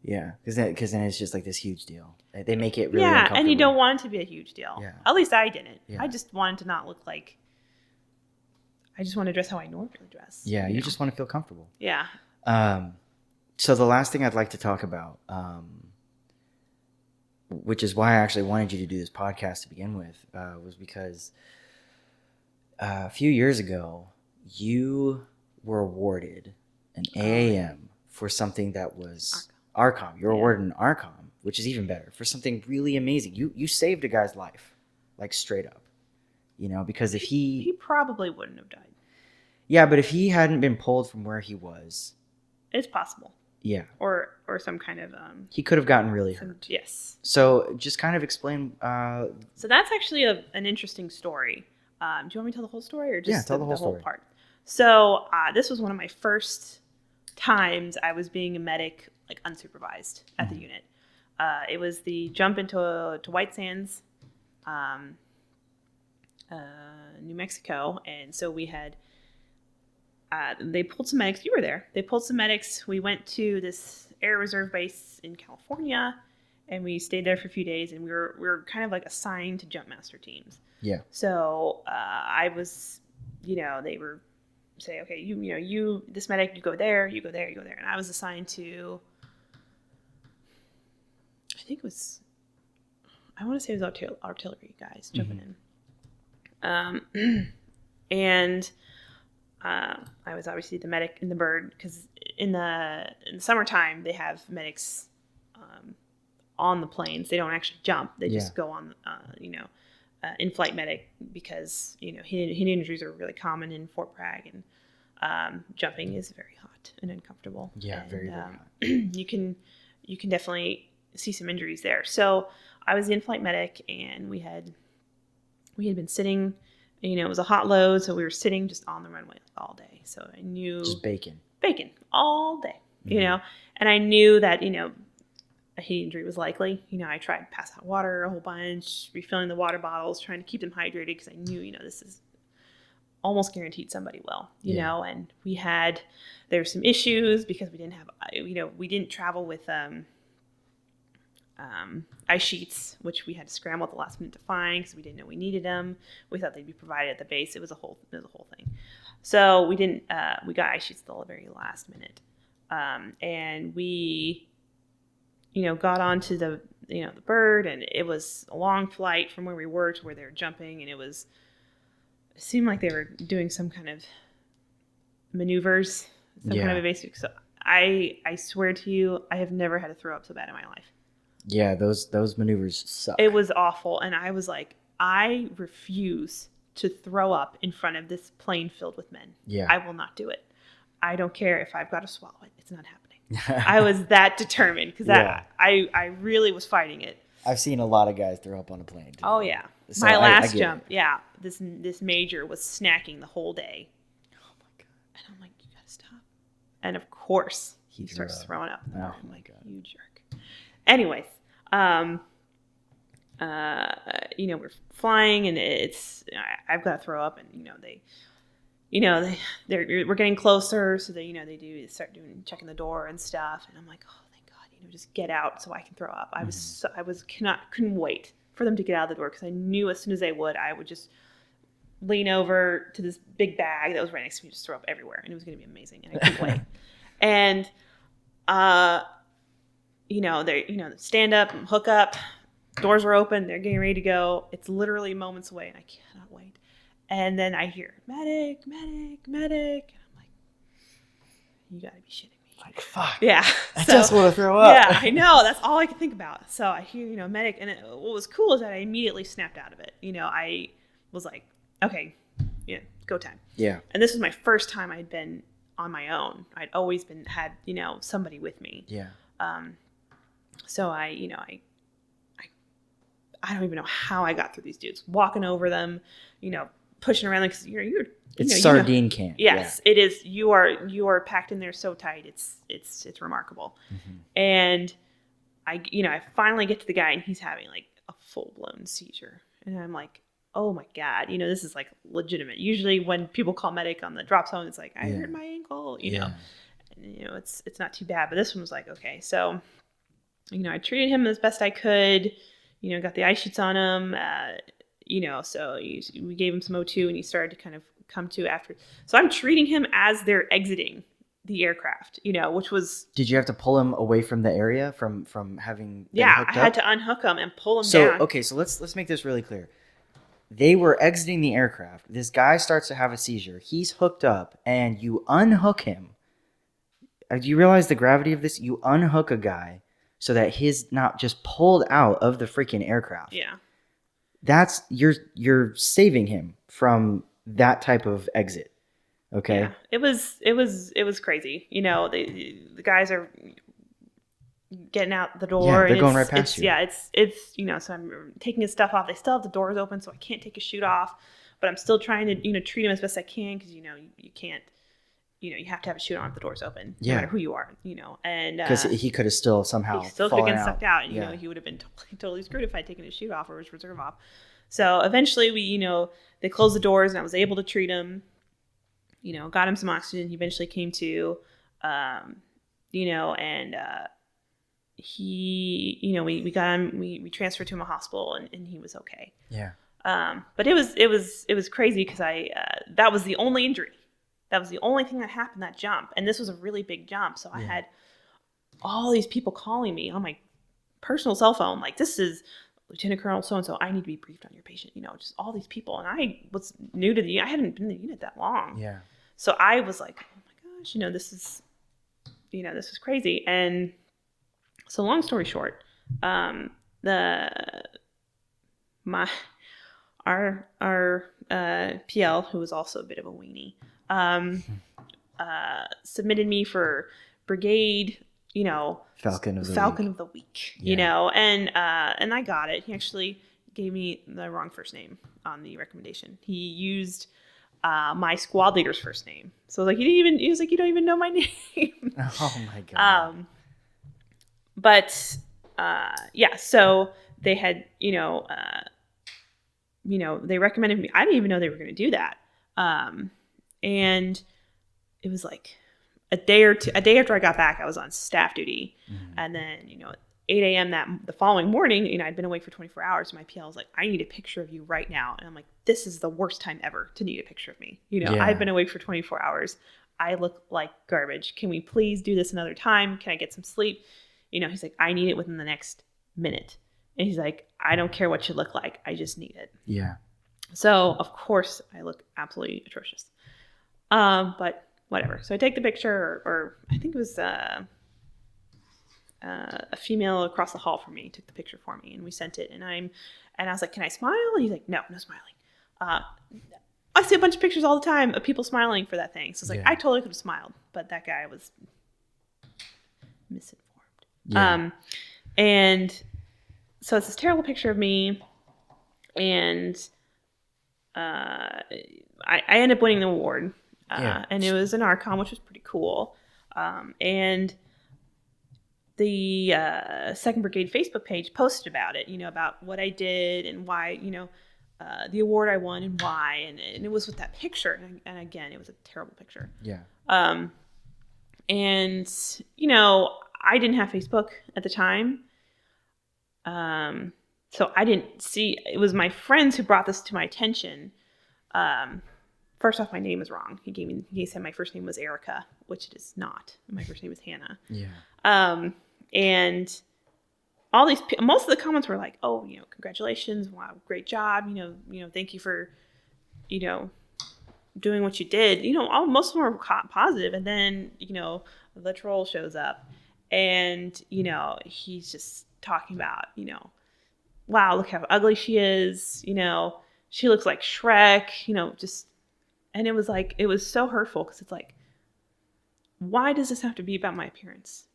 Yeah, because then it's just like this huge deal. They make it really yeah, uncomfortable. and you don't want it to be a huge deal. Yeah. At least I didn't. Yeah. I just wanted to not look like. I just want to dress how I normally dress. Yeah, you just want to feel comfortable. Yeah. So the last thing I'd like to talk about, which is why I actually wanted you to do this podcast to begin with, was because a few years ago, you were awarded an AAM for something that was ARCOM. You were awarded an ARCOM, which is even better, for something really amazing. You saved a guy's life, like straight up. Because if he probably wouldn't have died. Yeah, but if he hadn't been pulled from where he was, it's possible. Yeah. Or some kind of he could have gotten really hurt. Yes. So just kind of explain. So that's actually an interesting story. Do you want me to tell the whole story, or just tell the whole story. Part? So this was one of my first times I was being a medic, like unsupervised at the unit. It was the jump into White Sands, New Mexico, and so we had. They pulled some medics. You were there. They pulled some medics. We went to this Air Reserve base in California, and we stayed there for a few days. And we were kind of like assigned to jump master teams. Yeah. So I was, they were say, okay, you this medic, you go there, you go there, you go there, and I was assigned to. I want to say it was artillery guys jumping in, and. I was obviously the medic in the bird, because in the summertime they have medics on the planes. They don't actually jump. They just go on, in-flight medic, because heat injuries are really common in Fort Bragg, and jumping is very hot and uncomfortable. Yeah, and, very hot. You can definitely see some injuries there. So I was the in-flight medic, and we had been sitting. It was a hot load, so we were sitting just on the runway all day. So I knew... Just bacon all day, And I knew that, a heat injury was likely. I tried to pass out water a whole bunch, refilling the water bottles, trying to keep them hydrated, because I knew, this is almost guaranteed somebody will, And there were some issues because we didn't have, we didn't travel with... ice sheets, which we had to scramble at the last minute to find because we didn't know we needed them. We thought they'd be provided at the base. It was a whole thing. So we didn't. We got ice sheets at the very last minute, and we, got onto the the bird, and it was a long flight from where we were to where they were jumping, and it seemed like they were doing some kind of maneuvers, kind of evasive. So I swear to you, I have never had to throw up so bad in my life. Yeah, those maneuvers suck. It was awful, and I was like, I refuse to throw up in front of this plane filled with men. Yeah. I will not do it. I don't care if I've got to swallow it. It's not happening. I was that determined, because I really was fighting it. I've seen a lot of guys throw up on a plane too. Oh, yeah. So my last I jump, this major was snacking the whole day. Oh, my God. And I'm like, you got to stop. And, of course, he He starts throwing up. Oh, I'm my like, God. you jerk. Anyways, we're flying, and I've got to throw up, and we're getting closer, so they start checking the door and stuff, and I'm like, oh, thank God, just get out so I can throw up. Couldn't wait for them to get out of the door, because I knew as soon as they would, I would just lean over to this big bag that was right next to me, just throw up everywhere, and it was going to be amazing, and I couldn't wait. And they stand up and hook up. Doors are open. They're getting ready to go. It's literally moments away, and I cannot wait. And then I hear, medic, medic, medic. And I'm like, you got to be shitting me. Like, fuck. Yeah. I just want to throw up. Yeah, I know. That's all I can think about. So I hear, medic. And what was cool is that I immediately snapped out of it. I was like, okay, go time. Yeah. And this was my first time I'd been on my own. I'd always had somebody with me. Yeah. So I don't even know how I got through these dudes, walking over them, pushing around them, because it's sardine can. Yes, yeah. It is. You are packed in there so tight. It's remarkable. Mm-hmm. And I finally get to the guy and he's having like a full blown seizure. And I'm like, oh my God, this is like legitimate. Usually when people call medic on the drop zone, it's like, I hurt my ankle, know, and, it's not too bad. But this one was like, okay. So, I treated him as best I could, got the ice sheets on him, so we gave him some O2 and he started to kind of come to after. So I'm treating him as they're exiting the aircraft, which was. Did you have to pull him away from the area from having been Yeah, hooked I had up? to unhook him and pull him So down. okay, so let's make this really clear. They were exiting the aircraft. This guy starts to have a seizure. He's hooked up, and you unhook him. Do you realize the gravity of this? You unhook a guy so that he's not just pulled out of the freaking aircraft. Yeah. That's you're saving him from that type of exit. Okay. Yeah. It was crazy. The guys are getting out the door. Yeah, they're going right past you. Yeah, it's so I'm taking his stuff off. They still have the doors open, so I can't take his chute off. But I'm still trying to treat him as best I can because you can't. You have to have a chute on if the door's open, no matter who you are. And because he could have still somehow he still could have been out. sucked out. And, he would have been totally screwed if I'd taken his chute off or his reserve off. So eventually we they closed the doors and I was able to treat him. Got him some oxygen. He eventually came to, and he, we got him, we transferred to him a hospital and he was okay. Yeah. But it was crazy because that was the only injury. That was the only thing that happened, that jump. And this was a really big jump. So I had all these people calling me on my personal cell phone. Like, this is Lieutenant Colonel so-and-so. I need to be briefed on your patient. Just all these people. And I was new to I hadn't been in the unit that long. Yeah. So I was like, oh my gosh, this is crazy. And so long story short, our PL, who was also a bit of a weenie, submitted me for brigade, Falcon of the Week, and I got it. He actually gave me the wrong first name on the recommendation. He used my squad leader's first name. So like, he was like, you don't even know my name. Oh my God. But so they had, they recommended me. I didn't even know they were going to do that. And it was like a day after I got back, I was on staff duty. Mm-hmm. And then, 8 a.m. the following morning, I'd been awake for 24 hours. My PL was like, I need a picture of you right now. And I'm like, this is the worst time ever to need a picture of me. I've been awake for 24 hours. I look like garbage. Can we please do this another time? Can I get some sleep? He's like, I need it within the next minute. And he's like, I don't care what you look like. I just need it. Yeah. So, of course, I look absolutely atrocious. But whatever. So I take the picture, or I think it was a female across the hall from me took the picture for me, and we sent it. And I was like, can I smile? And he's like, no smiling. I see a bunch of pictures all the time of people smiling for that thing. So it's like, I totally could have smiled, but that guy was misinformed. Yeah. And so it's this terrible picture of me, and I ended up winning the award. And it was an ARCOM, which was pretty cool. And the 2nd Brigade Facebook page posted about it, about what I did and why, the award I won and why. And it was with that picture. And again, it was a terrible picture. Yeah. And, I didn't have Facebook at the time. So I didn't see, it was my friends who brought this to my attention. First off, my name is wrong. He said my first name was Erica, which it is not. My first name is Hannah. Yeah. And all these, most of the comments were like, oh, congratulations. Wow. Great job. Thank you for, doing what you did. Most of them were positive. And then, the troll shows up and, he's just talking about, wow, look how ugly she is. She looks like Shrek, and it was like, it was so hurtful because it's like, why does this have to be about my appearance?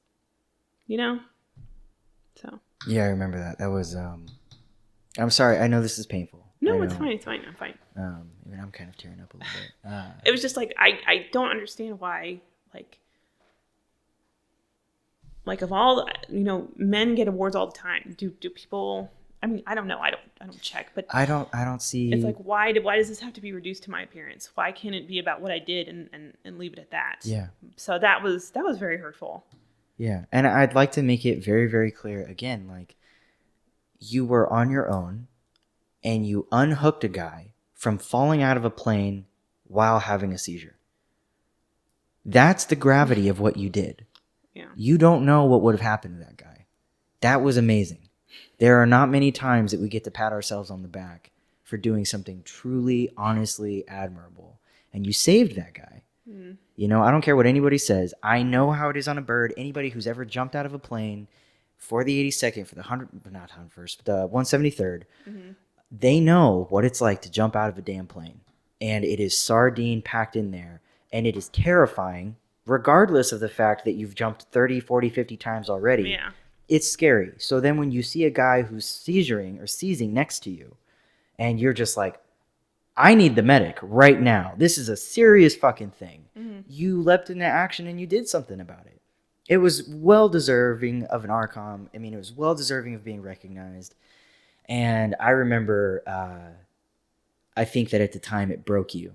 So. Yeah, I remember that. That was, I'm sorry. I know this is painful. No, it's fine. I'm fine. Even I'm kind of tearing up a little bit. It was just like, I don't understand why, like, like, of all, men get awards all the time. Do people, I mean, I don't know. I don't check, but I don't see. it's like, why does this have to be reduced to my appearance? Why can't it be about what I did and leave it at that? Yeah. So that was very hurtful. Yeah. And I'd like to make it very, very clear again, like, you were on your own and you unhooked a guy from falling out of a plane while having a seizure. That's the gravity of what you did. Yeah. You don't know what would have happened to that guy. That was amazing. There are not many times that we get to pat ourselves on the back for doing something truly, honestly admirable. And you saved that guy. Mm. I don't care what anybody says. I know how it is on a bird. Anybody who's ever jumped out of a plane for the 82nd, for the 101st, but the 173rd, they know what it's like to jump out of a damn plane. And it is sardine packed in there. And it is terrifying, regardless of the fact that you've jumped 30, 40, 50 times already. Yeah. It's scary. So then when you see a guy who's seizing next to you, and you're just like, I need the medic right now. This is a serious fucking thing. Mm-hmm. You leapt into action and you did something about it. It was well deserving of an ARCOM. I mean, it was well deserving of being recognized. And I remember, I think that at the time it broke you.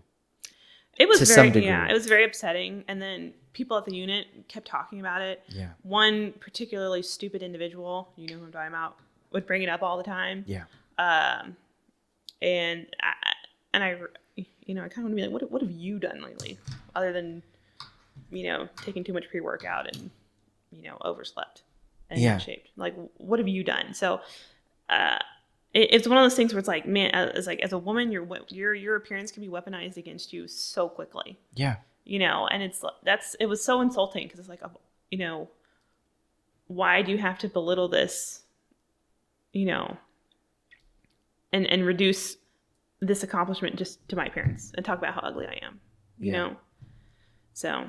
It was it was very upsetting. And then people at the unit kept talking about it. Yeah. One particularly stupid individual, you know who I'm talking about, would bring it up all the time. Yeah. And I kind of want to be like, what have you done lately, other than, taking too much pre-workout and, overslept and not shaped? Like, what have you done? So, it's one of those things where it's like, man, as a woman, your appearance can be weaponized against you so quickly. Yeah. And it was so insulting, because it's like, why do you have to belittle this, and reduce this accomplishment just to my appearance and talk about how ugly I am, you know? So,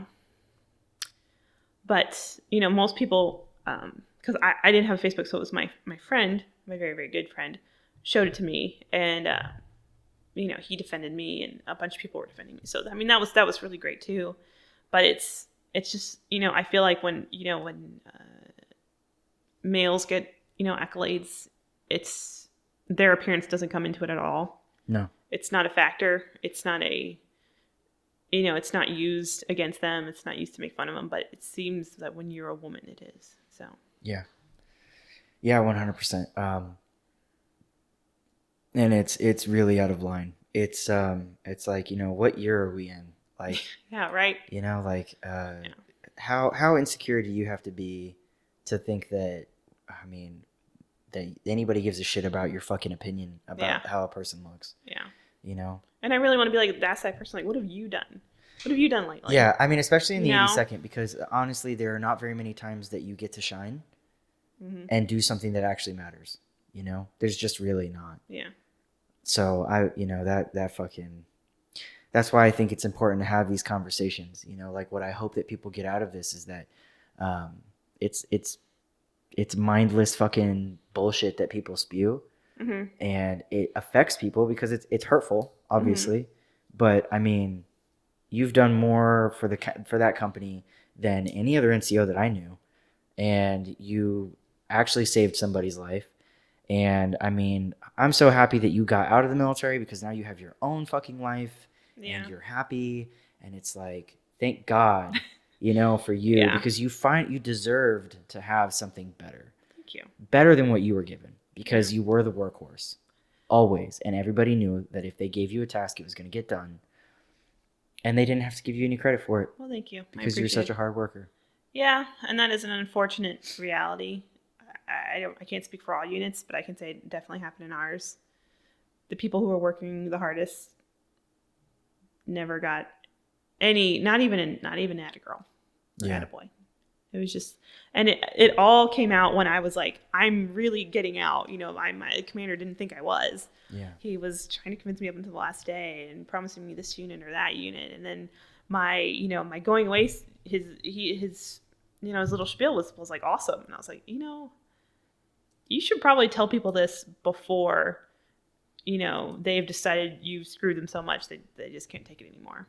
but, most people, because I didn't have Facebook, so it was my friend, my very, very good friend, showed it to me, and, he defended me, and a bunch of people were defending me. So, I mean, that was really great too. But it's just, I feel like when males get, accolades, it's their appearance doesn't come into it at all. No. It's not a factor. It's not it's not used against them. It's not used to make fun of them. But it seems that when you're a woman, it is. So. Yeah. Yeah, 100%. And it's really out of line. It's like, what year are we in? Like, yeah, right. How insecure do you have to be to think that, that anybody gives a shit about your fucking opinion about how a person looks? Yeah. And I really want to be like, that's that person. Like, what have you done? What have you done lately? Yeah, especially in the 82nd, because honestly, there are not very many times that you get to shine and do something that actually matters. There's just really not. Yeah. So that's why I think it's important to have these conversations. Like, what I hope that people get out of this is that it's mindless fucking bullshit that people spew. Mm-hmm. And it affects people because it's hurtful, obviously. Mm-hmm. But you've done more for that company than any other NCO that I knew, and you actually saved somebody's life. And I'm so happy that you got out of the military, because now you have your own fucking life, and you're happy. And it's like, thank God, for you, because you deserved to have something better. Thank you. Better than what you were given, because you were the workhorse always. And everybody knew that if they gave you a task, it was going to get done. And they didn't have to give you any credit for it. Well, thank you. Because you're such a hard worker. Yeah. And that is an unfortunate reality. I can't speak for all units, but I can say it definitely happened in ours. The people who were working the hardest never got any, not even at a girl or at a boy. It was just, and it all came out when I was like, I'm really getting out. My commander didn't think I was. Yeah. He was trying to convince me up until the last day and promising me this unit or that unit. And then my going away, his little spiel was like awesome. And I was like, you should probably tell people this before, they've decided you've screwed them so much that they just can't take it anymore.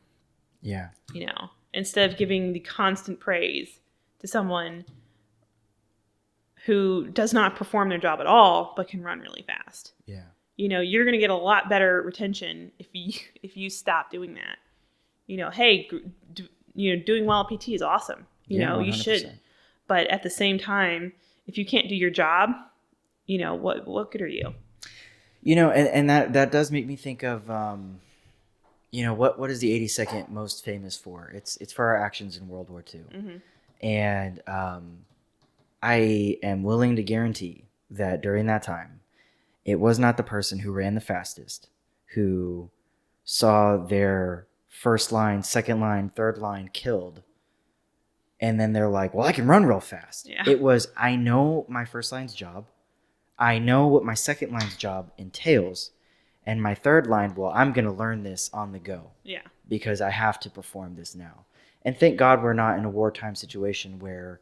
Yeah. Instead of giving the constant praise to someone who does not perform their job at all, but can run really fast. Yeah. You're going to get a lot better retention if you stop doing that. Hey, doing well at PT is awesome. You 100%. should. But at the same time, if you can't do your job, what good are you? And that does make me think of, what is the 82nd most famous for? It's for our actions in World War II. Mm-hmm. And I am willing to guarantee that during that time, it was not the person who ran the fastest who saw their first line, second line, third line killed. And then they're like, well, I can run real fast. Yeah. It was, I know my first line's job. I know what my second line's job entails. And my third line, well, I'm going to learn this on the go. Yeah. Because I have to perform this now. And thank God we're not in a wartime situation where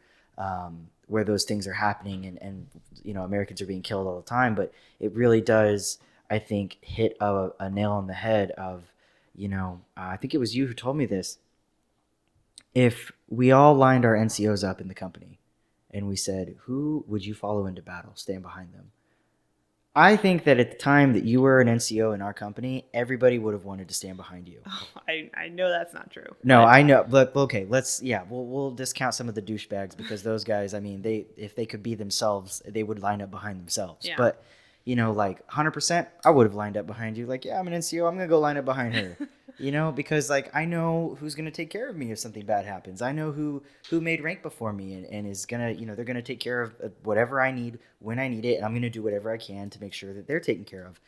those things are happening and Americans are being killed all the time. But it really does, I think, hit a nail on the head of, I think it was you who told me this. If we all lined our NCOs up in the company and we said, who would you follow into battle? Stand behind them. I think that at the time that you were an NCO in our company, everybody would have wanted to stand behind you. Oh, I know that's not true. No, I know. But okay, we'll discount some of the douchebags because those guys, I mean, if they could be themselves, they would line up behind themselves. Yeah. But, 100%, I would have lined up behind you. Like, yeah, I'm an NCO. I'm going to go line up behind her. Because I know who's going to take care of me if something bad happens. I know who made rank before me and is going to, they're going to take care of whatever I need when I need it. And I'm going to do whatever I can to make sure that they're taken care of.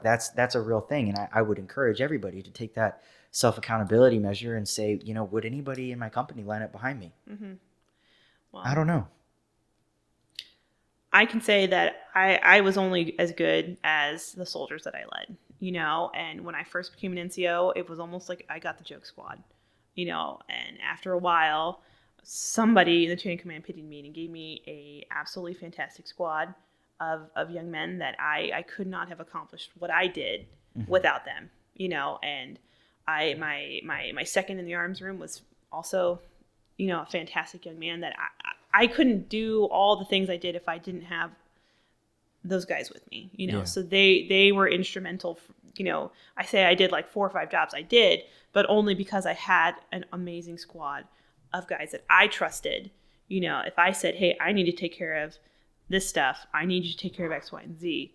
That's a real thing. And I would encourage everybody to take that self-accountability measure and say, would anybody in my company line up behind me? Mm-hmm. Well, I don't know. I can say that I was only as good as the soldiers that I led. And when I first became an NCO, it was almost like I got the joke squad, and after a while, somebody in the chain of command pitied me and gave me a absolutely fantastic squad of young men that I could not have accomplished what I did without them, and my second in the arms room was also, a fantastic young man that I couldn't do all the things I did if I didn't have those guys with me, Yeah. So they were instrumental. I say I did like 4 or 5 jobs. I did, but only because I had an amazing squad of guys that I trusted. If I said, hey, I need to take care of this stuff, I need you to take care of X, Y, and Z.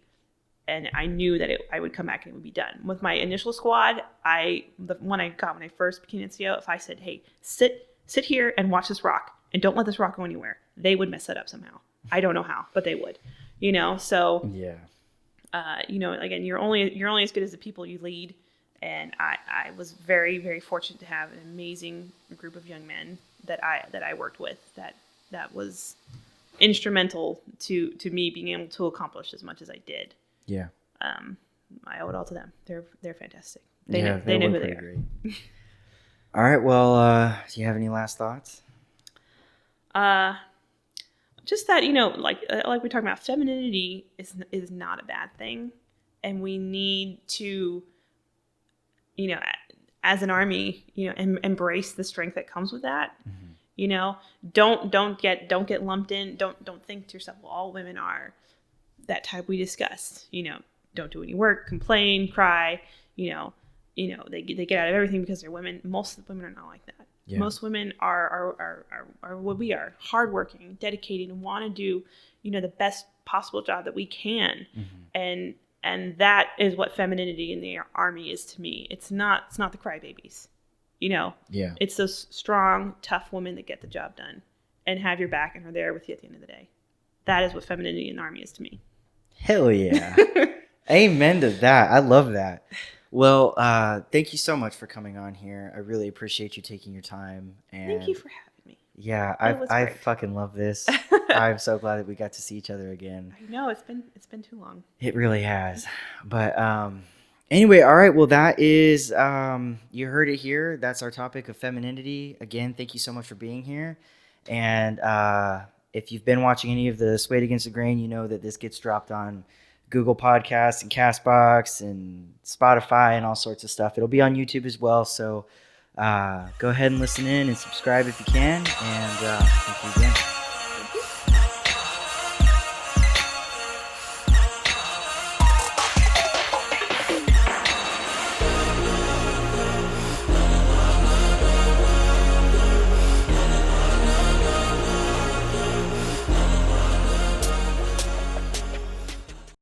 And I knew that I would come back and it would be done. With my initial squad, the one I got when I first became NCO, if I said, hey, sit here and watch this rock and don't let this rock go anywhere, they would mess that up somehow. I don't know how, but they would. So Yeah. Again, you're only as good as the people you lead, and I was very, very fortunate to have an amazing group of young men that I worked with that was instrumental to me being able to accomplish as much as I did. Yeah. I owe it all to them. They're fantastic. They know who they are. Great. All right. Well, do you have any last thoughts? Just that, like we talked about, femininity is not a bad thing. And we need to, as an army, embrace the strength that comes with that. Mm-hmm. Don't get lumped in. Don't think to yourself, well, all women are that type we discussed. Don't do any work, complain, cry. They get out of everything because they're women. Most of the women are not like that. Yeah. Most women are what we are, hardworking, dedicated, and want to do, the best possible job that we can. Mm-hmm. And that is what femininity in the Army is to me. It's not the crybabies, Yeah. It's those strong, tough women that get the job done and have your back and are there with you at the end of the day. That is what femininity in the Army is to me. Hell yeah. Amen to that. I love that. Well, thank you so much for coming on here. I really appreciate you taking your time. And thank you for having me. Yeah, I fucking love this. I'm so glad that we got to see each other again. I know it's been too long. It really has. But anyway, all right. Well, that is you heard it here. That's our topic of femininity. Again, thank you so much for being here. And if you've been watching any of the Swayed Against the Grain, you know that this gets dropped on Google Podcasts and CastBox and Spotify and all sorts of stuff. It'll be on YouTube as well. So go ahead and listen in and subscribe if you can. And thank you again.